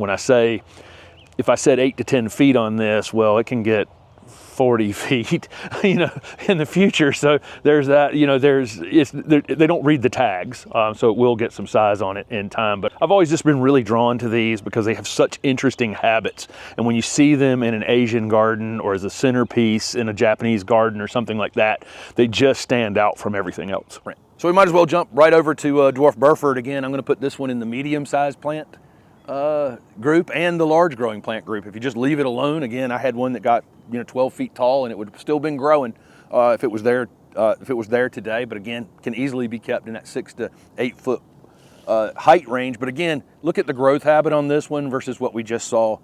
If I said 8 to 10 feet on this, well, it can get 40 feet, you know, in the future. So there's that, you know, they don't read the tags, so it will get some size on it in time. But I've always just been really drawn to these because they have such interesting habits. And when you see them in an Asian garden or as a centerpiece in a Japanese garden or something like that, they just stand out from everything else. So we might as well jump right over to Dwarf Burford. Again, I'm going to put this one in the medium-sized plant group and the large growing plant group. If you just leave it alone, again, I had one that got, you know, 12 feet tall, and it would have still been growing if it was there today. But again, can easily be kept in that 6 to 8 foot height range. But again, look at the growth habit on this one versus what we just saw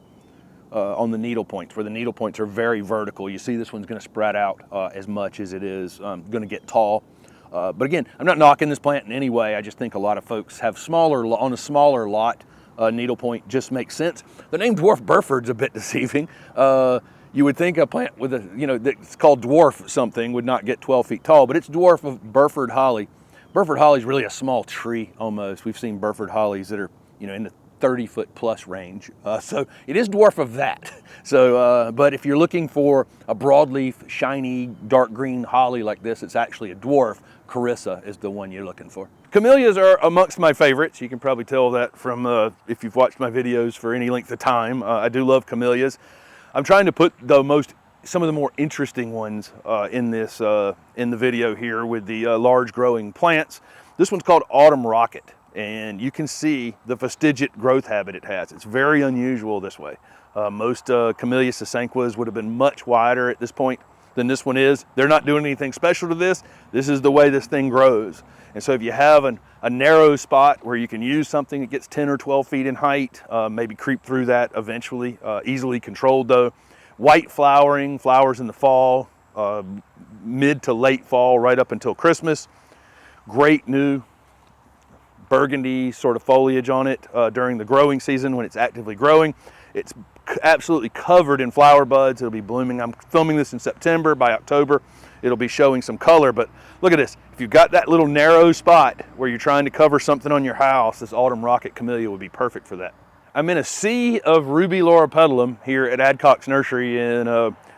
on the needle points, where the needle points are very vertical. You see this one's going to spread out as much as it is going to get tall. But again, I'm not knocking this plant in any way. I just think a lot of folks have on a smaller lot. Needlepoint just makes sense. The name Dwarf Burford's a bit deceiving. You would think a plant with a, you know, that's called dwarf something would not get 12 feet tall, but it's dwarf of Burford holly. Burford holly is really a small tree almost. We've seen Burford hollies that are, you know, in the 30-foot plus range. So it is dwarf of that. So, but if you're looking for a broadleaf, shiny, dark green holly like this, it's actually a dwarf. Carissa is the one you're looking for. Camellias are amongst my favorites. You can probably tell that from if you've watched my videos for any length of time. I do love camellias. I'm trying to put some of the more interesting ones in the video here with the large growing plants. This one's called Autumn Rocket, and you can see the fastigiate growth habit it has. It's very unusual this way. Most Camellia sasanquas would have been much wider at this point than this one is. They're not doing anything special to this. This is the way this thing grows. And so if you have a narrow spot where you can use something that gets 10 or 12 feet in height, maybe creep through that eventually, easily controlled though. White flowering, flowers in the fall, mid to late fall, right up until Christmas. Great new burgundy sort of foliage on it during the growing season when it's actively growing. It's absolutely covered in flower buds. It'll be blooming. I'm filming this in September. By October, it'll be showing some color. But look at this. If you've got that little narrow spot where you're trying to cover something on your house, this Autumn Rocket Camellia would be perfect for that. I'm in a sea of Ruby Loropetalum here at Adcock's Nursery in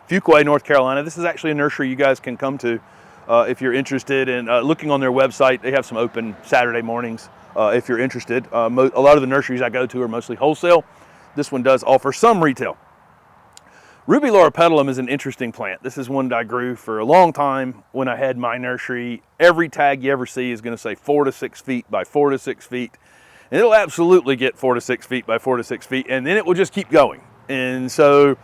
Fuquay, North Carolina. This is actually a nursery you guys can come to if you're interested in looking on their website. They have some open Saturday mornings if you're interested. A lot of the nurseries I go to are mostly wholesale. This one does offer some retail. Ruby Loropetalum is an interesting plant. This is one that I grew for a long time when I had my nursery. Every tag you ever see is going to say 4 to 6 feet by 4 to 6 feet. And it'll absolutely get 4 to 6 feet by 4 to 6 feet, and then it will just keep going. And so,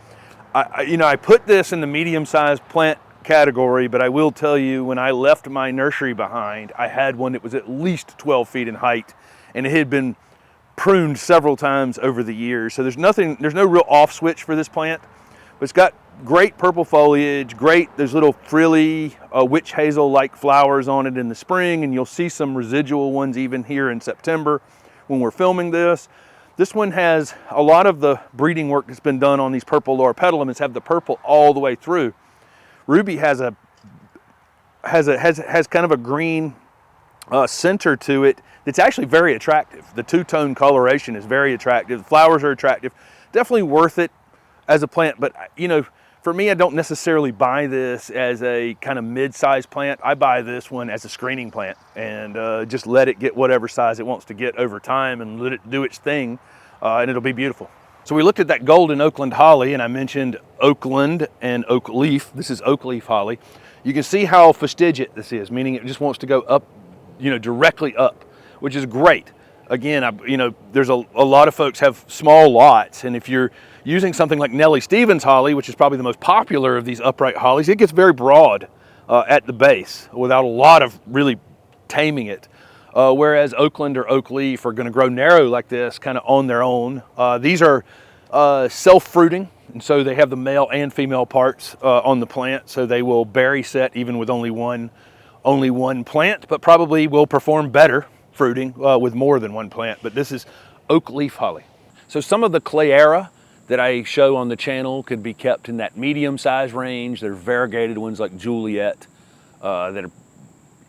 I put this in the medium-sized plant category, but I will tell you, when I left my nursery behind, I had one that was at least 12 feet in height, and it had been pruned several times over the years. So there's no real off switch for this plant, but it's got great purple foliage, there's little frilly witch hazel-like flowers on it in the spring, and you'll see some residual ones even here in September when we're filming this. This one has a lot of the breeding work that's been done on these purple Loropetalum is have the purple all the way through. Ruby has kind of a green center to it that's actually very attractive. The two-tone coloration is very attractive. The flowers are attractive. Definitely worth it as a plant, but for me, I don't necessarily buy this as a kind of mid-sized plant. I buy this one as a screening plant and just let it get whatever size it wants to get over time and let it do its thing, and it'll be beautiful. So we looked at that golden Oakland holly, and I mentioned Oakland and Oakleaf. This is Oakleaf holly. You can see how fastigiate this is, meaning it just wants to go up, you know, directly up, which is great. Again, you know, there's a lot of folks have small lots, and if you're using something like Nellie Stevens holly, which is probably the most popular of these upright hollies, it gets very broad at the base without a lot of really taming it. Whereas Oakland or Oakleaf are going to grow narrow like this, kind of on their own. These are self-fruiting, and so they have the male and female parts on the plant, so they will berry set even with only one plant, but probably will perform better fruiting with more than one plant. But this is oak leaf holly. So some of the clayera that I show on the channel could be kept in that medium size range. There's variegated ones like Juliet that are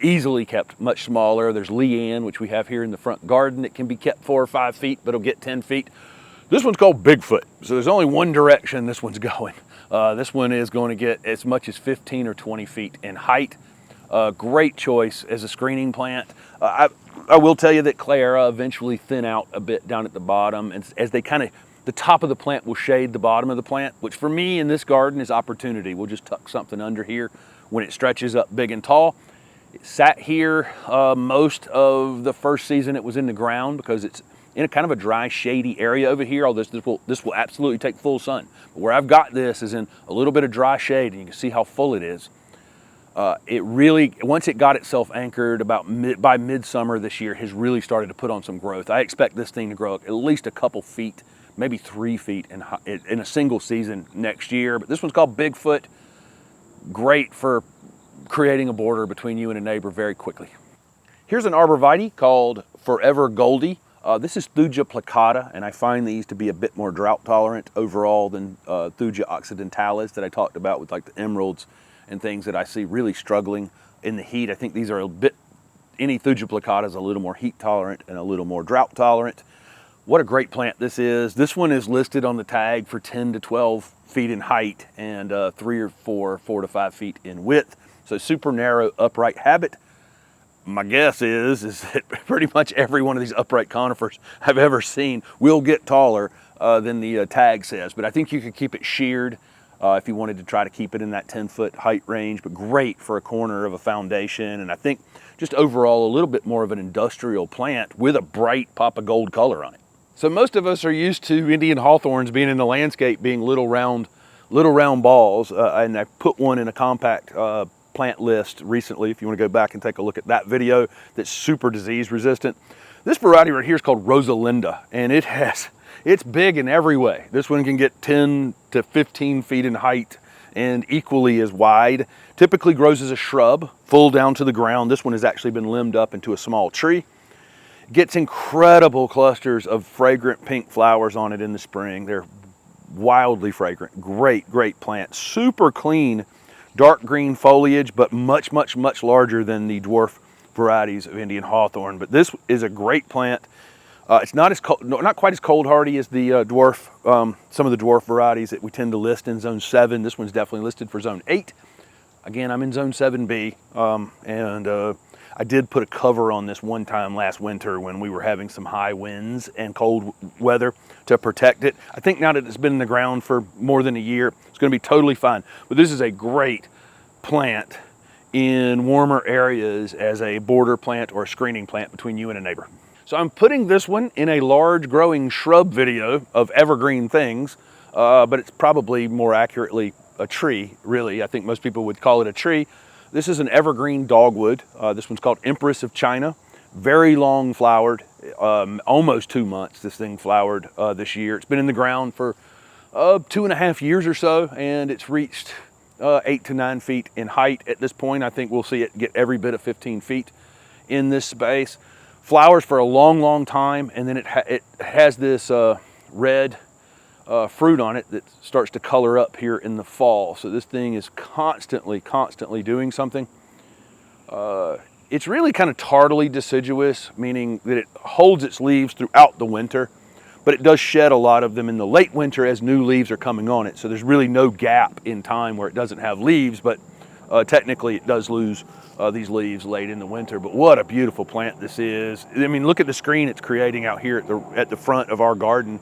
easily kept much smaller. There's Leanne, which we have here in the front garden, that can be kept 4 or 5 feet, but it'll get 10 feet. This one's called Bigfoot, so there's only one direction this one's going. This one is going to get as much as 15 or 20 feet in height. Great choice as a screening plant. I will tell you that clayera eventually thin out a bit down at the bottom, and as they kind of, the top of the plant will shade the bottom of the plant, which for me in this garden is opportunity. We'll just tuck something under here when it stretches up big and tall. It sat here most of the first season it was in the ground because it's in a kind of a dry, shady area over here. All this will absolutely take full sun. But where I've got this is in a little bit of dry shade, and you can see how full it is. It really, once it got itself anchored by midsummer this year, has really started to put on some growth. I expect this thing to grow at least a couple feet, maybe 3 feet in a single season next year. But this one's called Bigfoot. Great for creating a border between you and a neighbor very quickly. Here's an arborvitae called Forever Goldy. This is Thuja plicata, and I find these to be a bit more drought tolerant overall than Thuja occidentalis that I talked about with like the emeralds and things that I see really struggling in the heat. I think these are a bit, any Thuja plicata is a little more heat tolerant and a little more drought tolerant. What a great plant this is. This one is listed on the tag for 10 to 12 feet in height and 4 to 5 feet in width. So super narrow upright habit. My guess is that pretty much every one of these upright conifers I've ever seen will get taller than the tag says. But I think you could keep it sheared if you wanted to try to keep it in that 10-foot height range, but great for a corner of a foundation. And I think just overall a little bit more of an industrial plant with a bright pop of gold color on it. So most of us are used to Indian hawthorns being in the landscape, being little round balls. And I put one in a compact plant list recently, if you want to go back and take a look at that video, that's super disease resistant. This variety right here is called Rosalinda, and it's big in every way. This one can get 10 to 15 feet in height and equally as wide. Typically grows as a shrub, full down to the ground. This one has actually been limbed up into a small tree. Gets incredible clusters of fragrant pink flowers on it in the spring. They're wildly fragrant. Great plant. Super clean, dark green foliage, but much larger than the dwarf varieties of Indian hawthorn. But this is a great plant. It's not quite as cold hardy as the dwarf, some of the dwarf varieties that we tend to list in zone 7. This one's definitely listed for zone 8. Again, I'm in zone 7B, and I did put a cover on this one time last winter when we were having some high winds and cold weather to protect it. I think now that it's been in the ground for more than a year, it's going to be totally fine. But this is a great plant in warmer areas as a border plant or a screening plant between you and a neighbor. So I'm putting this one in a large growing shrub video of evergreen things, but it's probably more accurately a tree, really. I think most people would call it a tree. This is an evergreen dogwood. This one's called Empress of China. Very long flowered, almost 2 months this thing flowered this year. It's been in the ground for 2.5 years or so, and it's reached 8 to 9 feet in height at this point. I think we'll see it get every bit of 15 feet in this space. Flowers for a long time, and then it has this red fruit on it that starts to color up here in the fall. So this thing is constantly doing something. It's really kind of tardily deciduous, meaning that it holds its leaves throughout the winter, but it does shed a lot of them in the late winter as new leaves are coming on it. So there's really no gap in time where it doesn't have leaves, but technically it does lose these leaves late in the winter. But what a beautiful plant this is. I mean, look at the screen it's creating out here at the front of our garden.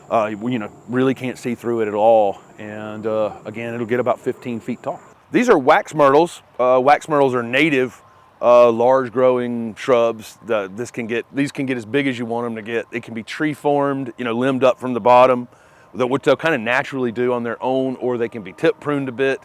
Really can't see through it at all. And again, it'll get about 15 feet tall. These are wax myrtles. Wax myrtles are native, large growing shrubs. These can get as big as you want them to get. They can be tree formed, you know, limbed up from the bottom, which they'll kind of naturally do on their own, or they can be tip pruned a bit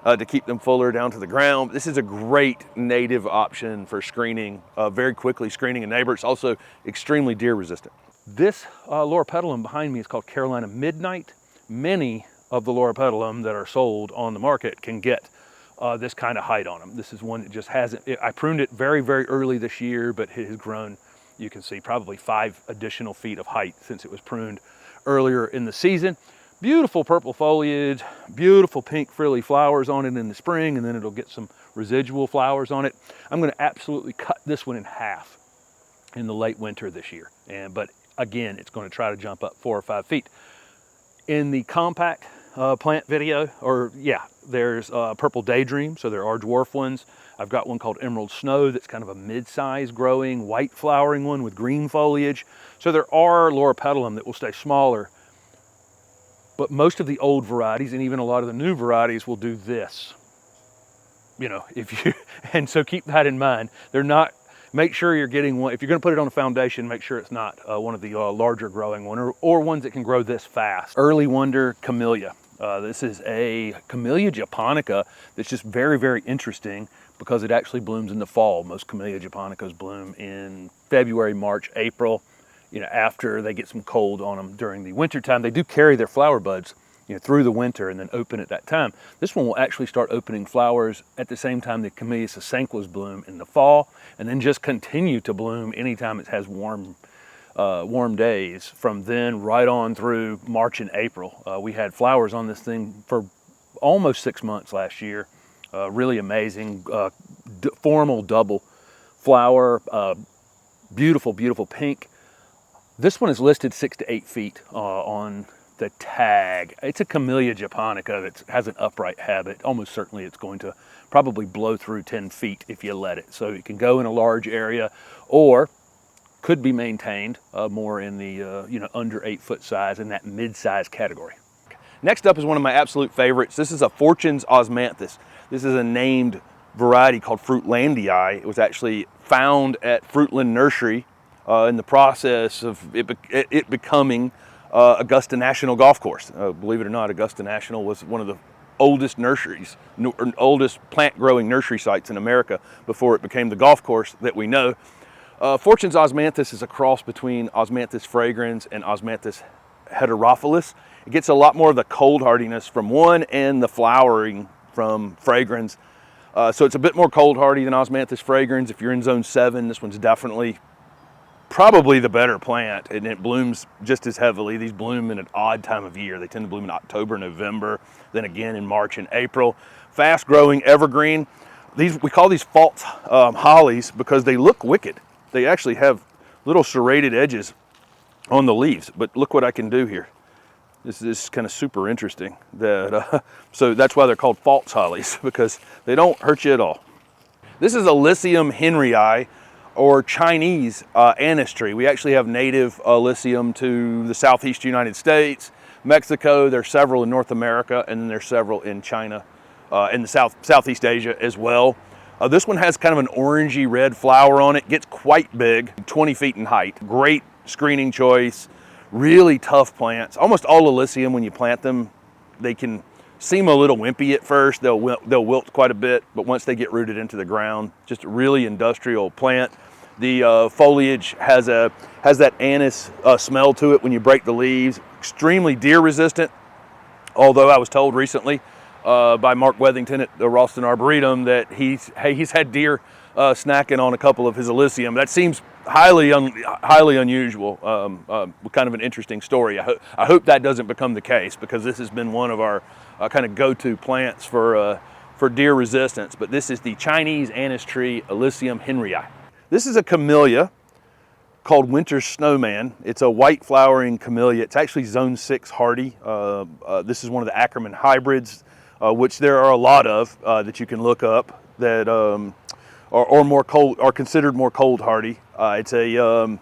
to keep them fuller down to the ground. This is a great native option for screening, very quickly screening a neighbor. It's also extremely deer resistant. This loropetalum behind me is called Carolina Midnight. Many of the loropetalum that are sold on the market can get this kind of height on them. This is one that just hasn't, I pruned it very, very early this year, but it has grown, you can see, probably 5 additional feet of height since it was pruned earlier in the season. Beautiful purple foliage, beautiful pink frilly flowers on it in the spring, and then it'll get some residual flowers on it. I'm gonna absolutely cut this one in half in the late winter this year. But again, it's gonna try to jump up 4 or 5 feet. In the compact plant video, there's Purple Daydream, so there are dwarf ones. I've got one called Emerald Snow that's kind of a mid-size growing, white flowering one with green foliage. So there are loropetalum that will stay smaller, but most of the old varieties and even a lot of the new varieties will do this. You know, and so keep that in mind. They're not, make sure you're getting one, if you're gonna put it on a foundation, make sure it's not one of the larger growing one or ones that can grow this fast. Early Wonder Camellia. This is a Camellia japonica that's just very, very interesting because it actually blooms in the fall. Most Camellia japonicas bloom in February, March, April, you know, after they get some cold on them during the winter time. They do carry their flower buds, you know, through the winter and then open at that time. This one will actually start opening flowers at the same time the Camellia sasanquas bloom in the fall, and then just continue to bloom anytime it has warm days from then right on through March and April. We had flowers on this thing for almost 6 months last year. Really amazing, formal double flower, beautiful, beautiful pink. This one is listed 6 to 8 feet on the tag. It's a Camellia japonica that has an upright habit. Almost certainly it's going to probably blow through 10 feet if you let it. So it can go in a large area or could be maintained more in the under 8 foot size, in that mid-size category. Next up is one of my absolute favorites. This is a Fortune's Osmanthus. This is a named variety called Fruitlandii. It was actually found at Fruitland Nursery in the process of it becoming Augusta National Golf Course. Believe it or not, Augusta National was one of the oldest nurseries, oldest plant growing nursery sites in America before it became the golf course that we know. Fortune's Osmanthus is a cross between Osmanthus fragrans and Osmanthus heterophyllus. It gets a lot more of the cold hardiness from one and the flowering from fragrans. So it's a bit more cold hardy than Osmanthus fragrans. If you're in zone 7, this one's definitely probably the better plant, and it blooms just as heavily. These bloom in an odd time of year. They tend to bloom in October, November, then again in March and April. Fast growing evergreen. We call these false hollies because they look wicked. They actually have little serrated edges on the leaves, but look what I can do here. This is kind of super interesting. So that's why they're called false hollies, because they don't hurt you at all. This is Illicium henryi, or Chinese anise tree. We actually have native Illicium to the southeast United States, Mexico. There's several in North America, and then there's several in China, in the Southeast Asia as well. This one has kind of an orangey red flower on it. Gets quite big, 20 feet in height. Great screening choice. Really tough plants. Almost all Illicium, when you plant them, they can seem a little wimpy at first. They'll wilt quite a bit, but once they get rooted into the ground, just a really industrial plant. The foliage has that anise smell to it when you break the leaves. Extremely deer resistant, although I was told recently by Mark Wethington at the Ralston Arboretum that he's had deer snacking on a couple of his Illicium. That seems highly unusual. Kind of an interesting story. I hope that doesn't become the case, because this has been one of our kind of go-to plants for deer resistance. But this is the Chinese anise tree, Illicium henryi. This is a camellia called Winter Snowman. It's a white flowering camellia. It's actually zone 6 hardy. This is one of the Ackerman hybrids, which there are a lot of that you can look up that are considered more cold hardy. It's a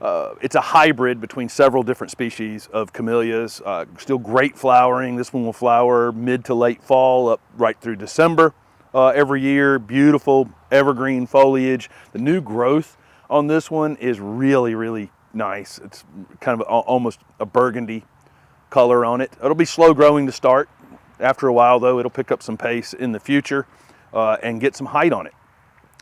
It's a hybrid between several different species of camellias. Still great flowering. This one will flower mid to late fall up right through December every year. Beautiful evergreen foliage. The new growth on this one is really, really nice. It's kind of almost a burgundy color on it. It'll be slow growing to start. After a while though, it'll pick up some pace in the future and get some height on it.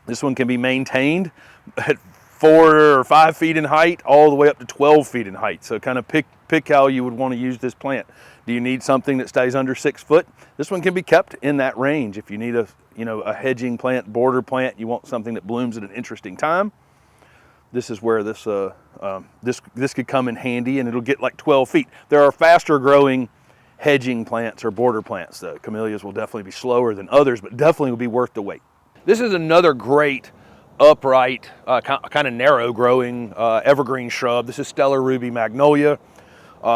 This one can be maintained at 4 or 5 feet in height, all the way up to 12 feet in height. So kind of pick how you would want to use this plant. Do you need something that stays under 6 foot? This one can be kept in that range. If you need a hedging plant, border plant, you want something that blooms at an interesting time, this is where this could come in handy, and it'll get like 12 feet. There are faster growing hedging plants or border plants though. Camellias will definitely be slower than others, but definitely will be worth the wait. This is another great upright, kind of narrow growing evergreen shrub. This is Stellar Ruby Magnolia.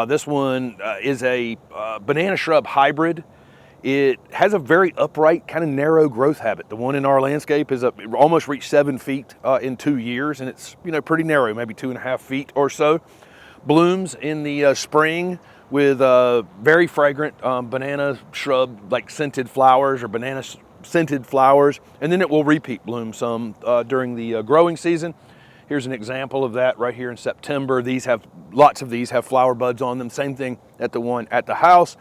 This one is a banana shrub hybrid. It has a very upright, kind of narrow growth habit. The one in our landscape is almost reached 7 feet in 2 years, and it's pretty narrow, maybe 2.5 feet or so. Blooms in the spring with very fragrant banana shrub, like scented flowers or banana scented flowers, and then it will repeat bloom some during the growing season. Here's an example of that right here in September. Lots of these have flower buds on them. Same thing at the one at the house.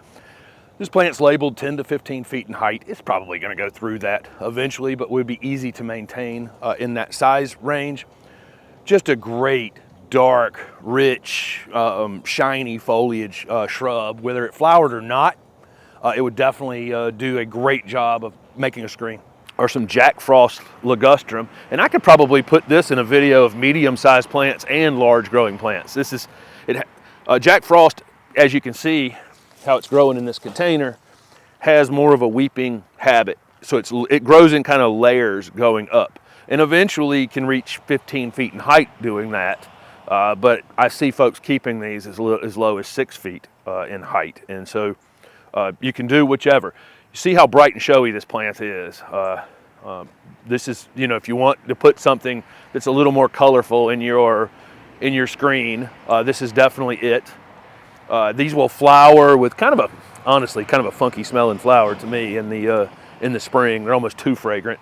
This plant's labeled 10 to 15 feet in height. It's probably going to go through that eventually, but would be easy to maintain in that size range. Just a great, dark, rich, shiny foliage shrub. Whether it flowered or not, it would definitely do a great job of making a screen. Or some Jack Frost ligustrum, and I could probably put this in a video of medium-sized plants and large growing plants. This is Jack Frost, as you can see how it's growing in this container, has more of a weeping habit. So it grows in kind of layers going up, and eventually can reach 15 feet in height doing that. But I see folks keeping these as low as 6 feet in height, and so you can do whichever. You see how bright and showy this plant is. This is, if you want to put something that's a little more colorful in your screen, this is definitely it. These will flower with honestly kind of a funky smelling flower to me in the spring. They're almost too fragrant.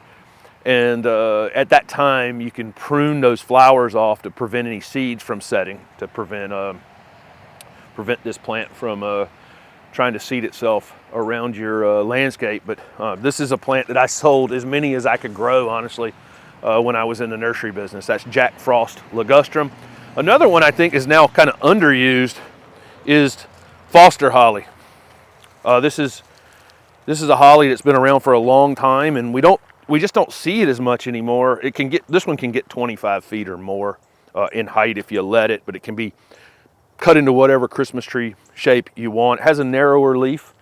And at that time, you can prune those flowers off to prevent any seeds from setting, to prevent this plant from trying to seed itself around your landscape. But this is a plant that I sold as many as I could grow, honestly, when I was in the nursery business. That's Jack Frost ligustrum. Another one I think is now kind of underused is Foster holly. This is a holly that's been around for a long time, and we just don't see it as much anymore. This one can get 25 feet or more in height if you let it, but it can be cut into whatever Christmas tree shape you want. It has a narrower leaf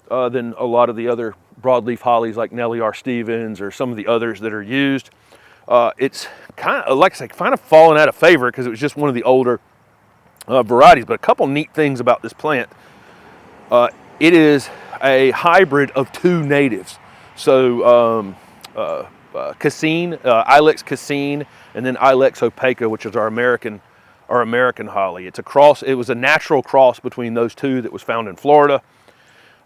than a lot of the other broadleaf hollies like Nellie R. Stevens or some of the others that are used. It's kind of, like I say, kind of fallen out of favor because it was just one of the older varieties. But a couple neat things about this plant. It is a hybrid of two natives. So Cassine, Ilex Cassine, and then Ilex opaca, which is our American holly. It's a cross. It was a natural cross between those two that was found in Florida,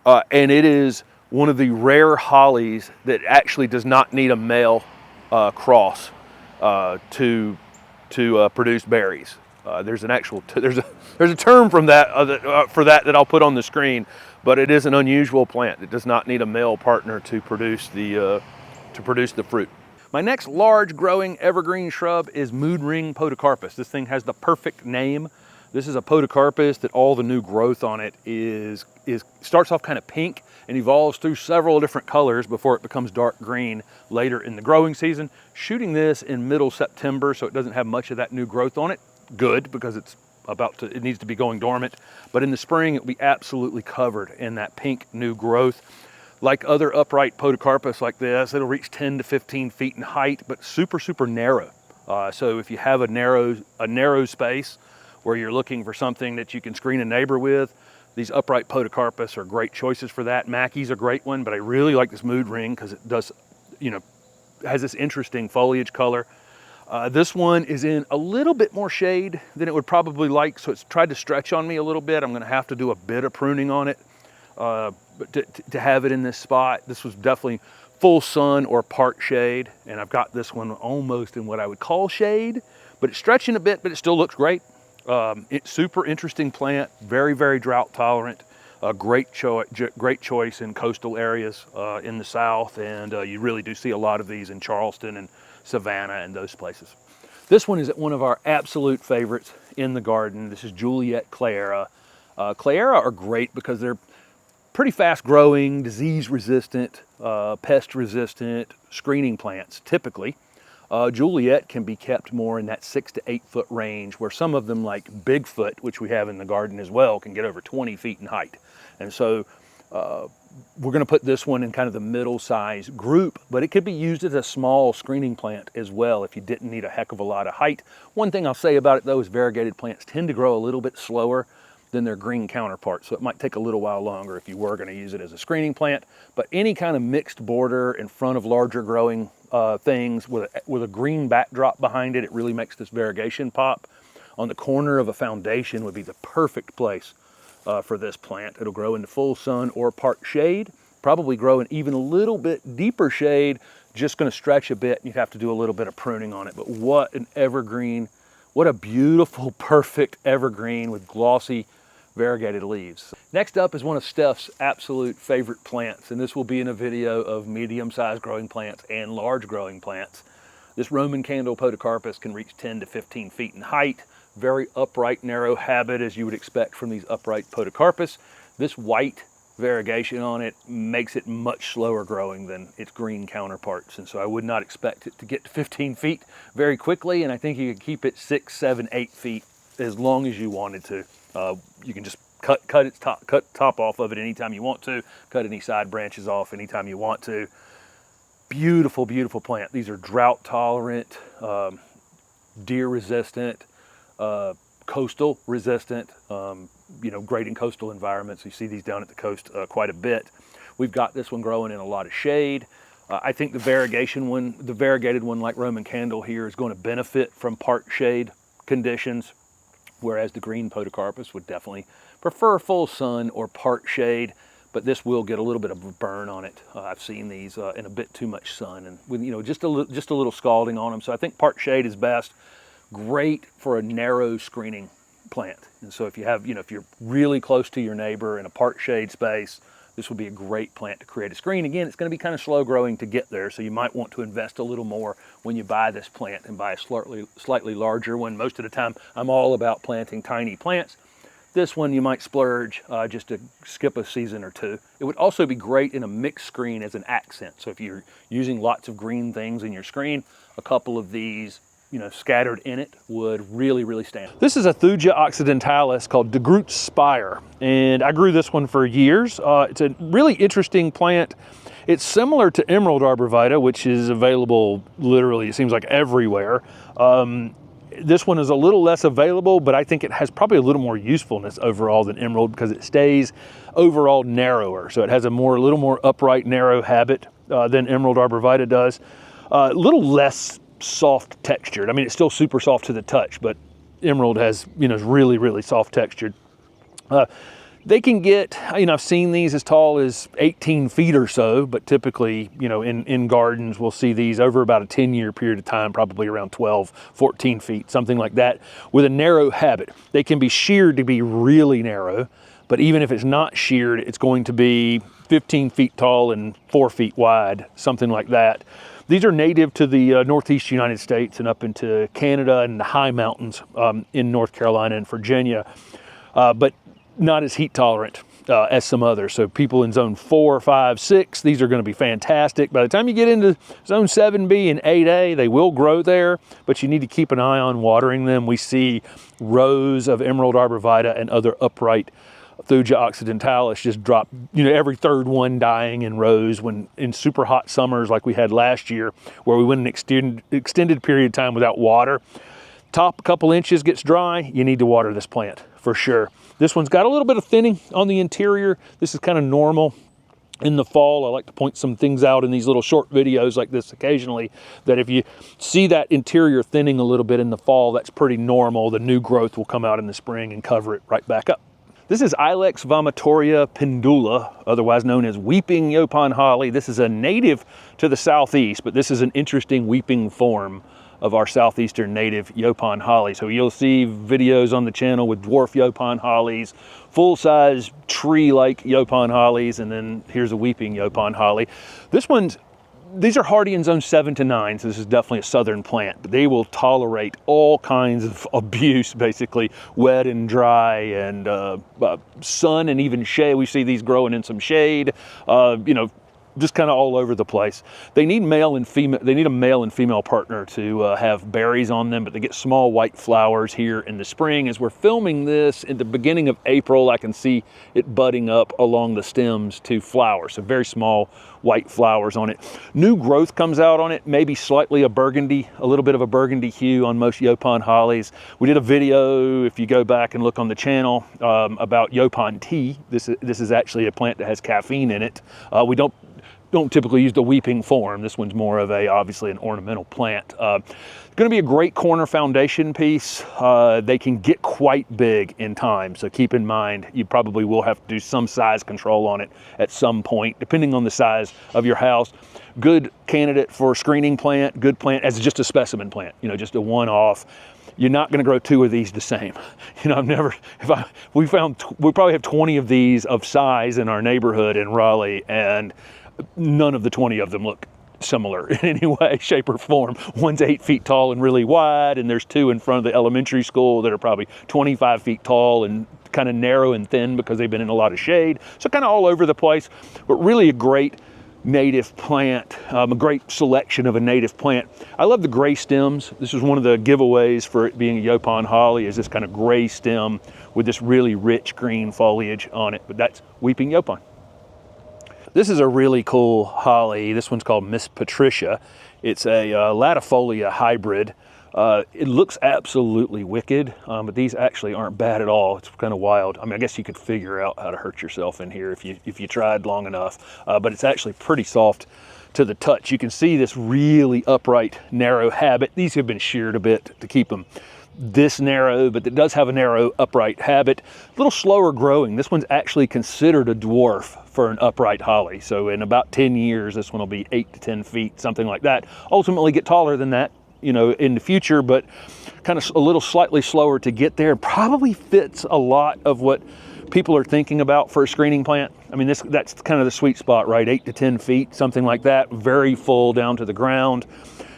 and it is one of the rare hollies that actually does not need a male cross to produce berries. There's a term from that for that I'll put on the screen, but it is an unusual plant. It does not need a male partner to produce the fruit. My next large growing evergreen shrub is mood ring podocarpus. This thing has the perfect name. This is a podocarpus that all the new growth on it starts off kind of pink and evolves through several different colors before it becomes dark green later in the growing season. Shooting this in middle September so it doesn't have much of that new growth on it. Good, because it needs to be going dormant. But in the spring, it'll be absolutely covered in that pink new growth. Like other upright podocarpus like this, it'll reach 10 to 15 feet in height, but super, super narrow. So if you have a narrow space where you're looking for something that you can screen a neighbor with, these upright podocarpus are great choices for that. Mackie's a great one, but I really like this mood ring because it has this interesting foliage color. This one is in a little bit more shade than it would probably like, so it's tried to stretch on me a little bit. I'm gonna have to do a bit of pruning on it but to have it in this spot. This was definitely full sun or part shade, and I've got this one almost in what I would call shade, but it's stretching a bit, but it still looks great. It's super interesting plant, very, very drought tolerant. Great choice in coastal areas in the South, and you really do see a lot of these in Charleston and Savannah and those places. This one is one of our absolute favorites in the garden. This is Juliet Claera. Claera are great because they're pretty fast growing, disease resistant, pest resistant screening plants typically. Juliet can be kept more in that 6 to 8 foot range, where some of them, like Bigfoot, which we have in the garden as well, can get over 20 feet in height. And so we're going to put this one in kind of the middle size group, but it could be used as a small screening plant as well if you didn't need a heck of a lot of height. One thing I'll say about it though is variegated plants tend to grow a little bit slower than their green counterparts, so it might take a little while longer if you were going to use it as a screening plant. But any kind of mixed border in front of larger growing things with a green backdrop behind it, it really makes this variegation pop. On the corner of a foundation would be the perfect place for this plant. It'll grow into full sun or part shade, probably grow in even a little bit deeper shade, just going to stretch a bit. You'd have to do a little bit of pruning on it, but what an evergreen. What a beautiful, perfect evergreen with glossy, variegated leaves. Next up is one of Steph's absolute favorite plants, and this will be in a video of medium-sized growing plants and large growing plants. This Roman candle podocarpus can reach 10 to 15 feet in height. Very upright, narrow habit, as you would expect from these upright podocarpus. This white variegation on it makes it much slower growing than its green counterparts, and so I would not expect it to get to 15 feet very quickly, and I think you could keep it 6, 7, 8 feet as long as you wanted to. You can just cut its top off of it anytime you want to, cut any side branches off anytime you want to. Beautiful, beautiful plant. These are drought tolerant, deer resistant, coastal resistant, great in coastal environments. You see these down at the coast quite a bit. We've got this one growing in a lot of shade. I think the variegated one like Roman candle here is going to benefit from part shade conditions, whereas the green podocarpus would definitely prefer full sun or part shade, but this will get a little bit of a burn on it. I've seen these in a bit too much sun and with just a little scalding on them. So I think part shade is best. Great for a narrow screening plant. And so if you have, if you're really close to your neighbor in a part shade space, this would be a great plant to create a screen. Again, it's going to be kind of slow growing to get there, so you might want to invest a little more when you buy this plant and buy a slightly larger one. Most of the time, I'm all about planting tiny plants. This one you might splurge just to skip a season or two. It would also be great in a mixed screen as an accent. So if you're using lots of green things in your screen, a couple of these scattered in it would really, really stand. This is a Thuja occidentalis called De Groot's Spire, and I grew this one for years. It's a really interesting plant. It's similar to Emerald Arborvitae, which is available literally, it seems like everywhere. This one is a little less available, but I think it has probably a little more usefulness overall than Emerald because it stays overall narrower. So it has a little more upright, narrow habit than Emerald Arborvitae does. A little less soft textured. I mean, it's still super soft to the touch, but Emerald has, is really, really soft textured. They can get, I've seen these as tall as 18 feet or so, but typically, in gardens, we'll see these over about a 10-year period of time, probably around 12, 14 feet, something like that, with a narrow habit. They can be sheared to be really narrow, but even if it's not sheared, it's going to be 15 feet tall and 4 feet wide, something like that. These are native to the Northeast United States and up into Canada and the high mountains in North Carolina and Virginia, but not as heat tolerant as some others. So people in zone 4, 5, 6, these are going to be fantastic. By the time you get into zone 7B and 8A, they will grow there, but you need to keep an eye on watering them. We see rows of Emerald Arborvitae and other upright Thuja occidentalis just drop, every third one dying in rows when in super hot summers like we had last year, where we went an extended period of time without water. Top couple inches gets dry, you need to water this plant for sure. This one's got a little bit of thinning on the interior. This is kind of normal. in the fall. I like to point some things out in these little short videos like this occasionally, that if you see that interior thinning a little bit in the fall, that's pretty normal. The new growth will come out in the spring and cover it right back up. This is Ilex vomitoria pendula, otherwise known as weeping Yaupon holly. This is a native to the southeast, but this is an interesting weeping form of our southeastern native Yaupon holly. So you'll see videos on the channel with dwarf Yaupon hollies, full-size tree-like Yaupon hollies, and then here's a weeping Yaupon holly. These are hardy in zone 7 to 9, so this is definitely a southern plant, but they will tolerate all kinds of abuse, basically, wet and dry, and sun and even shade. We see these growing in some shade, you know, just kind of all over the place. They need male and female. They need a male and female partner to have berries on them, but they get small white flowers here in the spring. As we're filming this in the beginning of April, I can see it budding up along the stems to flowers. So very small white flowers on it. New growth comes out on it, maybe slightly a burgundy, a little bit of a burgundy hue on most Yaupon hollies. We did a video, if you go back and look on the channel, about Yaupon tea. This is actually a plant that has caffeine in it. We don't typically use the weeping form. This one's more of obviously an ornamental plant. It's going to be a great corner foundation piece. They can get quite big in time, so keep in mind you probably will have to do some size control on it at some point, depending on the size of your house. Good candidate for screening plant, good plant as just a specimen plant, you know, just a one-off. You're not going to grow 2 of these the same. You know, we probably have 20 of these of size in our neighborhood in Raleigh, and none of the 20 of them look similar in any way, shape, or form. One's 8 feet tall and really wide, and there's 2 in front of the elementary school that are probably 25 feet tall and kind of narrow and thin because they've been in a lot of shade. So kind of all over the place, but really a great native plant, a great selection of a native plant. I love the gray stems. This is one of the giveaways for it being a Yaupon holly, is this kind of gray stem with this really rich green foliage on it, but that's weeping Yaupon. This is a really cool holly. This one's called Miss Patricia. It's a latifolia hybrid. It looks absolutely wicked, but these actually aren't bad at all. It's kind of wild. I mean, I guess you could figure out how to hurt yourself in here if you tried long enough, but it's actually pretty soft to the touch. You can see this really upright, narrow habit. These have been sheared a bit to keep them this narrow, but it does have a narrow upright habit. A little slower growing. This one's actually considered a dwarf for an upright holly. So in about 10 years, this one will be 8 to 10 feet, something like that. Ultimately get taller than that, you know, in the future, but kind of a little slightly slower to get there. Probably fits a lot of what people are thinking about for a screening plant. I mean, that's kind of the sweet spot, right? 8 to 10 feet, something like that. Very full down to the ground.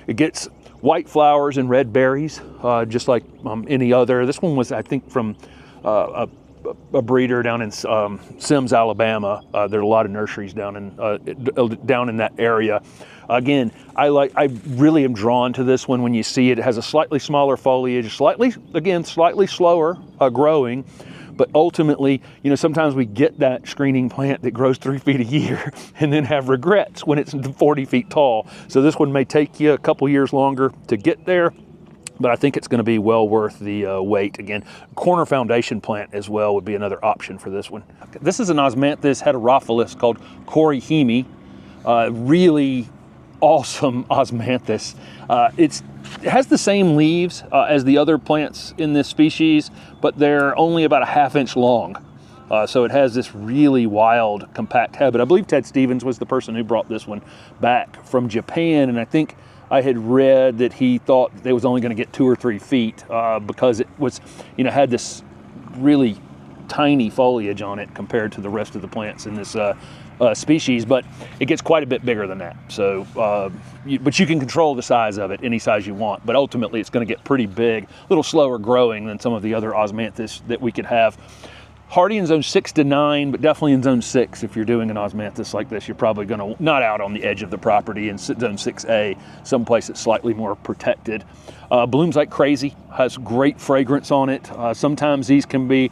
It gets white flowers and red berries, just like any other. This one was, I think, from a breeder down in Sims, Alabama. There are a lot of nurseries down in that area. Again, I really am drawn to this one when you see it. It has a slightly smaller foliage, slightly slower growing. But ultimately, you know, sometimes we get that screening plant that grows 3 feet a year and then have regrets when it's 40 feet tall. So this one may take you a couple years longer to get there, but I think it's going to be well worth the wait. Again, corner foundation plant as well would be another option for this one. This is an Osmanthus heterophyllus called Kaori Hime. Really awesome Osmanthus. It has the same leaves as the other plants in this species, but they're only about a ½ inch long. So it has this really wild, compact habit. I believe Ted Stevens was the person who brought this one back from Japan, and I think I had read that he thought it was only going to get 2 or 3 feet because it was, you know, had this really tiny foliage on it compared to the rest of the plants in this species, but it gets quite a bit bigger than that. So, but you can control the size of it, any size you want, but ultimately it's going to get pretty big, a little slower growing than some of the other Osmanthus that we could have. Hardy in zone 6 to 9, but definitely in zone 6. If you're doing an Osmanthus like this, you're probably going to, not out on the edge of the property in zone 6A, someplace that's slightly more protected. Blooms like crazy, has great fragrance on it. Sometimes these can be,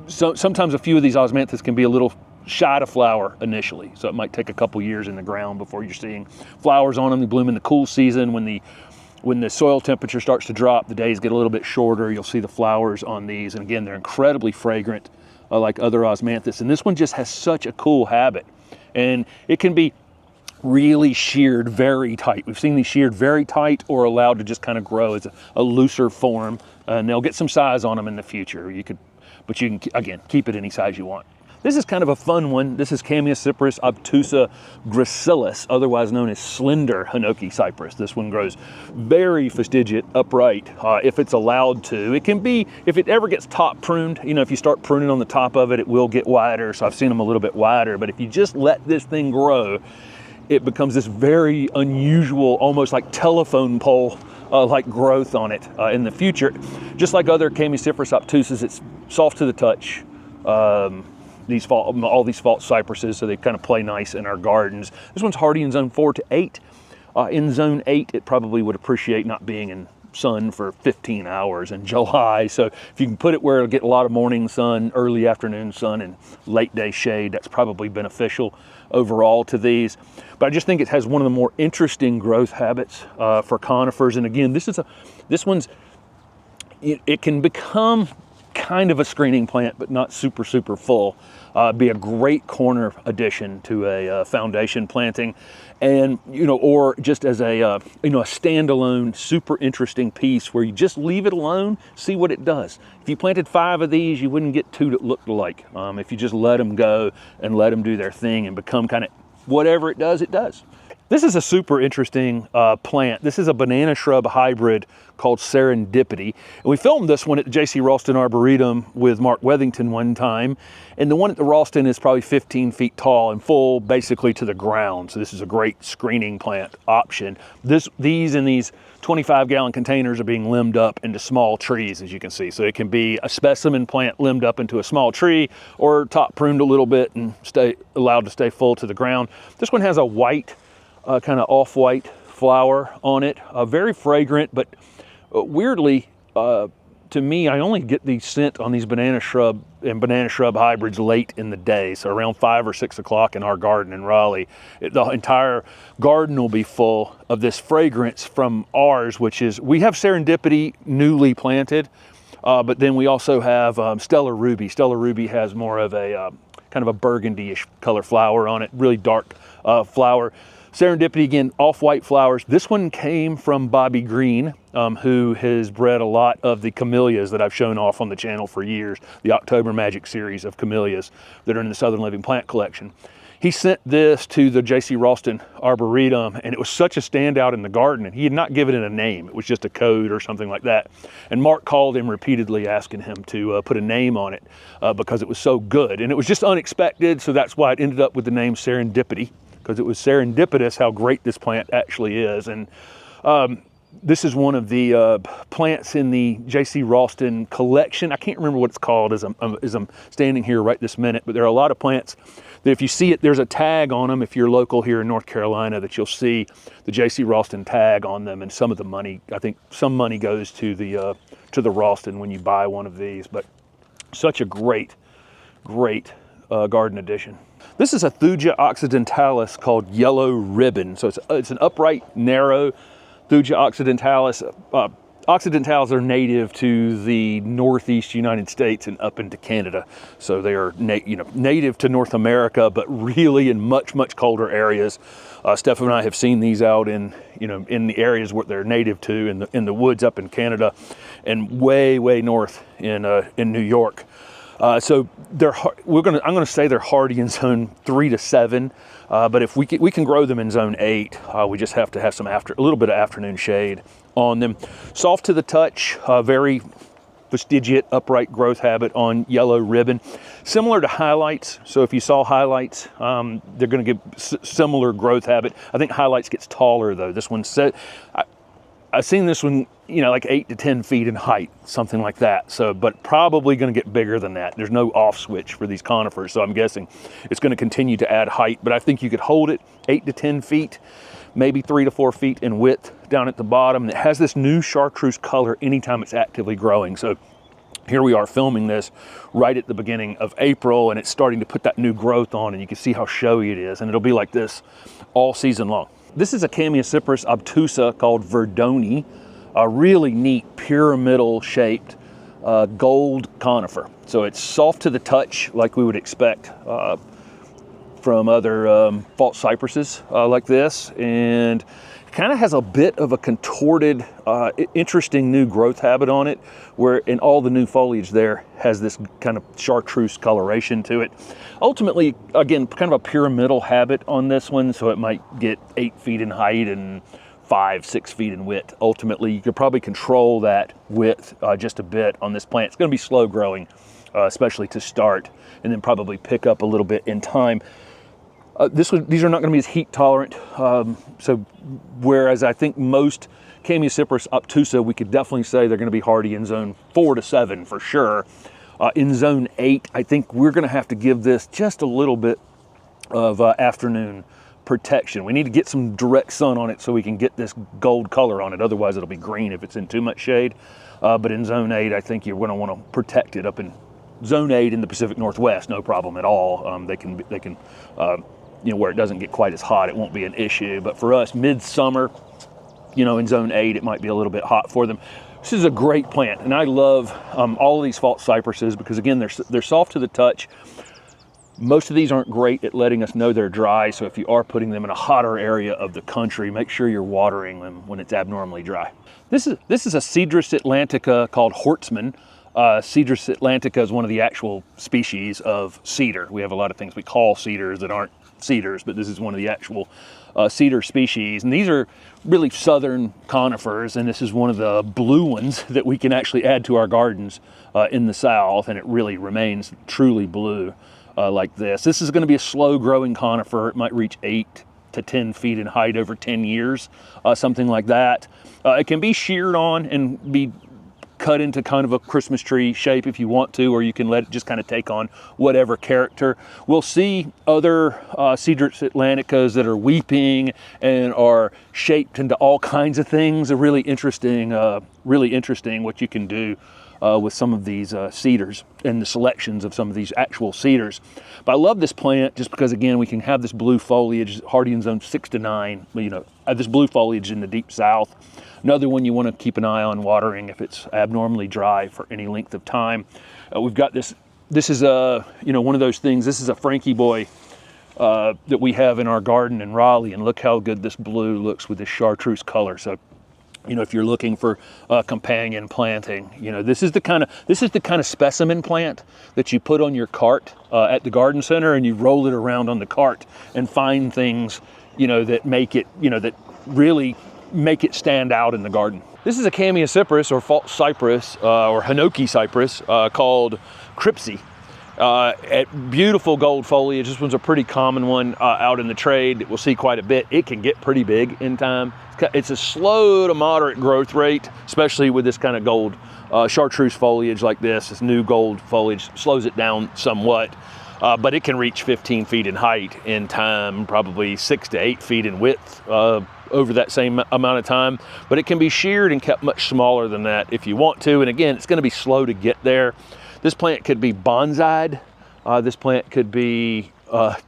sometimes a few of these Osmanthus can be a little shy to flower initially. So it might take a couple years in the ground before you're seeing flowers on them. They bloom in the cool season. When the soil temperature starts to drop, the days get a little bit shorter. You'll see the flowers on these. And again, they're incredibly fragrant. like other osmanthus. And this one just has such a cool habit. And it can be really sheared very tight. We've seen these sheared very tight or allowed to just kind of grow as a looser form. And they'll get some size on them in the future. But you can, again, keep it any size you want. This is kind of a fun one. This is Chamaecyparis obtusa gracilis, otherwise known as slender Hinoki cypress. This one grows very fastigiate, upright, if it's allowed to. It can be, if it ever gets top pruned, you know, if you start pruning on the top of it, it will get wider. So I've seen them a little bit wider, but if you just let this thing grow, it becomes this very unusual, almost like telephone pole like growth on it in the future. Just like other Chamaecyparis obtusas, it's soft to the touch. All these false cypresses, so they kind of play nice in our gardens. This one's hardy in zone 4 to 8. In zone 8, it probably would appreciate not being in sun for 15 hours in July. So if you can put it where it'll get a lot of morning sun, early afternoon sun, and late day shade, that's probably beneficial overall to these. But I just think it has one of the more interesting growth habits for conifers. And again, it can become kind of a screening plant, but not super full. Be a great corner addition to a foundation planting, and or just as a standalone super interesting piece where you just leave it alone, see what it does. If you planted 5 of these, you wouldn't get 2 that looked alike. If you just let them go and let them do their thing and become kind of whatever it does, it does. This is a super interesting plant. This is a banana shrub hybrid called Serendipity. And we filmed this one at the J.C. Ralston Arboretum with Mark Wethington one time. And the one at the Ralston is probably 15 feet tall and full basically to the ground. So this is a great screening plant option. These in these 25-gallon containers are being limbed up into small trees, as you can see. So it can be a specimen plant limbed up into a small tree or top pruned a little bit and allowed to stay full to the ground. This one has a white, kind of off-white flower on it, very fragrant, but weirdly, to me, I only get the scent on these banana shrub and banana shrub hybrids late in the day, so around 5 or 6 o'clock in our garden in Raleigh. The entire garden will be full of this fragrance from ours, which is, we have Serendipity newly planted, but then we also have Stellar Ruby. Stellar Ruby has more of a kind of a burgundy-ish color flower on it, really dark flower. Serendipity, again, off-white flowers. This one came from Bobby Green, who has bred a lot of the camellias that I've shown off on the channel for years, the October Magic series of camellias that are in the Southern Living Plant Collection. He sent this to the J.C. Ralston Arboretum, and it was such a standout in the garden, and he had not given it a name. It was just a code or something like that. And Mark called him repeatedly asking him to put a name on it because it was so good. And it was just unexpected, so that's why it ended up with the name Serendipity, because it was serendipitous how great this plant actually is. And this is one of the plants in the J.C. Ralston collection. I can't remember what it's called as I'm standing here right this minute, but there are a lot of plants that if you see it, there's a tag on them if you're local here in North Carolina, that you'll see the J.C. Ralston tag on them, and some of the money, I think some money goes to the Ralston when you buy one of these. But such a great garden addition. This is a Thuja occidentalis called Yellow Ribbon. So it's an upright, narrow Thuja occidentalis. Occidentals are native to the northeast United States and up into Canada. So they are native to North America, but really in much colder areas. Steph and I have seen these out in the areas where they're native to, in the woods up in Canada, and way north in New York. So I'm going to say they're hardy in zone 3 to 7, but if we can grow them in zone 8, we just have to have a little bit of afternoon shade on them. Soft to the touch, very fastigiate, upright growth habit on Yellow Ribbon, similar to Highlights. So if you saw Highlights, they're going to give similar growth habit. I think Highlights gets taller though. This one I've seen this one, like 8 to 10 feet in height, something like that. So, but probably going to get bigger than that. There's no off switch for these conifers, so I'm guessing it's going to continue to add height. But I think you could hold it 8 to 10 feet, maybe 3 to 4 feet in width down at the bottom. It has this new chartreuse color anytime it's actively growing. So here we are filming this right at the beginning of April, and it's starting to put that new growth on, and you can see how showy it is, and it'll be like this all season long. This is a Chamaecyparis obtusa called Verdoni, a really neat pyramidal shaped gold conifer. So it's soft to the touch like we would expect from other false cypresses like this, and it kind of has a bit of a contorted, interesting new growth habit on it, where in all the new foliage there has this kind of chartreuse coloration to it. Ultimately, again, kind of a pyramidal habit on this one, so it might get 8 feet in height and 5-6 feet in width. Ultimately, you could probably control that width just a bit on this plant. It's going to be slow growing, especially to start, and then probably pick up a little bit in time. These are not going to be as heat tolerant, so whereas I think most Chamaecyparis obtusa, we could definitely say they're going to be hardy in zone 4 to 7 for sure. In zone 8, I think we're going to have to give this just a little bit of afternoon protection. We need to get some direct sun on it so we can get this gold color on it. Otherwise, it'll be green if it's in too much shade. But in zone 8, I think you're going to want to protect it up in zone 8 in the Pacific Northwest. No problem at all. They can you know, where it doesn't get quite as hot, it won't be an issue. But for us, midsummer, you know, in zone 8, it might be a little bit hot for them. This is a great plant, and I love all of these false cypresses because, again, they're soft to the touch. Most of these aren't great at letting us know they're dry, so if you are putting them in a hotter area of the country, make sure you're watering them when it's abnormally dry. This is a Cedrus atlantica called Hortsman. Cedrus atlantica is one of the actual species of cedar. We have a lot of things we call cedars that aren't cedars, but this is one of the actual cedar species, and these are really southern conifers, and this is one of the blue ones that we can actually add to our gardens in the south, and it really remains truly blue like this. This is going to be a slow growing conifer. It might reach 8 to 10 feet in height over 10 years, something like that. It can be sheared on and be cut into kind of a Christmas tree shape if you want to, or you can let it just kind of take on whatever character. We'll see other Cedrus atlanticas that are weeping and are shaped into all kinds of things. They're really interesting what you can do with some of these cedars and the selections of some of these actual cedars. But I love this plant just because, again, we can have this blue foliage, hardy in zone 6 to 9, you know, this blue foliage in the deep south. Another one you want to keep an eye on watering if it's abnormally dry for any length of time. We've got this is a, you know, one of those things. This is a Frankie boy that we have in our garden in Raleigh, and look how good this blue looks with this chartreuse color. So, you know, if you're looking for companion planting, you know, this is the kind of specimen plant that you put on your cart at the garden center, and you roll it around on the cart and find things, you know, that make it, you know, that really make it stand out in the garden. This is a Chamaecyparis or false cypress or Hinoki cypress called Cripsey. Beautiful gold foliage. This one's a pretty common one out in the trade. We'll see quite a bit. It can get pretty big in time. It's a slow to moderate growth rate, especially with this kind of gold chartreuse foliage like this. This new gold foliage slows it down somewhat, but it can reach 15 feet in height in time, probably 6 to 8 feet in width over that same amount of time. But it can be sheared and kept much smaller than that if you want to. And again, it's going to be slow to get there. This plant could be bonsai'd. This plant could be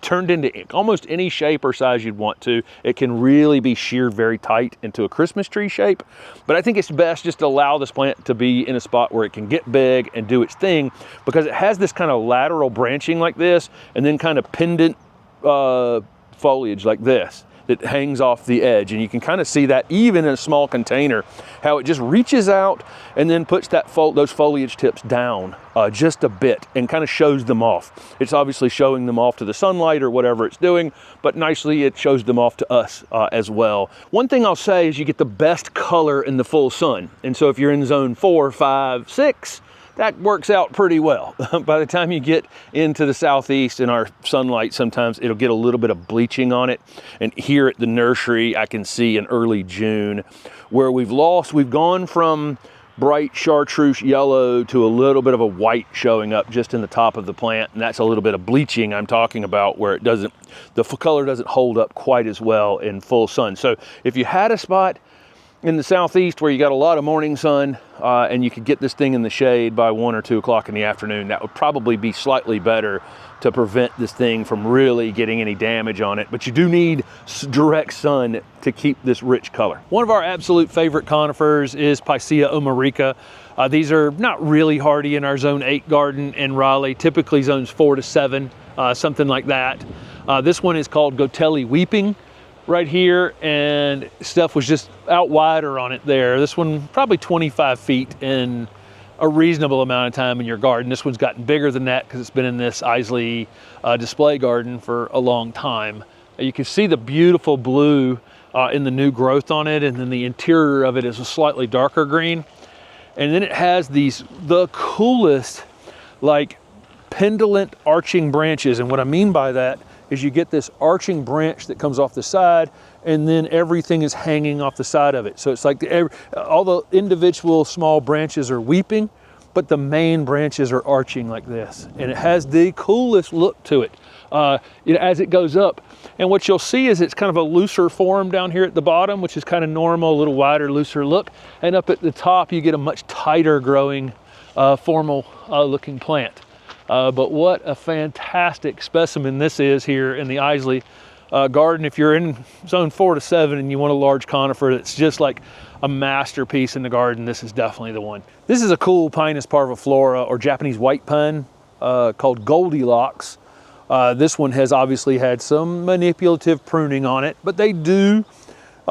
turned into almost any shape or size you'd want to. It can really be sheared very tight into a Christmas tree shape. But I think it's best just to allow this plant to be in a spot where it can get big and do its thing, because it has this kind of lateral branching like this, and then kind of pendant foliage like this that hangs off the edge. And you can kind of see that even in a small container, how it just reaches out and then puts that those foliage tips down just a bit and kind of shows them off. It's obviously showing them off to the sunlight or whatever it's doing, but nicely it shows them off to us as well. One thing I'll say is you get the best color in the full sun. And so if you're in zone 4, 5, 6, that works out pretty well. By the time you get into the southeast in our sunlight, sometimes it'll get a little bit of bleaching on it. And here at the nursery, I can see in early June where we've gone from bright chartreuse yellow to a little bit of a white showing up just in the top of the plant. And that's a little bit of bleaching I'm talking about, where the color doesn't hold up quite as well in full sun. So if you had a spot in the southeast where you got a lot of morning sun and you could get this thing in the shade by 1 or 2 o'clock in the afternoon, that would probably be slightly better to prevent this thing from really getting any damage on it. But you do need direct sun to keep this rich color. One of our absolute favorite conifers is Picea omerica. These are not really hardy in our zone 8 garden in Raleigh, typically zones 4 to 7, something like that. This one is called Gotelli Weeping right here, and stuff was just out wider on it there. This one probably 25 feet in a reasonable amount of time in your garden. This one's gotten bigger than that because it's been in this Isley display garden for a long time. You can see the beautiful blue in the new growth on it, and then the interior of it is a slightly darker green. And then it has the coolest, like, pendulant arching branches. And what I mean by that is you get this arching branch that comes off the side, and then everything is hanging off the side of it. So it's like all the individual small branches are weeping, but the main branches are arching like this. And it has the coolest look to it, as it goes up. And what you'll see is it's kind of a looser form down here at the bottom, which is kind of normal, a little wider, looser look. And up at the top, you get a much tighter growing, formal looking plant. But what a fantastic specimen this is here in the Isley garden. If you're in zone 4 to 7 and you want a large conifer that's just like a masterpiece in the garden, this is definitely the one. This is a cool Pinus parviflora, or Japanese white pine, called Goldilocks. This one has obviously had some manipulative pruning on it, but they do,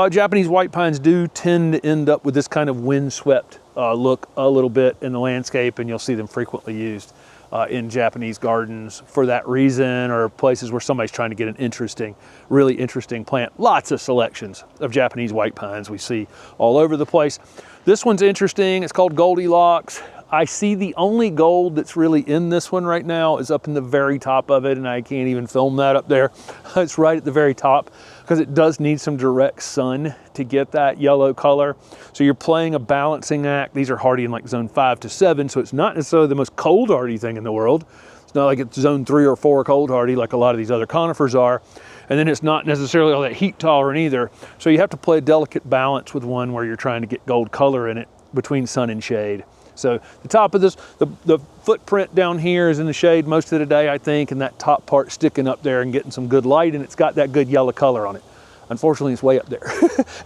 Japanese white pines do tend to end up with this kind of windswept look a little bit in the landscape, and you'll see them frequently used in Japanese gardens for that reason, or places where somebody's trying to get an really interesting plant. Lots of selections of Japanese white pines we see all over the place. This one's interesting. It's called Goldilocks. I see the only gold that's really in this one right now is up in the very top of it, and I can't even film that up there. It's right at the very top because it does need some direct sun to get that yellow color. So you're playing a balancing act. These are hardy in like zone 5 to 7, so it's not necessarily the most cold hardy thing in the world. It's not like it's zone 3 or 4 cold hardy like a lot of these other conifers are. And then it's not necessarily all that heat tolerant either. So you have to play a delicate balance with one where you're trying to get gold color in it between sun and shade. So the top of this, the footprint down here is in the shade most of the day, I think, and that top part sticking up there and getting some good light, and it's got that good yellow color on it. Unfortunately, it's way up there,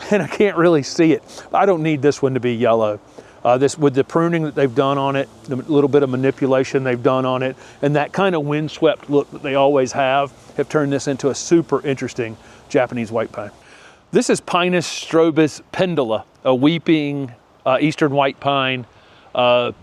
and I can't really see it. I don't need this one to be yellow. This, with the pruning that they've done on it, the little bit of manipulation they've done on it, and that kind of windswept look that they always have turned this into a super interesting Japanese white pine. This is Pinus strobus pendula, a weeping eastern white pine. I've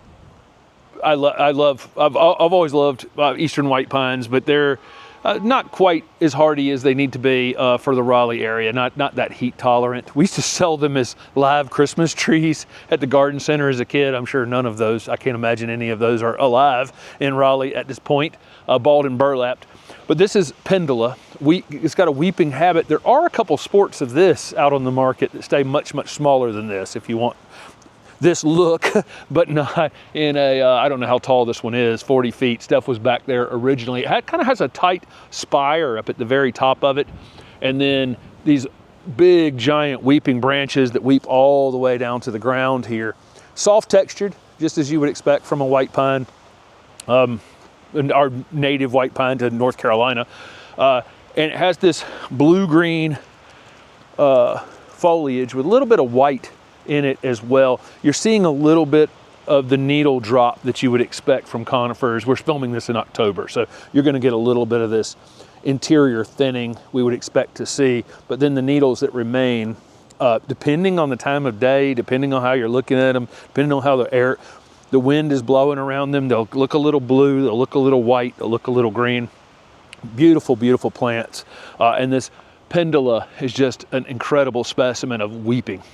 always loved eastern white pines, but they're not quite as hardy as they need to be for the Raleigh area, not that heat tolerant. We used to sell them as live Christmas trees at the garden center as a kid. I'm sure none of those, I can't imagine any of those are alive in Raleigh at this point, balled and burlapped. But this is pendula. It's got a weeping habit. There are a couple sports of this out on the market that stay much, much smaller than this if you want this look, but not in a, I don't know how tall this one is, 40 feet. Stuff was back there originally. It kind of has a tight spire up at the very top of it. And then these big, giant weeping branches that weep all the way down to the ground here. Soft textured, just as you would expect from a white pine, and our native white pine to North Carolina. And it has this blue-green foliage with a little bit of white in it as well. You're seeing a little bit of the needle drop that you would expect from conifers. We're filming this in October, so you're going to get a little bit of this interior thinning we would expect to see, but then the needles that remain, depending on the time of day, depending on how you're looking at them, depending on how the wind is blowing around them, they'll look a little blue, they'll look a little white, they'll look a little green. Beautiful, beautiful plants. And this pendula is just an incredible specimen of weeping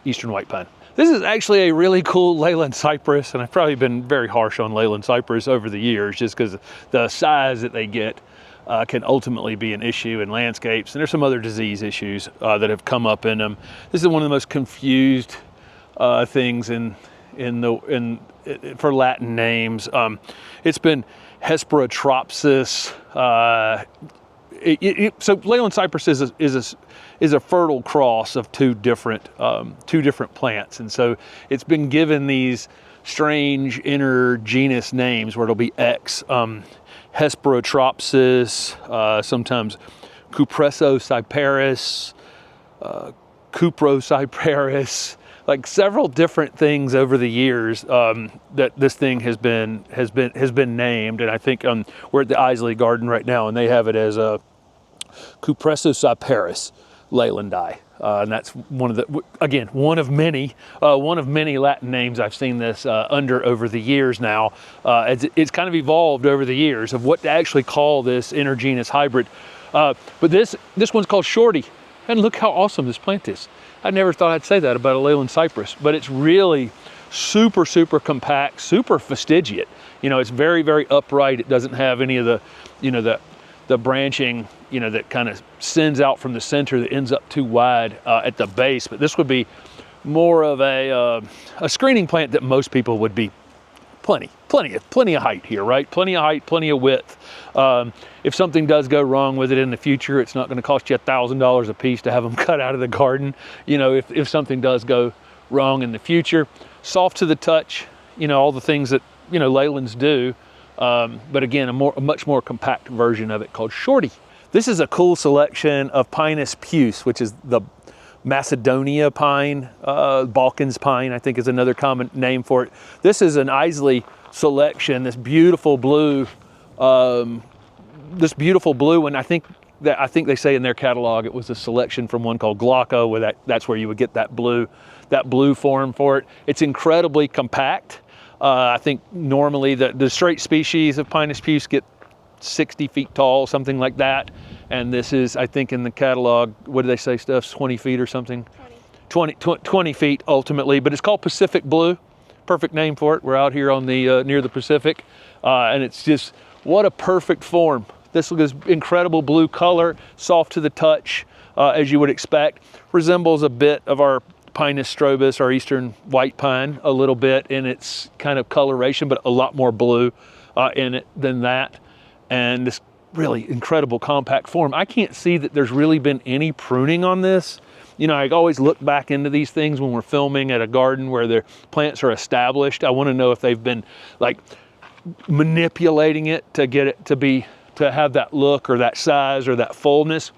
eastern white pine. This is actually a really cool Leyland cypress, and I've probably been very harsh on Leyland cypress over the years just because the size that they get can ultimately be an issue in landscapes, and there's some other disease issues that have come up in them. This is one of the most confused things for Latin names. It's been Hesperatropsis. so Leyland cypress is a fertile cross of two different plants, and so it's been given these strange intergenus names where it'll be X, Hesperotropsis, sometimes Cupressocyparis, Cuprocyparis, like several different things over the years that this thing has been named. And I think we're at the Isley Garden right now, and they have it as a Cupressocyparis leylandi, and that's one of many Latin names I've seen this under over the years now. It's kind of evolved over the years of what to actually call this intergenus hybrid. But this one's called Shorty, and look how awesome this plant is. I never thought I'd say that about a Leyland cypress, but it's really super compact, super fastigiate. You know, it's very, very upright. It doesn't have any of the, you know, the branching, you know, that kind of sends out from the center that ends up too wide at the base. But this would be more of a screening plant that most people would be plenty of height here, right? Plenty of height, plenty of width. If something does go wrong with it in the future, it's not going to cost you $1,000 a piece to have them cut out of the garden. You know, if something does go wrong in the future, soft to the touch, you know, all the things that, you know, Leylands do. But again, a much more compact version of it called Shorty. This is a cool selection of Pinus puce, which is the Macedonia pine, Balkans pine, I think is another common name for it. This is an Isley selection, this beautiful blue, and I think they say in their catalog it was a selection from one called Glauco, where that's where you would get that blue form for it. It's incredibly compact. I think normally the straight species of Pinus puce get 60 feet tall, something like that. And this is, I think in the catalog, what do they say, Steph, 20 feet or something? 20 feet ultimately, but it's called Pacific Blue. Perfect name for it. We're out here on the near the Pacific, and it's just, what a perfect form. This is incredible blue color, soft to the touch, as you would expect. Resembles a bit of our Pinus strobus, our eastern white pine, a little bit in its kind of coloration, but a lot more blue in it than that. And this really incredible compact form. I can't see that there's really been any pruning on this. You know, I always look back into these things when we're filming at a garden where their plants are established. I want to know if they've been like manipulating it to get it to have that look or that size or that fullness.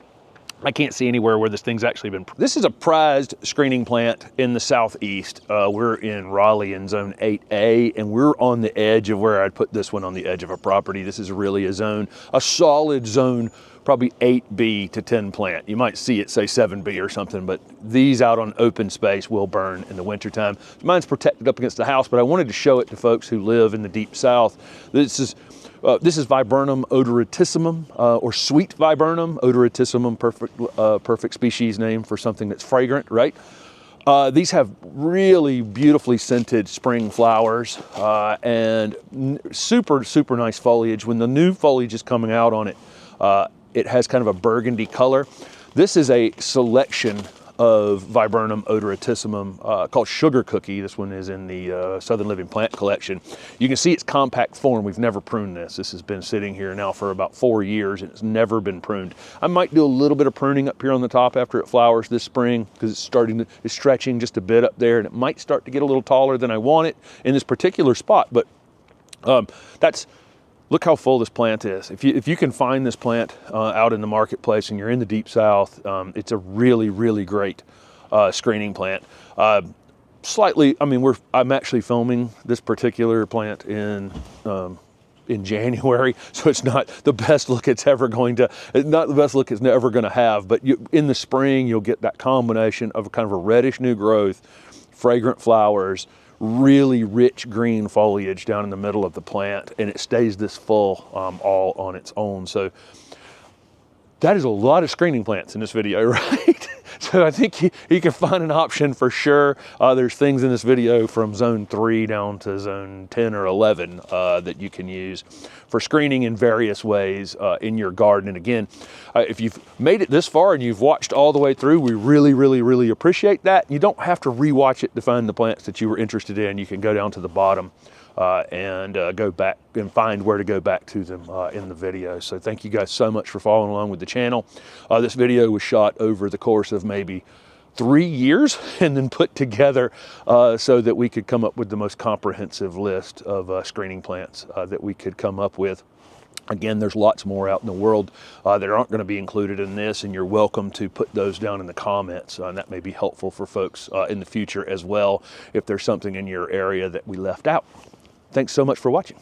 I can't see anywhere where this thing's actually been. This is a prized screening plant in the southeast. We're in Raleigh in zone 8A, and we're on the edge of where I'd put this one on the edge of a property. This is really a solid zone, probably 8B to 10 plant. You might see it say 7B or something, but these out on open space will burn in the wintertime. Mine's protected up against the house, but I wanted to show it to folks who live in the deep south. This is Viburnum odoratissimum, or sweet Viburnum odoratissimum, perfect species name for something that's fragrant, right? These have really beautifully scented spring flowers and super nice foliage. When the new foliage is coming out on it, it has kind of a burgundy color. This is a selection of Viburnum odoratissimum called Sugar Cookie. This one is in the Southern Living Plant Collection. You can see its compact form. We've never pruned this. This has been sitting here now for about 4 years and it's never been pruned. I might do a little bit of pruning up here on the top after it flowers this spring because it's stretching just a bit up there, and it might start to get a little taller than I want it in this particular spot. But look how full this plant is. If you can find this plant out in the marketplace and you're in the deep south, it's a really great screening plant. I'm actually filming this particular plant in January, so it's not the best look it's ever going to have. But in the spring, you'll get that combination of kind of a reddish new growth, fragrant flowers, really rich green foliage down in the middle of the plant, and it stays this full all on its own. So that is a lot of screening plants in this video, right? So I think you can find an option for sure. There's things in this video from zone 3 down to zone 10 or 11 that you can use for screening in various ways in your garden. And again, if you've made it this far and you've watched all the way through, we really appreciate that. You don't have to rewatch it to find the plants that you were interested in. You can go down to the bottom and go back and find where to go back to them in the video. So thank you guys so much for following along with the channel. This video was shot over the course of maybe 3 years and then put together so that we could come up with the most comprehensive list of screening plants that we could come up with. Again, there's lots more out in the world that aren't going to be included in this, and you're welcome to put those down in the comments, and that may be helpful for folks in the future as well if there's something in your area that we left out. Thanks so much for watching.